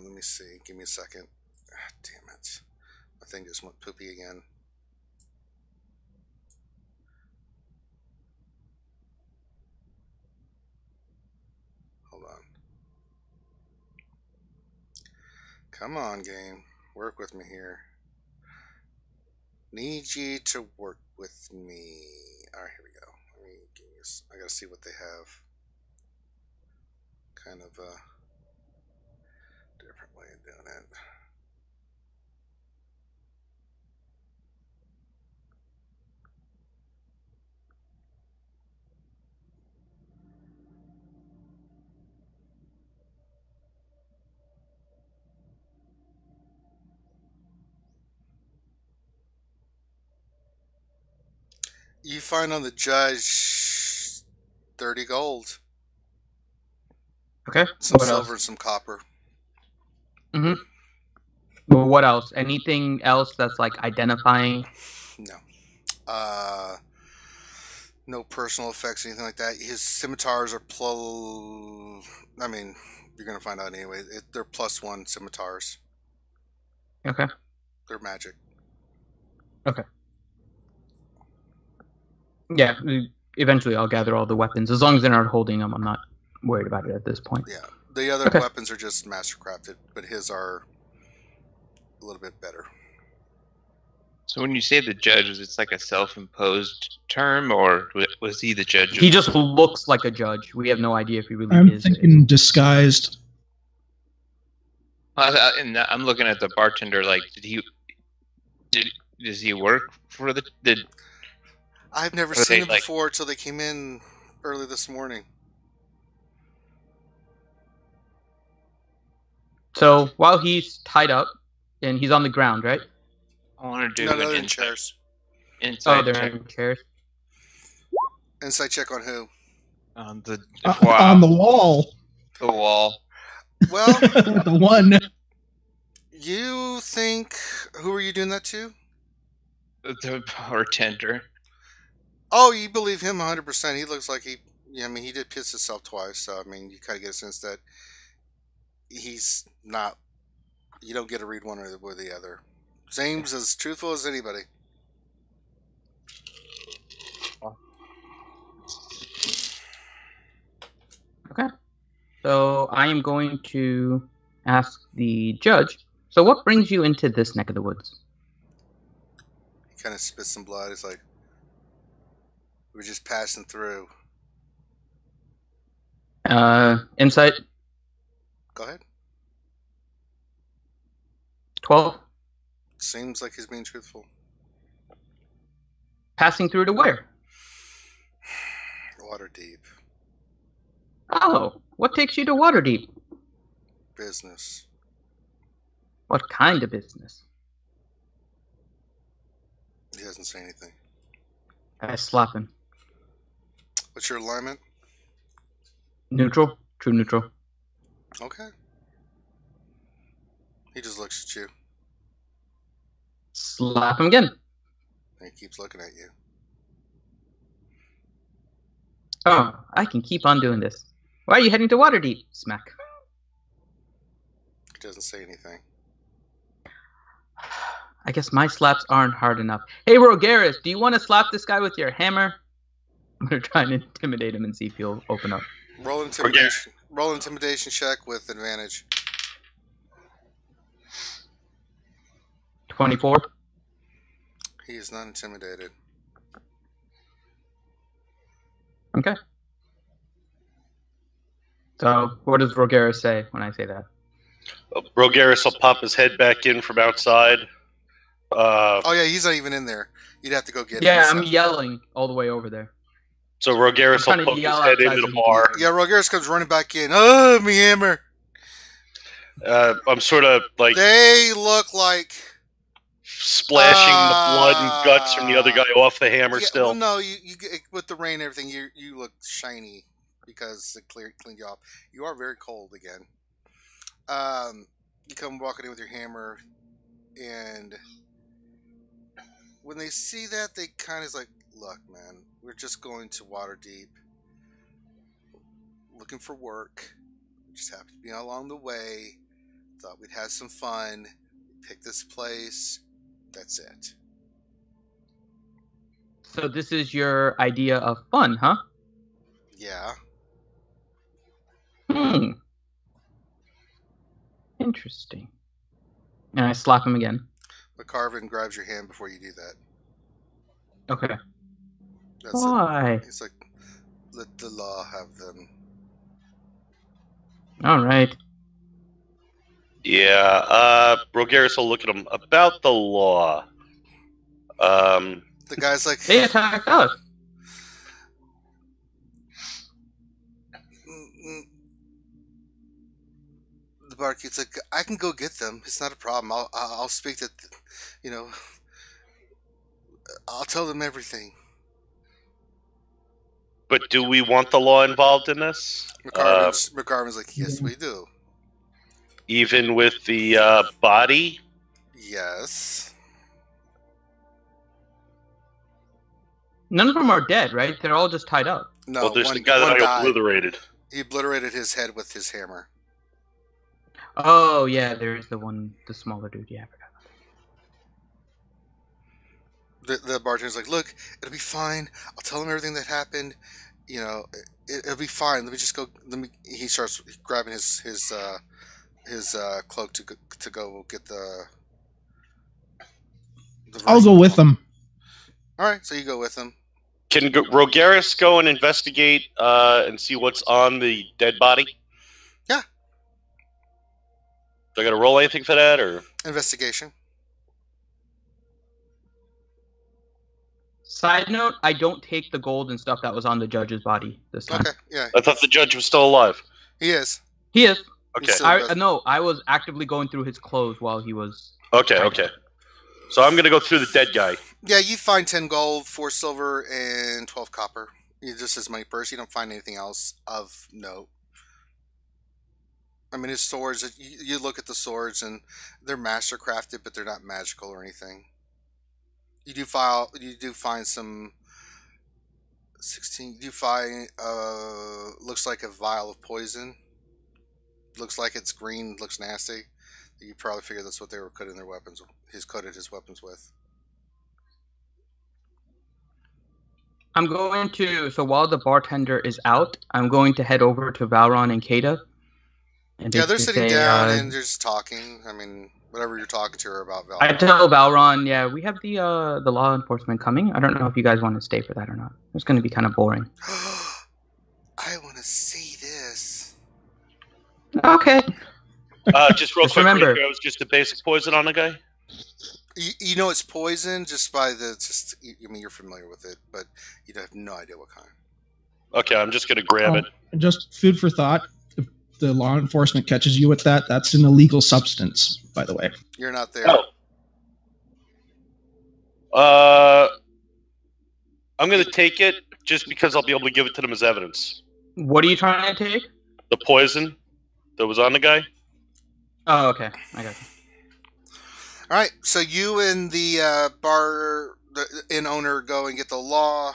Let me see. Give me a second. Damn it. My thing just went poopy again. Hold on. Come on, game. Work with me here. Need you to work with me. Alright, here we go. I gotta see what they have. Kind of a different way of doing it. You find on the judge 30 gold, Okay. some What silver, else? and some copper. Mm-hmm. Well, what else? Anything else that's like identifying? No. No personal effects, anything like that. His scimitars are I mean, you're gonna find out anyway. They're +1 scimitars. Okay. They're magic. Okay. Yeah. Eventually, I'll gather all the weapons. As long as they're not holding them, I'm not worried about it at this point. Yeah. The other Okay. weapons are just mastercrafted, but his are a little bit better. So when you say the judge, is it like a self-imposed term, or was he the judge? He just looks like a judge. We have no idea if he really I'm is. thinking disguised. And I'm looking at the bartender. Like, does he work for the? I've never Are seen they, him before till they came in early this morning. So while he's tied up and he's on the ground, right? I want to do No, they're an in chairs. inside They're check in chairs. Insight check on who? on the On the wall. the wall. Well, The one. you think... Who are you doing that to? The bartender. Oh, you believe him 100%. He looks like he... Yeah, I mean, he did piss himself twice, so, I mean, you kind of get a sense that he's not... You don't get to read one or the other. Seems as truthful as anybody. Okay. So I am going to ask the judge. So what brings you into this neck of the woods? He kind of spits some blood. He's like, we're just passing through. Insight Go ahead. 12. Seems like he's being truthful. Passing through to where? Water deep. Oh, what takes you to Waterdeep? Business. What kind of business? He doesn't say anything. I slap him. What's your alignment? Neutral? True neutral. Okay. He just looks at you. Slap him again. And he keeps looking at you. Oh, I can keep on doing this. Why are you heading to Waterdeep? Smack. He doesn't say anything. I guess my slaps aren't hard enough. Hey, Rogaris, do you want to slap this guy with your hammer? I'm going to try and intimidate him and see if he'll open up. Roll intimidation. Roll intimidation check with advantage. 24. He is not intimidated. Okay. So, what does Rogaris say when I say that? Rogaris will pop his head back in from outside. Oh yeah, he's not even in there. You'd have to go get him. Yeah, I'm yelling all the way over there. So Rogaris I'm trying will to poke his yell head outside into so the he bar. Yeah, Rogaris comes running back in. Oh, me hammer. I'm sort of like They look like splashing the blood and guts from the other guy off the hammer yeah, still. Well, no, you with the rain and everything, you look shiny because it cleaned you off. You are very cold again. You come walking in with your hammer, and when they see that, they kind of like, look, man, we're just going to Waterdeep, looking for work. We just happened to be along the way. Thought we'd have some fun. Pick this place. That's it. So this is your idea of fun, huh? Yeah. Interesting. And I slap him again. But Carvin grabs your hand before you do that. Okay. That's Why? it. It's like, let the law have them. All right. Yeah, Rogaris will look at him about the law. The guy's like, They attacked us. the barkeep's like, I can go get them. It's not a problem. I'll speak to, I'll tell them everything. But do we want the law involved in this? McCarvin's like, yes, we do. Even with the body? Yes. None of them are dead, right? They're all just tied up. No, Well, there's the guy that I obliterated. He obliterated his head with his hammer. Oh, yeah, there's the one, the smaller dude. Yeah, I forgot. The bartender's like, look, it'll be fine. I'll tell him everything that happened. You know, it'll be fine. Let me just go. He starts grabbing his cloak to go get the I'll go with them. All right, so you go with him. Can Rogaris go and investigate and see what's on the dead body? Yeah. Do I got to roll anything for that, or investigation? Side note: I don't take the gold and stuff that was on the judge's body this time. Okay, yeah. I thought the judge was still alive. He is. He is. Okay. I was actively going through his clothes while he was. Okay. So I'm gonna go through the dead guy. Yeah, you find 10 gold, 4 silver, and 12 copper. Just his money purse. You don't find anything else of note. I mean, his swords. You look at the swords, and they're master crafted, but they're not magical or anything. You do find some 16. You find looks like a vial of poison. Looks like it's green. Looks nasty. You probably figure that's what they were coating their weapons. He's coated his weapons with. I'm going to. So while the bartender is out, I'm going to head over to Faerun and Kada. And yeah, they're sitting down and they're just talking. I mean, whatever you're talking to her about, Faerun. I tell Faerun, yeah, we have the law enforcement coming. I don't know if you guys want to stay for that or not. It's going to be kind of boring. I want to see this. Okay. Just real quick, remember, it was just a basic poison on the guy. You know it's poison just by the I mean, you're familiar with it, but you have no idea what kind. Okay, I'm just gonna grab it. Just food for thought. If the law enforcement catches you with that, that's an illegal substance, by the way. You're not there. Oh. I'm gonna take it just because I'll be able to give it to them as evidence. What are you trying to take? The poison that was on the guy. Oh, okay. I got you. All right, so you and the the inn owner go and get the law.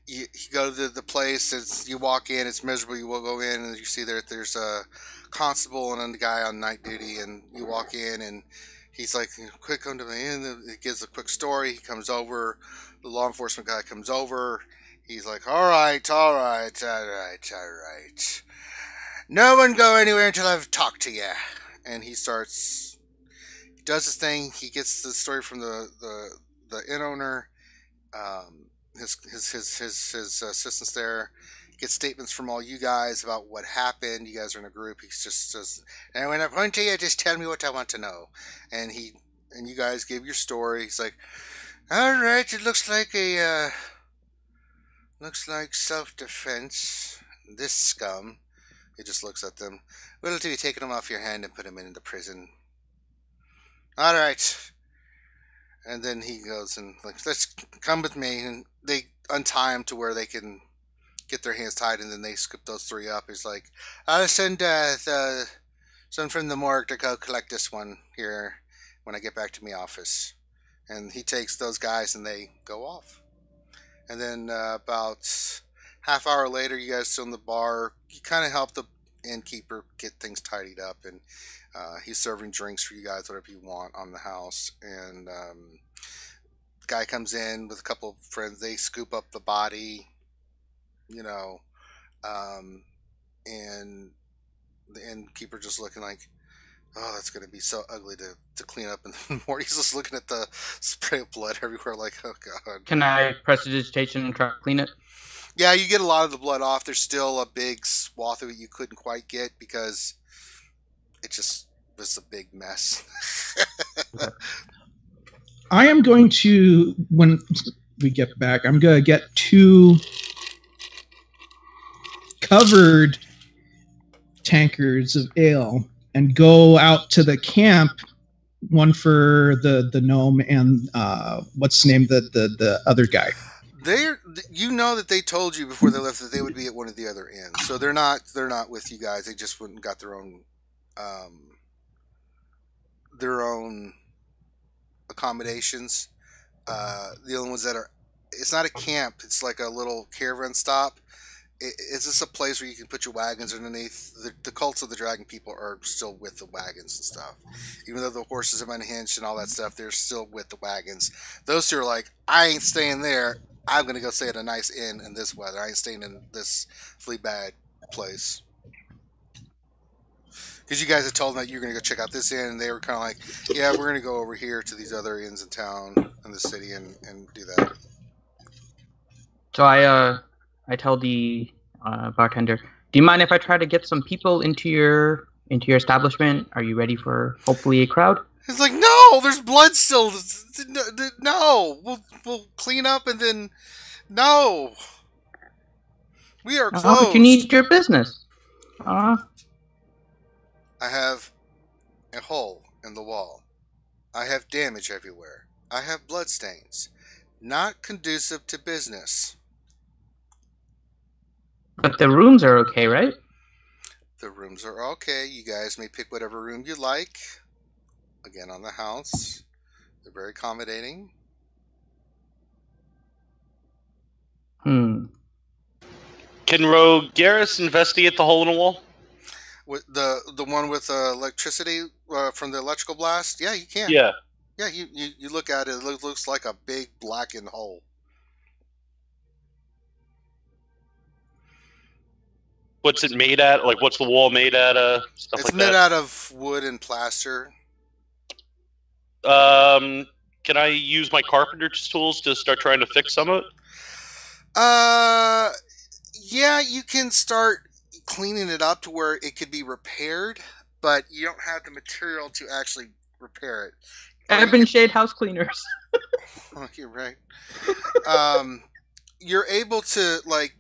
You go to the place. You walk in. It's miserable. You will go in, and you see there's a constable and a guy on night duty. And you walk in, and he's like, "Quick, come to the inn." He gives a quick story. He comes over. The law enforcement guy comes over. He's like, "All right. No one go anywhere until I've talked to you." And he does his thing. He gets the story from the inn owner, his assistants there. Gets statements from all you guys about what happened. You guys are in a group. He just says, "And when I point to you, just tell me what I want to know." And you guys give your story. He's like, "All right, it looks like self-defense. This scum." He just looks at them. "What'll do? Taking him off your hand and put him into prison." "All right." And then he goes and like, "Let's come with me." And they untie him to where they can get their hands tied, and then they scoop those 3 up. He's like, "I'll send someone from the morgue to go collect this one here when I get back to my office." And he takes those guys, and they go off. And then about half hour later, you guys still in the bar. You kind of help the innkeeper get things tidied up, and he's serving drinks for you guys, whatever you want on the house. And the guy comes in with a couple of friends. They scoop up the body, and the innkeeper just looking like, "Oh, that's going to be so ugly to clean up." And Morty's just looking at the spray of blood everywhere like, "Oh, God." Can I prestidigitation and try to clean it? Yeah, you get a lot of the blood off. There's still a big swath of it you couldn't quite get because it just was a big mess. Okay. I am going to, when we get back, I'm going to get 2 covered tankards of ale and go out to the camp, one for the gnome and what's the name, the other guy? You know that they told you before they left that they would be at one of the other inns, so they're not with you guys. They just went and got their own accommodations. The only ones that are, it's not a camp. It's like a little caravan stop. It's just a place where you can put your wagons underneath. The cults of the dragon people are still with the wagons and stuff. Even though the horses have unhinged and all that stuff, they're still with the wagons. Those two are like, I ain't staying there. I'm going to go stay at a nice inn in this weather. I ain't staying in this flea bad place. Because you guys had told them that you were going to go check out this inn, and they were kind of like, yeah, we're going to go over here to these other inns in town, in the city, and do that. So I tell the bartender, do you mind if I try to get some people into your establishment? Are you ready for hopefully a crowd? It's like, no, there's blood still. No, we'll clean up and then, no. We are closed. But you need your business. I have a hole in the wall. I have damage everywhere. I have bloodstains. Not conducive to business. But the rooms are okay, right? The rooms are okay. You guys may pick whatever room you like. Again, on the house. They're very accommodating. Can Rogaris investigate the hole in the wall? With the one with electricity from the electrical blast? Yeah, you can. Yeah. Yeah, you look at it. It looks like a big blackened hole. What's it made at? Like, what's the wall made at? Stuff it's like made that? out of wood and plaster. Can I use my carpenter's tools to start trying to fix some of it? Yeah, you can start cleaning it up to where it could be repaired, but you don't have the material to actually repair it. Ebon Shade house cleaners. Oh, you're right. You're able to, like,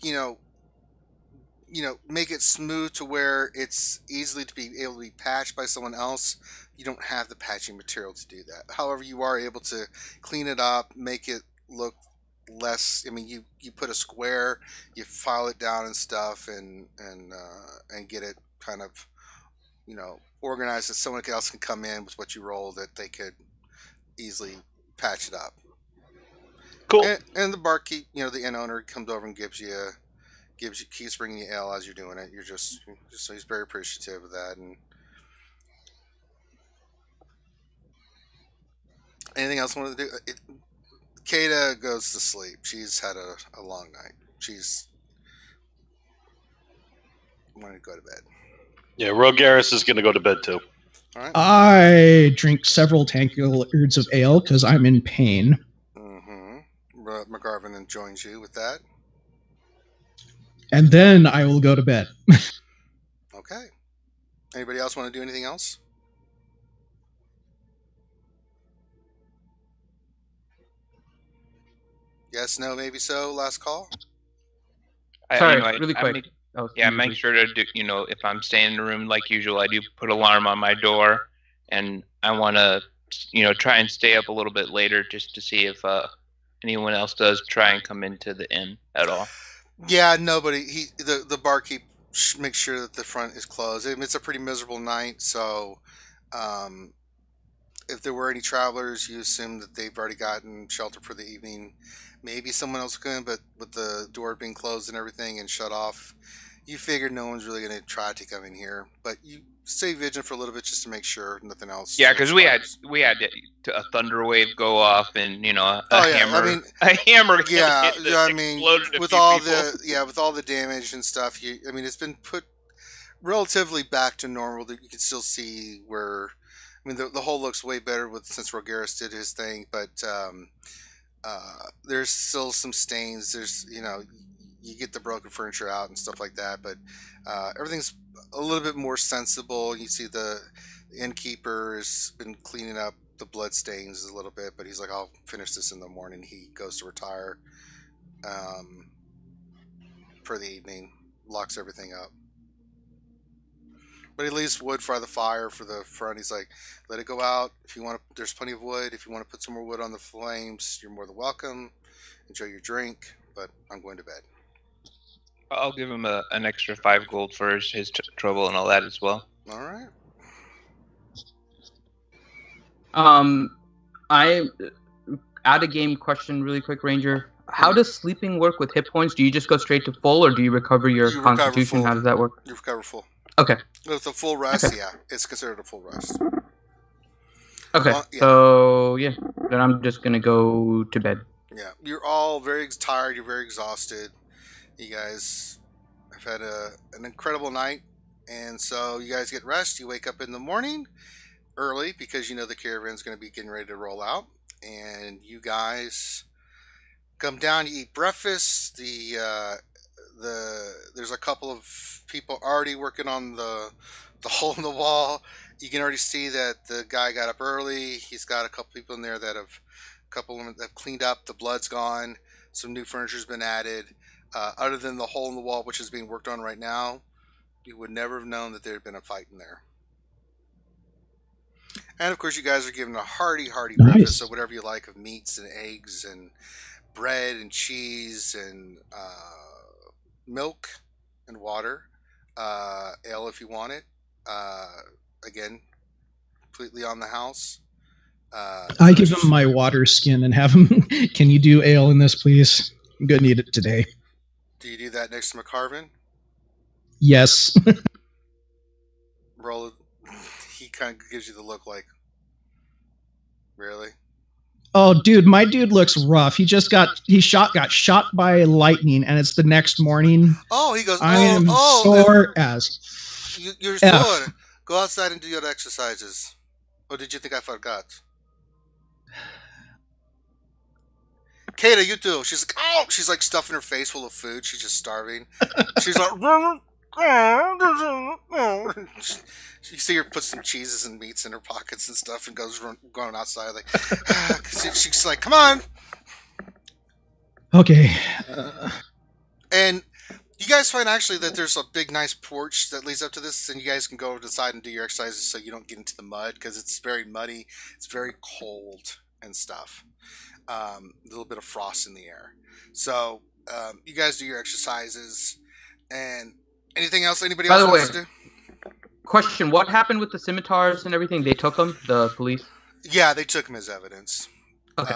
make it smooth to where it's easily to be able to be patched by someone else. You don't have the patching material to do that. However, you are able to clean it up, make it look less. I mean, you put a square, you file it down and stuff, and get it kind of, organized that someone else can come in with what you roll, that they could easily patch it up. Cool. And the barkeep, the inn owner comes over and keeps bringing you ale as you're doing it. You're just so he's very appreciative of that. And anything else I want to do? Kata goes to sleep. She's had a long night. She's wanting to go to bed. Yeah, Rogaris is going to go to bed too. All right. I drink several tankards of ale because I'm in pain. McGarvin joins you with that. And then I will go to bed. Okay. Anybody else want to do anything else? Yes, no, maybe so. Last call. Sorry, really quick. Make sure to do. If I'm staying in the room like usual, I do put alarm on my door, and I want to, try and stay up a little bit later just to see if anyone else does try and come into the inn at all. Yeah, nobody. The barkeep makes sure that the front is closed. I mean, it's a pretty miserable night, so if there were any travelers, you assume that they've already gotten shelter for the evening. Maybe someone else could, but with the door being closed and everything and shut off, you figured no one's really going to try to come in here. But you stay vigilant for a little bit just to make sure nothing else. Yeah, because we had a thunder wave go off, and hammer. A hammer. Yeah, I mean, with all the damage and stuff, it's been put relatively back to normal. That you can still see where. I mean, the hole looks way better since Rogaris did his thing, but there's still some stains. There's, you get the broken furniture out and stuff like that, but everything's a little bit more sensible. You see the innkeeper has been cleaning up the blood stains a little bit, but he's like, I'll finish this in the morning. He goes to retire for the evening, locks everything up. But he leaves wood for the fire for the front. He's like, let it go out. If you want to, there's plenty of wood. If you want to put some more wood on the flames, you're more than welcome. enjoy your drink, but I'm going to bed. I'll give him an extra 5 gold for his trouble and all that as well. All right. I add a game question really quick, Ranger. How does sleeping work with hit points? Do you just go straight to full, or do you recover your constitution? How does that work? You recover full. Okay. With a full rest, yeah, it's considered a full rest. Okay, yeah. So yeah, then I'm just gonna go to bed. Yeah, you're all very tired. You're very exhausted. You guys have had an incredible night, and so you guys get rest. You wake up in the morning early because you know the caravan's going to be getting ready to roll out, and you guys come down. You eat breakfast. There's a couple of people already working on the hole in the wall. You can already see that the guy got up early. He's got a couple people in there that have cleaned up. The blood's gone. Some new furniture's been added. Other than the hole in the wall, which is being worked on right now, you would never have known that there had been a fight in there. And of course, you guys are given a hearty breakfast. So whatever you like of meats and eggs and bread and cheese and milk and water, ale if you want it. Again, completely on the house. I give him my water skin and have him. Can you do ale in this, please? I'm gonna need it today. Do you do that next to McCarvin? Yes. Roll. He kind of gives you the look like, really? Oh, dude, my dude looks rough. He got shot by lightning, and it's the next morning. Oh, he goes. I am sore as. You're sore. Go outside and do your exercises. Or did you think I forgot? Kata, you too. She's like, oh, she's like stuffing her face full of food. She's just starving. She's like, you see her put some cheeses and meats in her pockets and stuff, and goes going outside like, she's like, come on. Okay. And you guys find actually that there's a big, nice porch that leads up to this, and you guys can go over to the side and do your exercises so you don't get into the mud because it's very muddy. It's very cold and stuff. A little bit of frost in the air. So you guys do your exercises. And anything else anybody else wants to do? Question, what happened with the scimitars and everything? They took them, the police? Yeah, they took them as evidence. Okay.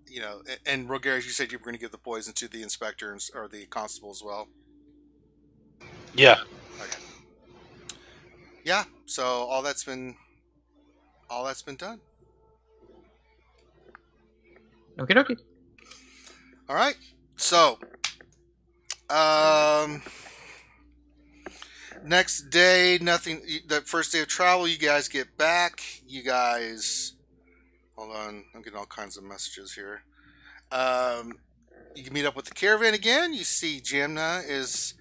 You know, and Rogarius, you said you were going to give the poison to the inspector or the constable as well? Yeah. Okay. Yeah, so all that's been done. Okay. All right. So, next day, nothing. The first day of travel, you guys get back. You guys, hold on. I'm getting all kinds of messages here. You can meet up with the caravan again. You see, Jamna is.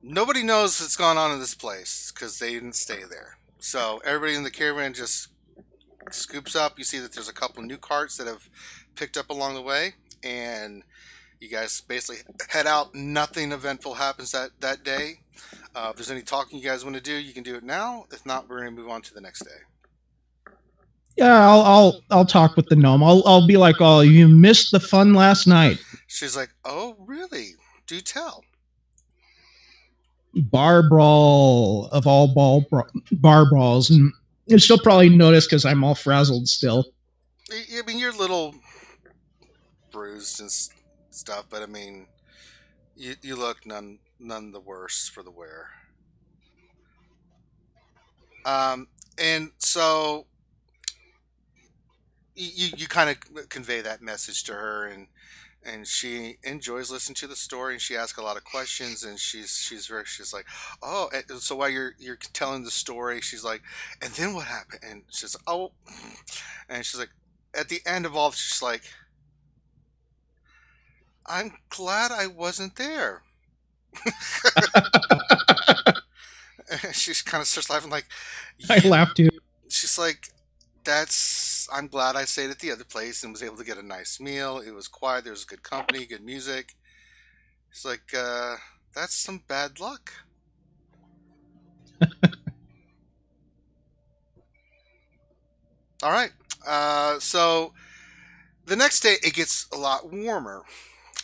Nobody knows what's going on in this place because they didn't stay there. So everybody in the caravan just scoops up. You see that there's a couple new carts that have picked up along the way, and you guys basically head out. Nothing eventful happens that day. If there's any talking you guys want to do, you can do it now. If not, we're going to move on to the next day. Yeah, I'll talk with the gnome. I'll be like, oh, you missed the fun last night. She's like, oh, really? Do tell. Bar brawl of all bar brawls, and she'll probably notice because I'm all frazzled still. I mean, you're a little bruised and stuff, but I mean, you look none the worse for the wear. And so you kind of convey that message to her, and she enjoys listening to the story, and she asks a lot of questions, and she's like, oh, and so while you're telling the story, she's like, and then what happened? And she's like, oh, and she's like, at the end of all, she's like, I'm glad I wasn't there. She's kind of starts laughing like, I laughed too. She's like, I'm glad I stayed at the other place and was able to get a nice meal. It was quiet. There was good company, good music. It's like, that's some bad luck. All right. So The next day, it gets a lot warmer.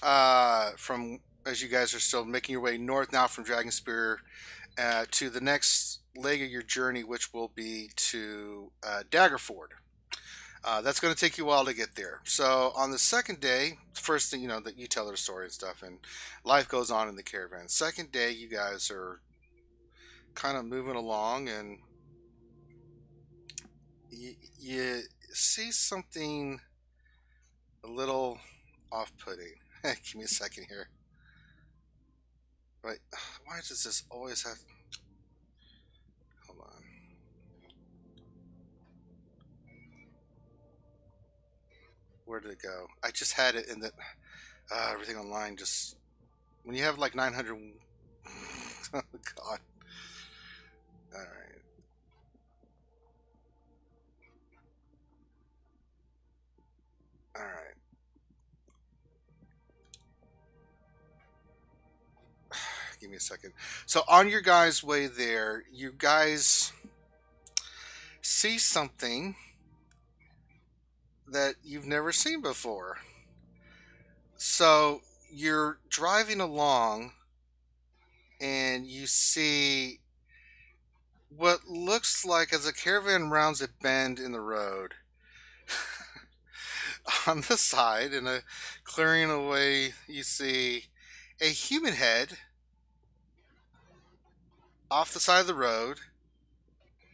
From as you guys are still making your way north now from Dragonspear to the next leg of your journey, which will be to Daggerford. That's going to take you a while to get there. So on the second day, first thing that you tell her story and stuff, and life goes on in the caravan. Second day, you guys are kind of moving along, and you see something a little off-putting. Give me a second here. Wait, why does this always have... Hold on. Where did it go? I just had it in the... everything online just... When you have like 900... Oh, God. Alright. Alright. Give me a second. So on your guys' way there, you guys see something that you've never seen before. So you're driving along and you see what looks like, as a caravan rounds a bend in the road, on the side, in a clearing away, you see a human head off the side of the road,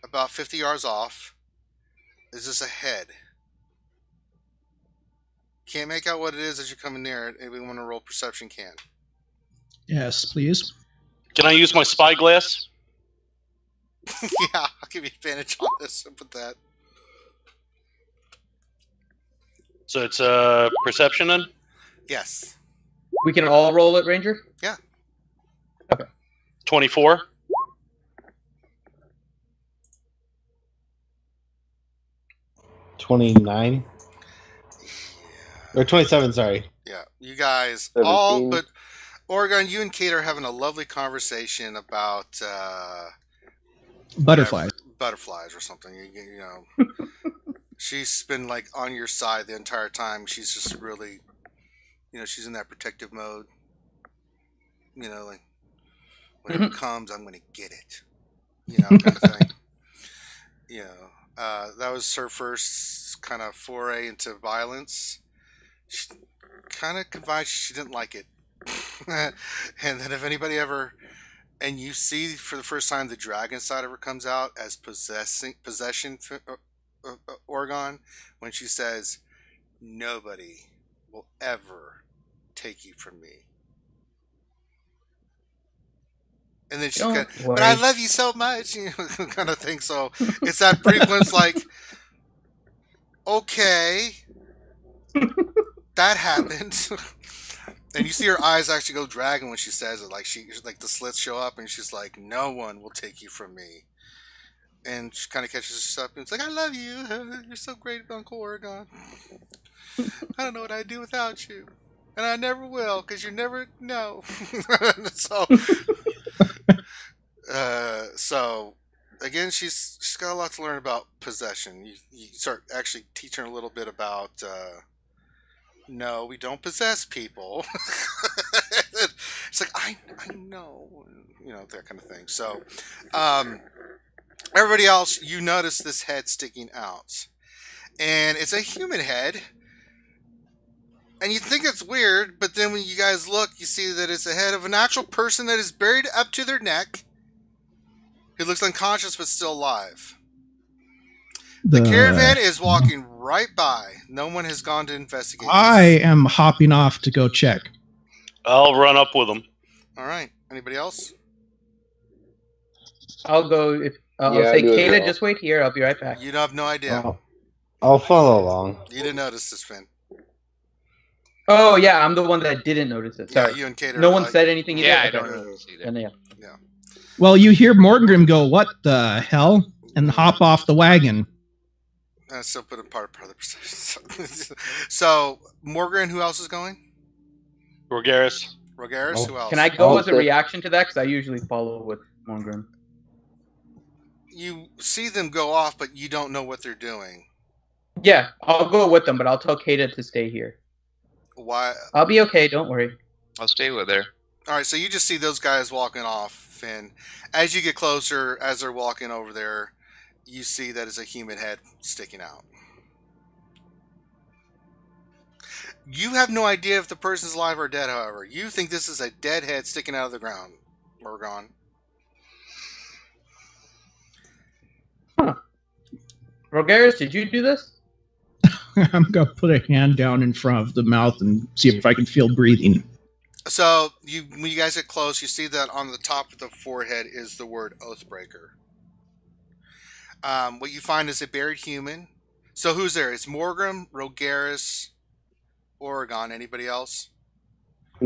about 50 yards off. Is just a head. Can't make out what it is as you're coming near it. Anybody want to roll perception? Can. Yes, please. Can I use my spyglass? Yeah, I'll give you advantage on this with that. So it's perception then? Yes. We can all roll it, Ranger? Yeah. Okay. 24. 29 or 27. Sorry. Yeah, you guys 17. all but Oregon. You and Kate are having a lovely conversation about Butterflies. butterflies or something. You know, she's been like on your side the entire time. She's just really, she's in that protective mode. Like when it comes, I'm going to get it. Kind of thing. That was her first kind of foray into violence. She kind of confided she didn't like it. And then if anybody ever, and you see for the first time the dragon side of her comes out as possession, Oregon, when she says, "Nobody will ever take you from me." And then she's kind of, "But I love you so much," kind of thing. So it's that brief glimpse, like, okay, that happened. And you see her eyes actually go dragging when she says it, like the slits show up, and she's like, "No one will take you from me." And she kind of catches herself, and it's like, "I love you. You're so great, Uncle Oregon. I don't know what I'd do without you, and I never will, because you never know." So again, she's got a lot to learn about possession. You start actually teaching her a little bit about. No, we don't possess people. It's like, I know, that kind of thing. So, everybody else, you notice this head sticking out, and it's a human head, and you think it's weird, but then when you guys look, you see that it's the head of an actual person that is buried up to their neck, who looks unconscious but still alive. The caravan is walking right by. No one has gone to investigate this. I am hopping off to go check. I'll run up with them. All right. Anybody else? I'll go. I'll say, Kata, just wait here. I'll be right back. You have no idea. I'll follow along. You didn't notice this, Finn. Oh, yeah, I'm the one that didn't notice it. Sorry. Yeah, you and Kate are no one said anything either? Yeah, I don't notice either. Yeah. Well, you hear Morgrim go, "What the hell?" and hop off the wagon. I still put in part of the perception. So, Morgan, who else is going? Rogaris. Rogaris, who else? Can I go as a reaction to that? Because I usually follow with Morgrim. You see them go off, but you don't know what they're doing. Yeah, I'll go with them, but I'll tell Kata to stay here. Why? I'll be okay. Don't worry. I'll stay with her. All right, so you just see those guys walking off, Finn. As you get closer, as they're walking over there, you see that it's a human head sticking out. You have no idea if the person's alive or dead, however. You think this is a dead head sticking out of the ground. Morgan. Huh. Rogaris, did you do this? I'm going to put a hand down in front of the mouth and see if I can feel breathing. So, when you guys get close, you see that on the top of the forehead is the word Oathbreaker. What you find is a buried human. So who's there? It's Morgan, Rogaris, Oregon. Anybody else?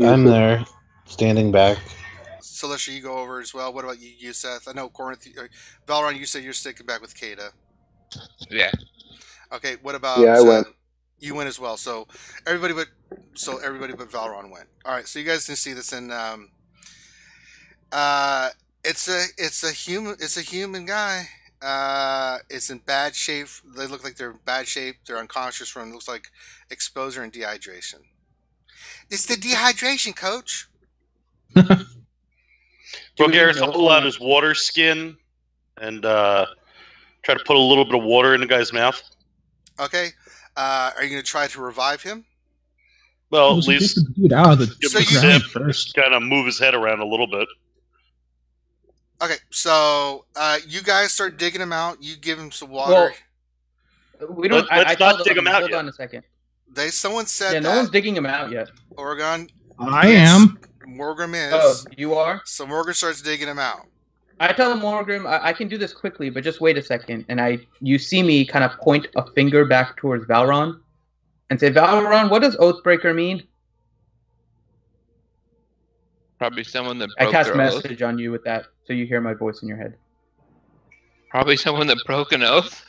I'm there, standing back. Celestia, you go over as well. What about you, Seth? I know Corinth, Valron, you said you're sticking back with Kata. Yeah. Okay, what about... Yeah, I went. You went as well. So everybody but Valron went. All right, so you guys can see this in... it's a human guy. It's in bad shape. They look like they're in bad shape. They're unconscious from, looks like, exposure and dehydration. It's the dehydration, coach. Rogaris will pull out his water skin and try to put a little bit of water in the guy's mouth. Okay. Are you going to try to revive him? Well, at least get out of the So ground first. kind of move his head around a little bit. Okay, so you guys start digging him out. You give him some water. Well, we don't. Let's not dig him out Hold yet. on a second. Someone said Yeah, that. no one's digging him out yet. Oregon. I am. Morgan is. Oh, you are? So Morgan starts digging him out. I tell Morgan, I can do this quickly, but just wait a second. And you see me kind of point a finger back towards Valron and say, Valron, what does Oathbreaker mean? Probably someone that I broke cast their oath. message on you with that, so you hear my voice in your head. Probably someone that broke an oath.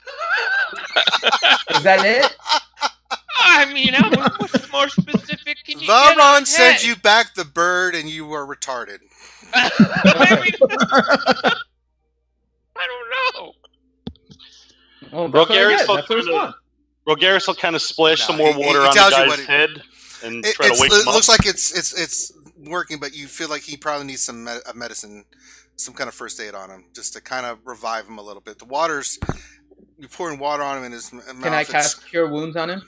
Is that it? I mean, how much more specific can you get? Valron sent you back the bird and you were retarded. I mean, I don't know. Oh, that's what I get. That's the response. Rogaris will kind of splash some more he water on the tells you guy's head and try to wake it him up. looks like it's working, but you feel like he probably needs some medicine, some kind of first aid on him, just to kind of revive him a little bit. You're pouring water on him in his mouth. Can I cast Cure Wounds on him?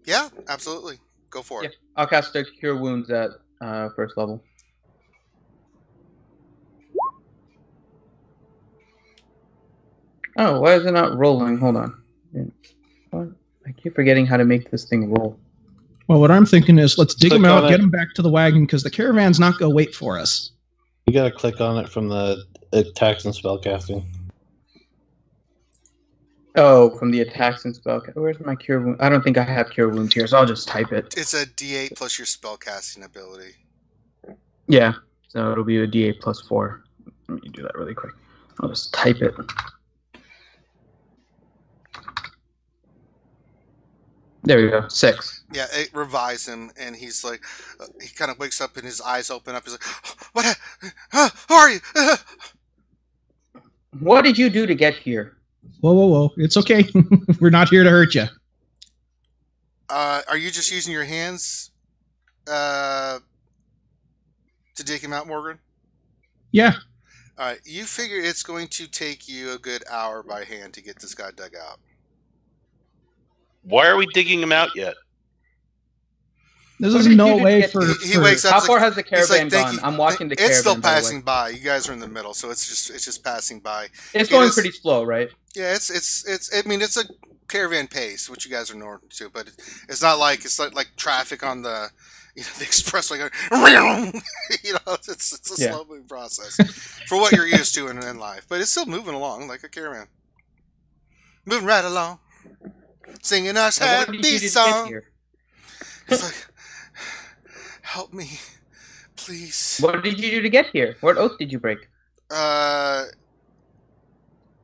Yeah, absolutely. Go for it. Yeah, I'll cast a Cure Wounds at first level. Oh, why is it not rolling? Hold on. What? I keep forgetting how to make this thing roll. Well, what I'm thinking is let's dig Click him out, on get it. him back to the wagon, because the caravan's not going to wait for us. You gotta click on it from the attacks and spellcasting. Oh, from the attacks and spell. Where's my Cure Wound? I don't think I have Cure Wounds here, so I'll just type it. It's a D8 plus your spellcasting ability. Yeah, so it'll be a D8 plus 4. Let me do that really quick. I'll just type it. There we go. 6. Yeah, it revives him, and he's like, he kind of wakes up and his eyes open up. He's like, "What? Who are you?" What did you do to get here? Whoa, whoa, whoa. It's okay. We're not here to hurt you. Are you just using your hands to dig him out, Morgan? Yeah. All right. You figure it's going to take you a good hour by hand to get this guy dug out. Why are we digging him out yet? There's What did no you do to way get for... here? He wakes up. How he's far like- has the he's caravan "Thank gone? you." I'm walking the caravan. It's still by the way. passing by. You guys are in the middle, so it's just passing by. It's It going is- pretty slow, right? Yeah, it's. I mean, it's a caravan pace, which you guys are normal to, but it's not like traffic on the the expressway. You know, it's a Yeah. slow moving process for what you're used to in life, but it's still moving along like a caravan, moving right along, singing our Now, what did you happy do to get song. here? It's like, help me, please. What did you do to get here? What oath did you break?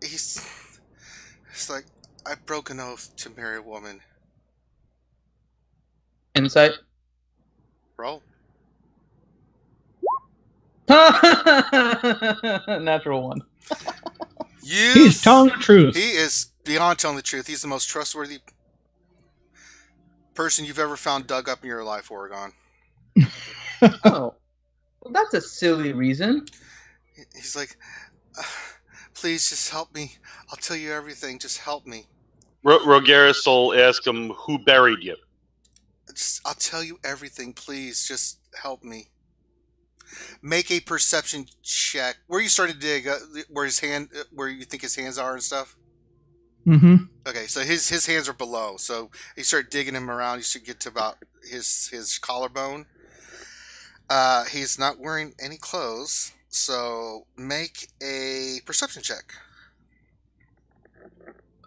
It's like, I broke an oath to marry a woman. Insight. Roll. Natural one. He's telling the truth. He is beyond telling the truth. He's the most trustworthy person you've ever found dug up in your life, Oregon. Oh, well, that's a silly reason. He's like, please just help me. I'll tell you everything. Just help me. Rogaris will ask him, who buried you? I'll tell you everything. Please just help me. Make a perception check. Where you started to dig, where you think his hands are and stuff. Mm-hmm. Okay, so his hands are below. So you start digging him around. You should get to about his collarbone. He's not wearing any clothes. So make a perception check.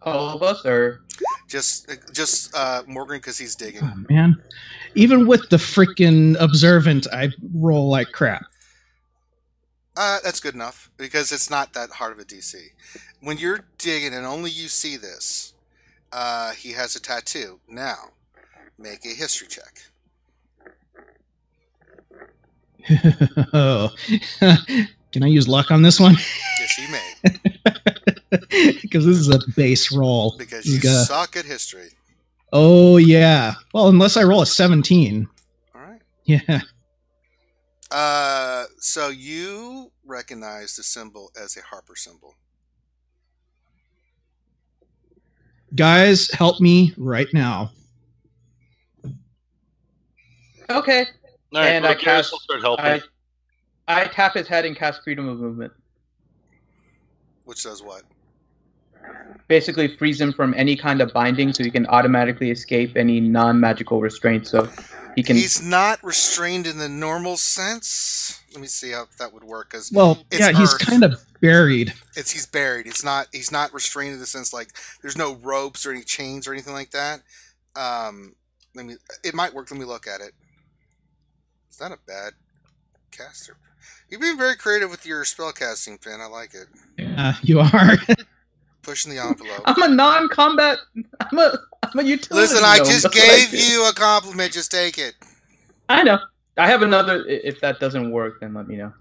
All of us, or just Morgan, because he's digging. Oh, man. Even with the freaking observant, I roll like crap. That's good enough, because it's not that hard of a DC. When you're digging and only you see this, he has a tattoo. Now, make a history check. Oh. Can I use luck on this one? Yes, you may. Because this is a base roll. Because you suck at history. Oh, yeah. Well, unless I roll a 17. All right. Yeah. So you recognize the symbol as a Harper symbol. Guys, help me right now. okay. All right, And I Rogaris cast- will start helping. I tap his head and cast freedom of movement. Which does what? Basically, frees him from any kind of binding, so he can automatically escape any non-magical restraint. So he can. He's not restrained in the normal sense. Let me see how that would work. Cause Well, it's yeah, he's Earth. kind of buried. He's buried. He's not restrained in the sense like there's no ropes or any chains or anything like that. It might work. Let me look at it. It's not a bad caster. You've been very creative with your spell casting, Finn. I like it. Yeah, you are. Pushing the envelope. I'm a non-combat. I'm a utility. Listen, I gnome. just That's what I gave do. you a compliment. Just take it. I know. I have another. If that doesn't work, then let me know.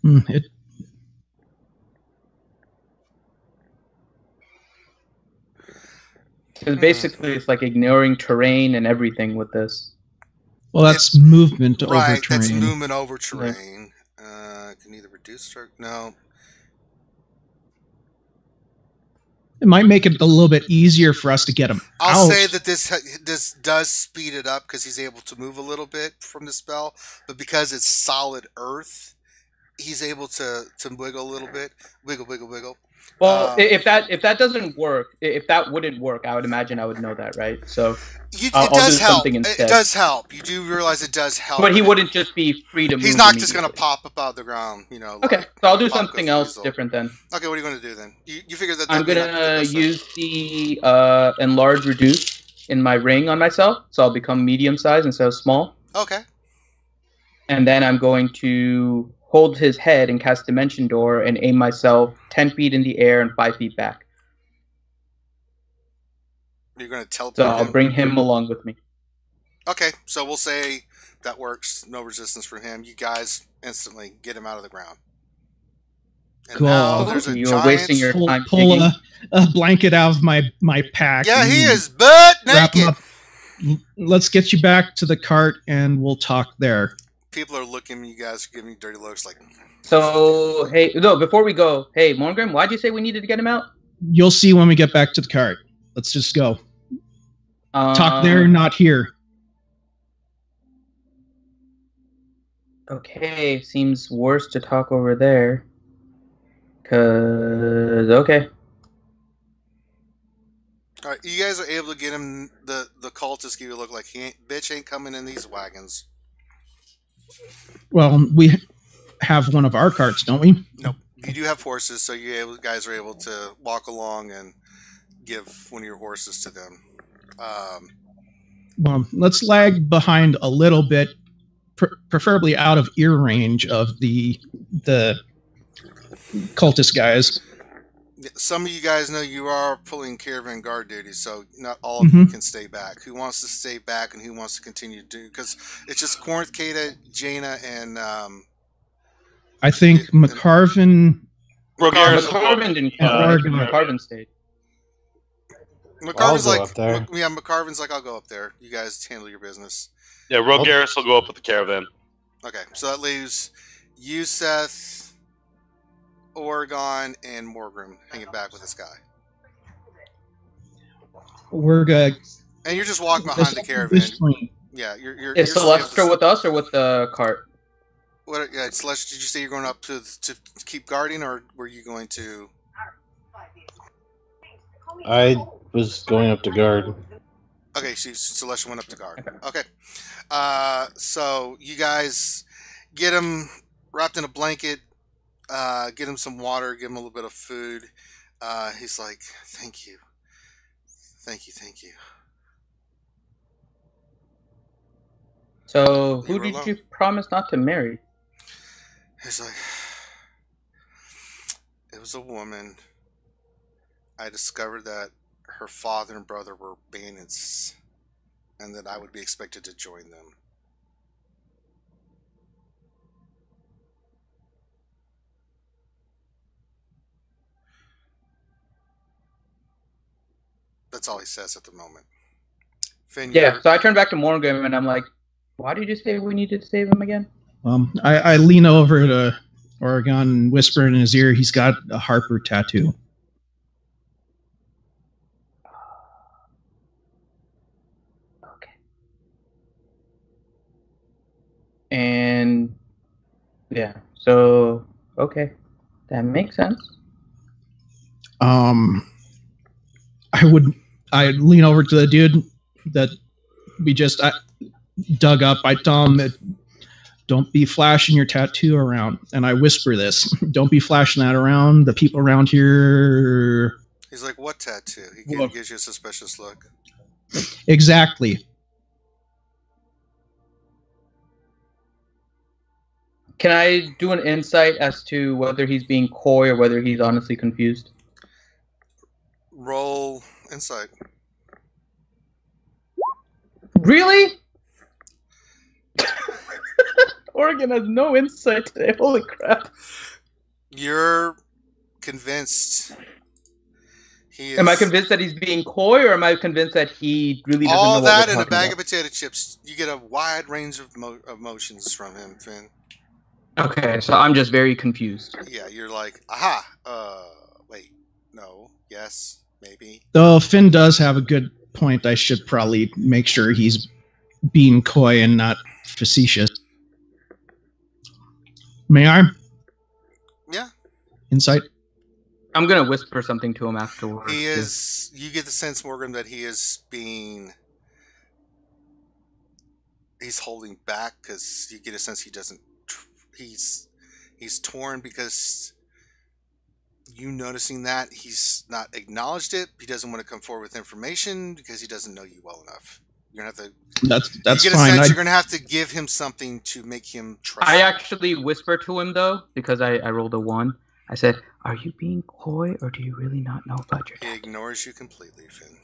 It, Because basically, it's like ignoring terrain and everything with this. well, that's movement over Right, terrain. that's movement over terrain. Can either reduce or no. It might make it a little bit easier for us to get him I'll out. say that this does speed it up because he's able to move a little bit from the spell, but because it's solid earth, he's able to wiggle a little bit, wiggle. Well, if that doesn't work, if that wouldn't work, I would imagine I would know that, right? So It I'll does do help. something It instead. does help. You do realize it does help. But he wouldn't just be free to move. He's not just going to immediately. pop up out of the ground, Okay, so I'll do pop something goes else weasel. different then. Okay, what are you going to do then? You figure that I'm that'd be gonna not the use the enlarge reduce in my ring on myself, so I'll become medium size instead of small. Okay. And then I'm going to hold his head and cast Dimension Door and aim myself 10 feet in the air and 5 feet back. You're going to teleport So I'll him. bring him along with me. Okay, so we'll say that works. No resistance for him. You guys instantly get him out of the ground. And Cool. now there's a You're giant... wasting your time Pull digging. a blanket out of my pack. Yeah, and he is butt wrap him naked. up. Let's get you back to the cart and we'll talk there. People are looking at you guys, giving you dirty looks like... So, hey, no, before we go, hey, Morngrim, why'd you say we needed to get him out? You'll see when we get back to the cart. Let's just go. Talk there, not here. Okay, seems worse to talk over there. Okay. All right, you guys are able to get him... The cultists give you a look like, bitch ain't coming in these wagons. Well, we have one of our carts, don't we? Nope. You do have horses, so guys are able to walk along and give one of your horses to them. Well, let's lag behind a little bit, preferably out of ear range of the cultist guys. Some of you guys know you are pulling caravan guard duty, so not all of you can stay back. Who wants to stay back and who wants to continue to do? Because it's just Corinth, Kata, Jaina, and I think McCarvin McCarvin didn't and come. Oregon. McCarvin stayed. McCarvin's I'll like, go up there. yeah, McCarvin's like, I'll go up there. You guys handle your business. Yeah, Rogaris will go up with the caravan. Okay, so that leaves you, Seth, Oregon, and Morgrim hanging back with this guy. We're good. And you're just walking behind the caravan. Yeah, you're. Is Celestia with us or with the cart? What? Yeah, Celeste. Did you say you're going up to keep guarding, or were you going to? I was going up to guard. Okay, so Celeste went up to guard. Okay. So you guys get him wrapped in a blanket. Get him some water. Give him a little bit of food. He's like, "Thank you, thank you, thank you." So who did you promise not to marry? He's like, it was a woman. I discovered that her father and brother were bandits, and that I would be expected to join them. That's all he says at the moment. Finn, yeah, so I turned back to Morgan and I'm like, why did you say we needed to save him again? I lean over to Oregon and whisper in his ear, he's got a Harper tattoo. Okay. And yeah, so okay, that makes sense. I'd lean over to the dude that we just dug up. I tell him that don't be flashing your tattoo around. And I whisper this, don't be flashing that around. The people around here. He's like, what tattoo? He gives you a suspicious look. Exactly. Can I do an insight as to whether he's being coy or whether he's honestly confused? Roll insight. Really? Oregon has no insight today. Holy crap. You're convinced he is... Am I convinced that he's being coy, or am I convinced that he really doesn't know all what that we're and a talking bag about? of potato chips? You get a wide range of emotions from him, Finn. Okay, so I'm just very confused. Yeah, you're like, aha, wait, no, yes, maybe. Though Finn does have a good point. I should probably make sure he's being coy and not facetious. May I? Yeah. Insight? I'm going to whisper something to him afterwards. He is, you get the sense, Morgan, that he is being, he's holding back because you get a sense he doesn't, he's torn because you noticing that he's not acknowledged it. He doesn't want to come forward with information because he doesn't know you well enough. You're gonna have to. That's you get fine. A sense you're gonna have to give him something to make him trust. I actually whispered to him though because I rolled a 1. I said, "Are you being coy, or do you really not know about your dad?" He ignores you completely, Finn.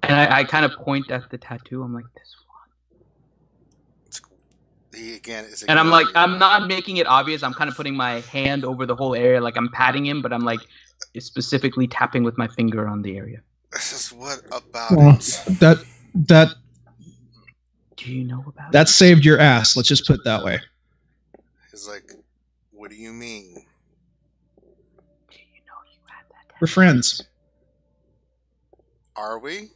And I kind of point at the tattoo. I'm like, "This one." He again is. And I'm like, I'm not making it obvious. I'm kind of putting my hand over the whole area, like I'm patting him, but I'm like specifically tapping with my finger on the area. This is what about it? That do you know about that saved your ass, let's just put it that way. He's like, what do you mean? Do you know you had that tattoo? We're friends. Are we?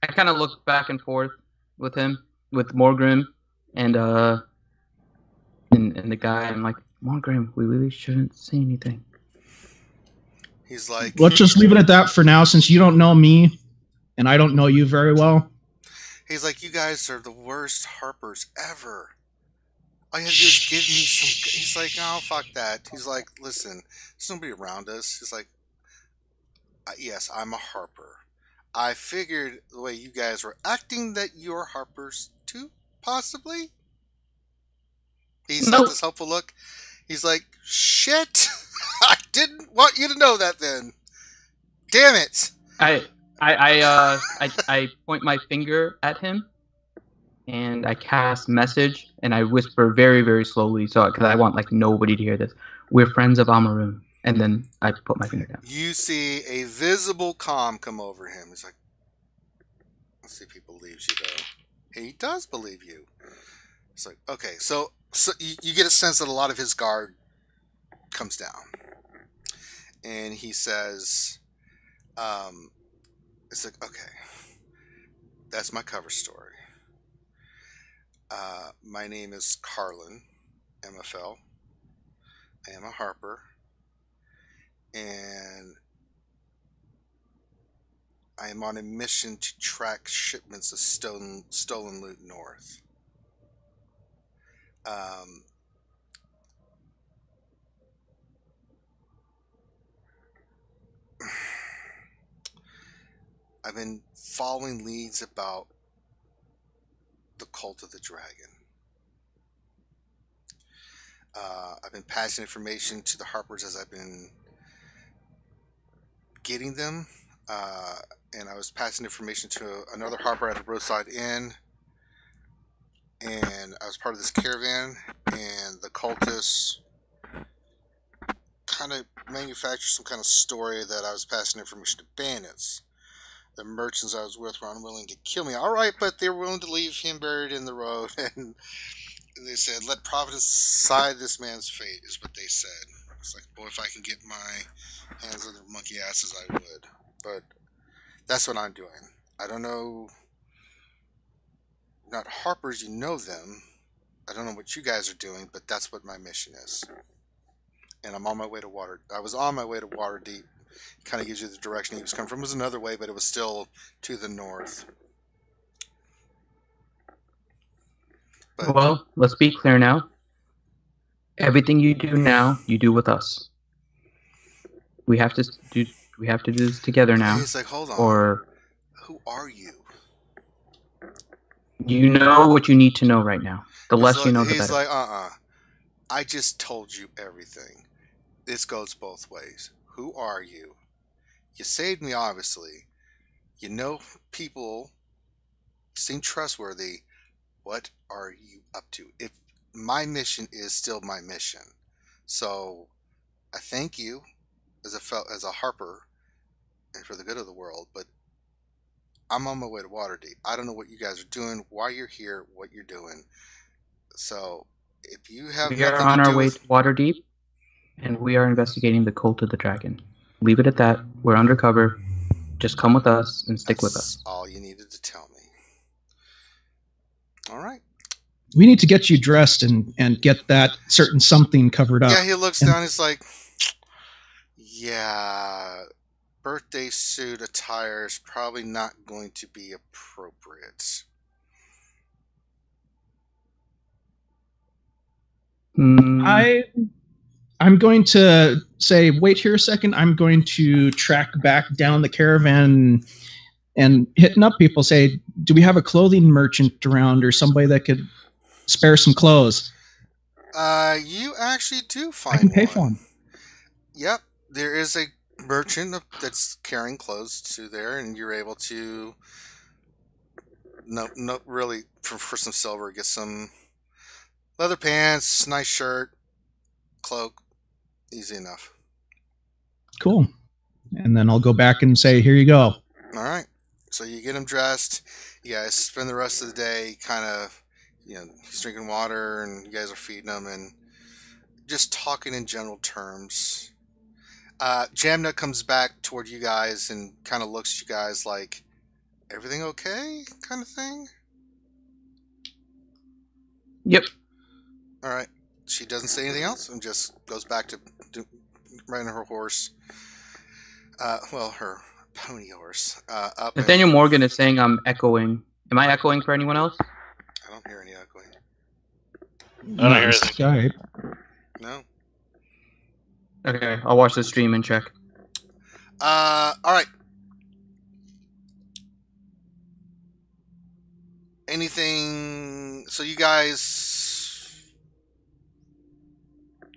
I kind of look back and forth with him, with Morgrim, and the guy. I'm like, Morgrim, we really shouldn't say anything. He's like, let's just leave it at that for now, since you don't know me, and I don't know you very well. He's like, you guys are the worst harpers ever. All you have to do is give me some. He's like, oh, fuck that. He's like, listen, there's nobody around us. He's like, yes, I'm a harper. I figured the way you guys were acting that you're harpers too, possibly. He's got this helpful look. He's like, shit, I didn't want you to know that then. Damn it. I point my finger at him, and I cast message, and I whisper very, very slowly, because I want like nobody to hear this. We're friends of Amarun, and then I put my finger down. You see a visible calm come over him. He's like, let's see if he believes you though. He does believe you. It's like, okay, so you get a sense that a lot of his guard comes down, and he says, it's like, okay, that's my cover story. My name is Carlin, MFL. I am a harper, and I am on a mission to track shipments of stolen loot north. I've been following leads about the cult of the dragon. I've been passing information to the harpers as I've been getting them, and I was passing information to another harper at a roadside inn, and I was part of this caravan, and the cultists kind of manufactured some kind of story that I was passing information to bandits. The merchants I was with were unwilling to kill me. All right, but they were willing to leave him buried in the road, and they said, "Let Providence decide this man's fate," is what they said. It's like, boy, if I can get my hands on their monkey asses, I would. But that's what I'm doing. I don't know. Not harpers, you know them. I don't know what you guys are doing, but that's what my mission is. And I'm on my way to I was on my way to Waterdeep. Kind of gives you the direction he was coming from. It was another way, but it was still to the north. But, well, let's be clear now. Everything you do now, you do with us. We have to do this together now. He's like, hold on. Or who are you? You know what you need to know right now. The less you know, the better. He's like, I just told you everything. This goes both ways. Who are you? You saved me, obviously. You know people seem trustworthy. What are you up to? If my mission is still my mission, so I thank you as a harper and for the good of the world. But I'm on my way to Waterdeep. I don't know what you guys are doing, why you're here, what you're doing. So if you have, we are on our way to Waterdeep, and we are investigating the cult of the dragon. Leave it at that. We're undercover. Just come with us and stick with us. That's all you needed to tell me. All right. We need to get you dressed and get that certain something covered up. Yeah, he looks down. He's like, yeah, birthday suit attire is probably not going to be appropriate. I'm going to say, wait here a second. I'm going to track back down the caravan and hitting up people, say, do we have a clothing merchant around or somebody that could spare some clothes? You actually do find I can pay one. for them. Yep, there is a merchant that's carrying clothes to there, and you're able to, no, really, for some silver, get some leather pants, nice shirt, cloak, easy enough. Cool. And then I'll go back and say, here you go. All right. So you get him dressed. You guys spend the rest of the day kind of, he's drinking water and you guys are feeding him and just talking in general terms. Jamna comes back toward you guys and kind of looks at you guys like, everything okay? Kind of thing. Yep. All right. She doesn't say anything else and just goes back to riding her horse. Her pony horse. Up. Nathaniel Morgan is saying I'm echoing. Am I echoing for anyone else? I don't hear any echoing. I don't hear anything. Skype. No. Okay, I'll watch the stream and check. All right. Anything? So you guys.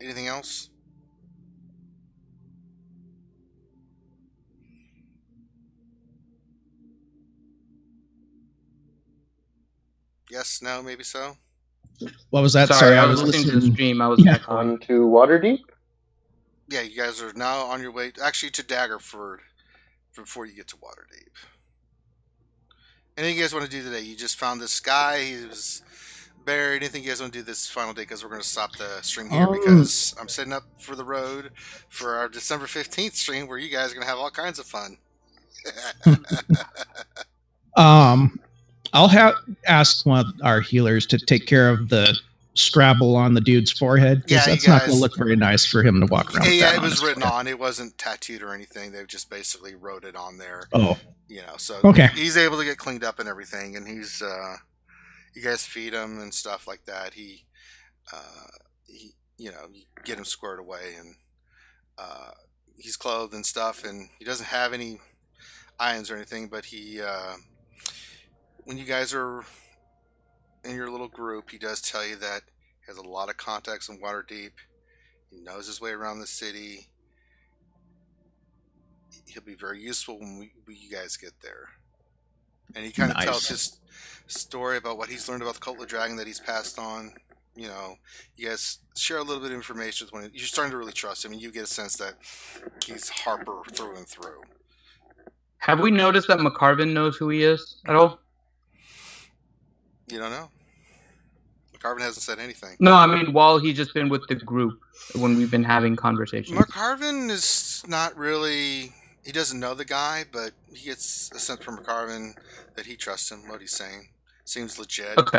Anything else? Yes, no, maybe so. What was that? Sorry, I was listening to the stream. I was Yeah. echoing. On to Waterdeep. Yeah, you guys are now on your way, actually, to Daggerford before you get to Waterdeep. Anything you guys want to do today? You just found this guy. He was buried. Anything you guys want to do this final day? Because we're going to stop the stream here because I'm setting up for the road for our December 15th stream where you guys are going to have all kinds of fun. I'll ask one of our healers to take care of the Scrabble on the dude's forehead, because Yeah, that's not going to look very nice for him to walk around. Yeah, with that it was on his written forehead. on. It wasn't tattooed or anything. They just basically wrote it on there. Oh, You know, so okay. he's able to get cleaned up and everything, and he's you guys feed him and stuff like that. He you know, you get him squared away, and he's clothed and stuff, and he doesn't have any irons or anything, but he when you guys are in your little group, he does tell you that he has a lot of contacts in Waterdeep. He knows his way around the city. He'll be very useful when you guys get there. And he kind of tells his story about what he's learned about the Cult of the Dragon that he's passed on. You know, you guys share a little bit of information with one. You're starting to really trust him, and you get a sense that he's Harper through and through. Have we noticed that McCarvin knows who he is at all? You don't know? McCarvin hasn't said anything. No, I mean, while he's just been with the group when we've been having conversations. McCarvin is not really... He doesn't know the guy, but he gets a sense from McCarvin that he trusts him, what he's saying. Seems legit. Okay.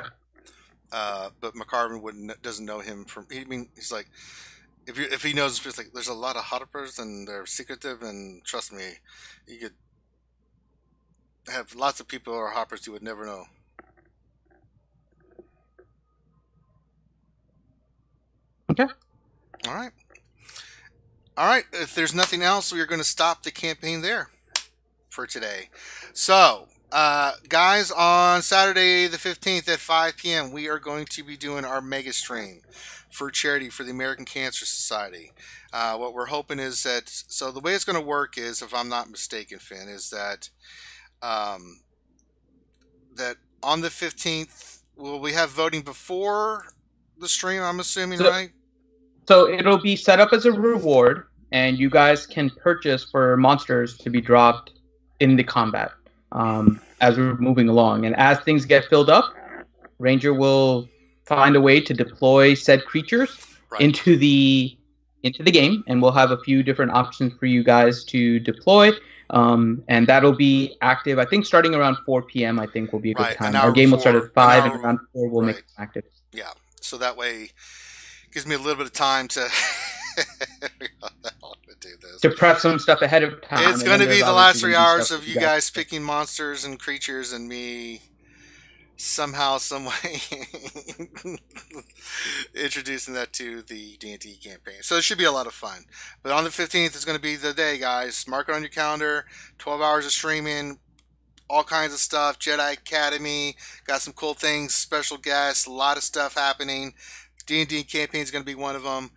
But McCarvin doesn't know him from... I mean, he's like... If he knows, it's like, there's a lot of Hoppers and they're secretive, and trust me, you could have lots of people who are Hoppers you would never know. Okay. All right. All right. If there's nothing else, we are going to stop the campaign there for today. So, guys, on Saturday the 15th at 5 p.m., we are going to be doing our mega stream for charity for the American Cancer Society. What we're hoping is that, so the way it's going to work is, if I'm not mistaken, Finn, is that that on the 15th, will we have voting before the stream, I'm assuming, right? So it'll be set up as a reward, and you guys can purchase for monsters to be dropped in the combat as we're moving along. And as things get filled up, Ranger will find a way to deploy said creatures into the game, and we'll have a few different options for you guys to deploy. And that'll be active, I think, starting around 4 p.m. I think will be a good time. Our game will start at 5, and around 4 we'll make it active. Yeah, so that way gives me a little bit of time to do this. To prep some stuff ahead of time. It's going to be the last 3 hours of you guys picking monsters and creatures, and me somehow, some way introducing that to the D&D campaign. So it should be a lot of fun. But on the 15th is going to be the day, guys. Mark it on your calendar. 12 hours of streaming. All kinds of stuff. Jedi Academy. Got some cool things. Special guests. A lot of stuff happening. D&D campaign is going to be one of them.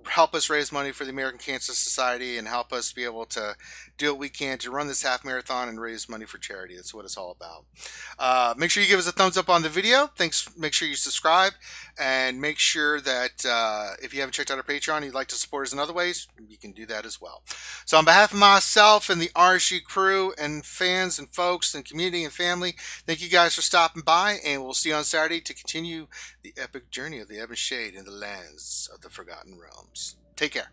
Help us raise money for the American Cancer Society and help us be able to do what we can to run this half marathon and raise money for charity. That's what it's all about. Make sure you give us a thumbs up on the video. Thanks. Make sure you subscribe, and make sure that if you haven't checked out our Patreon and you'd like to support us in other ways, you can do that as well. So on behalf of myself and the RSG crew and fans and folks and community and family, thank you guys for stopping by, and we'll see you on Saturday to continue the epic journey of the Ebon Shade in the lands of the Forgotten Realms. Take care.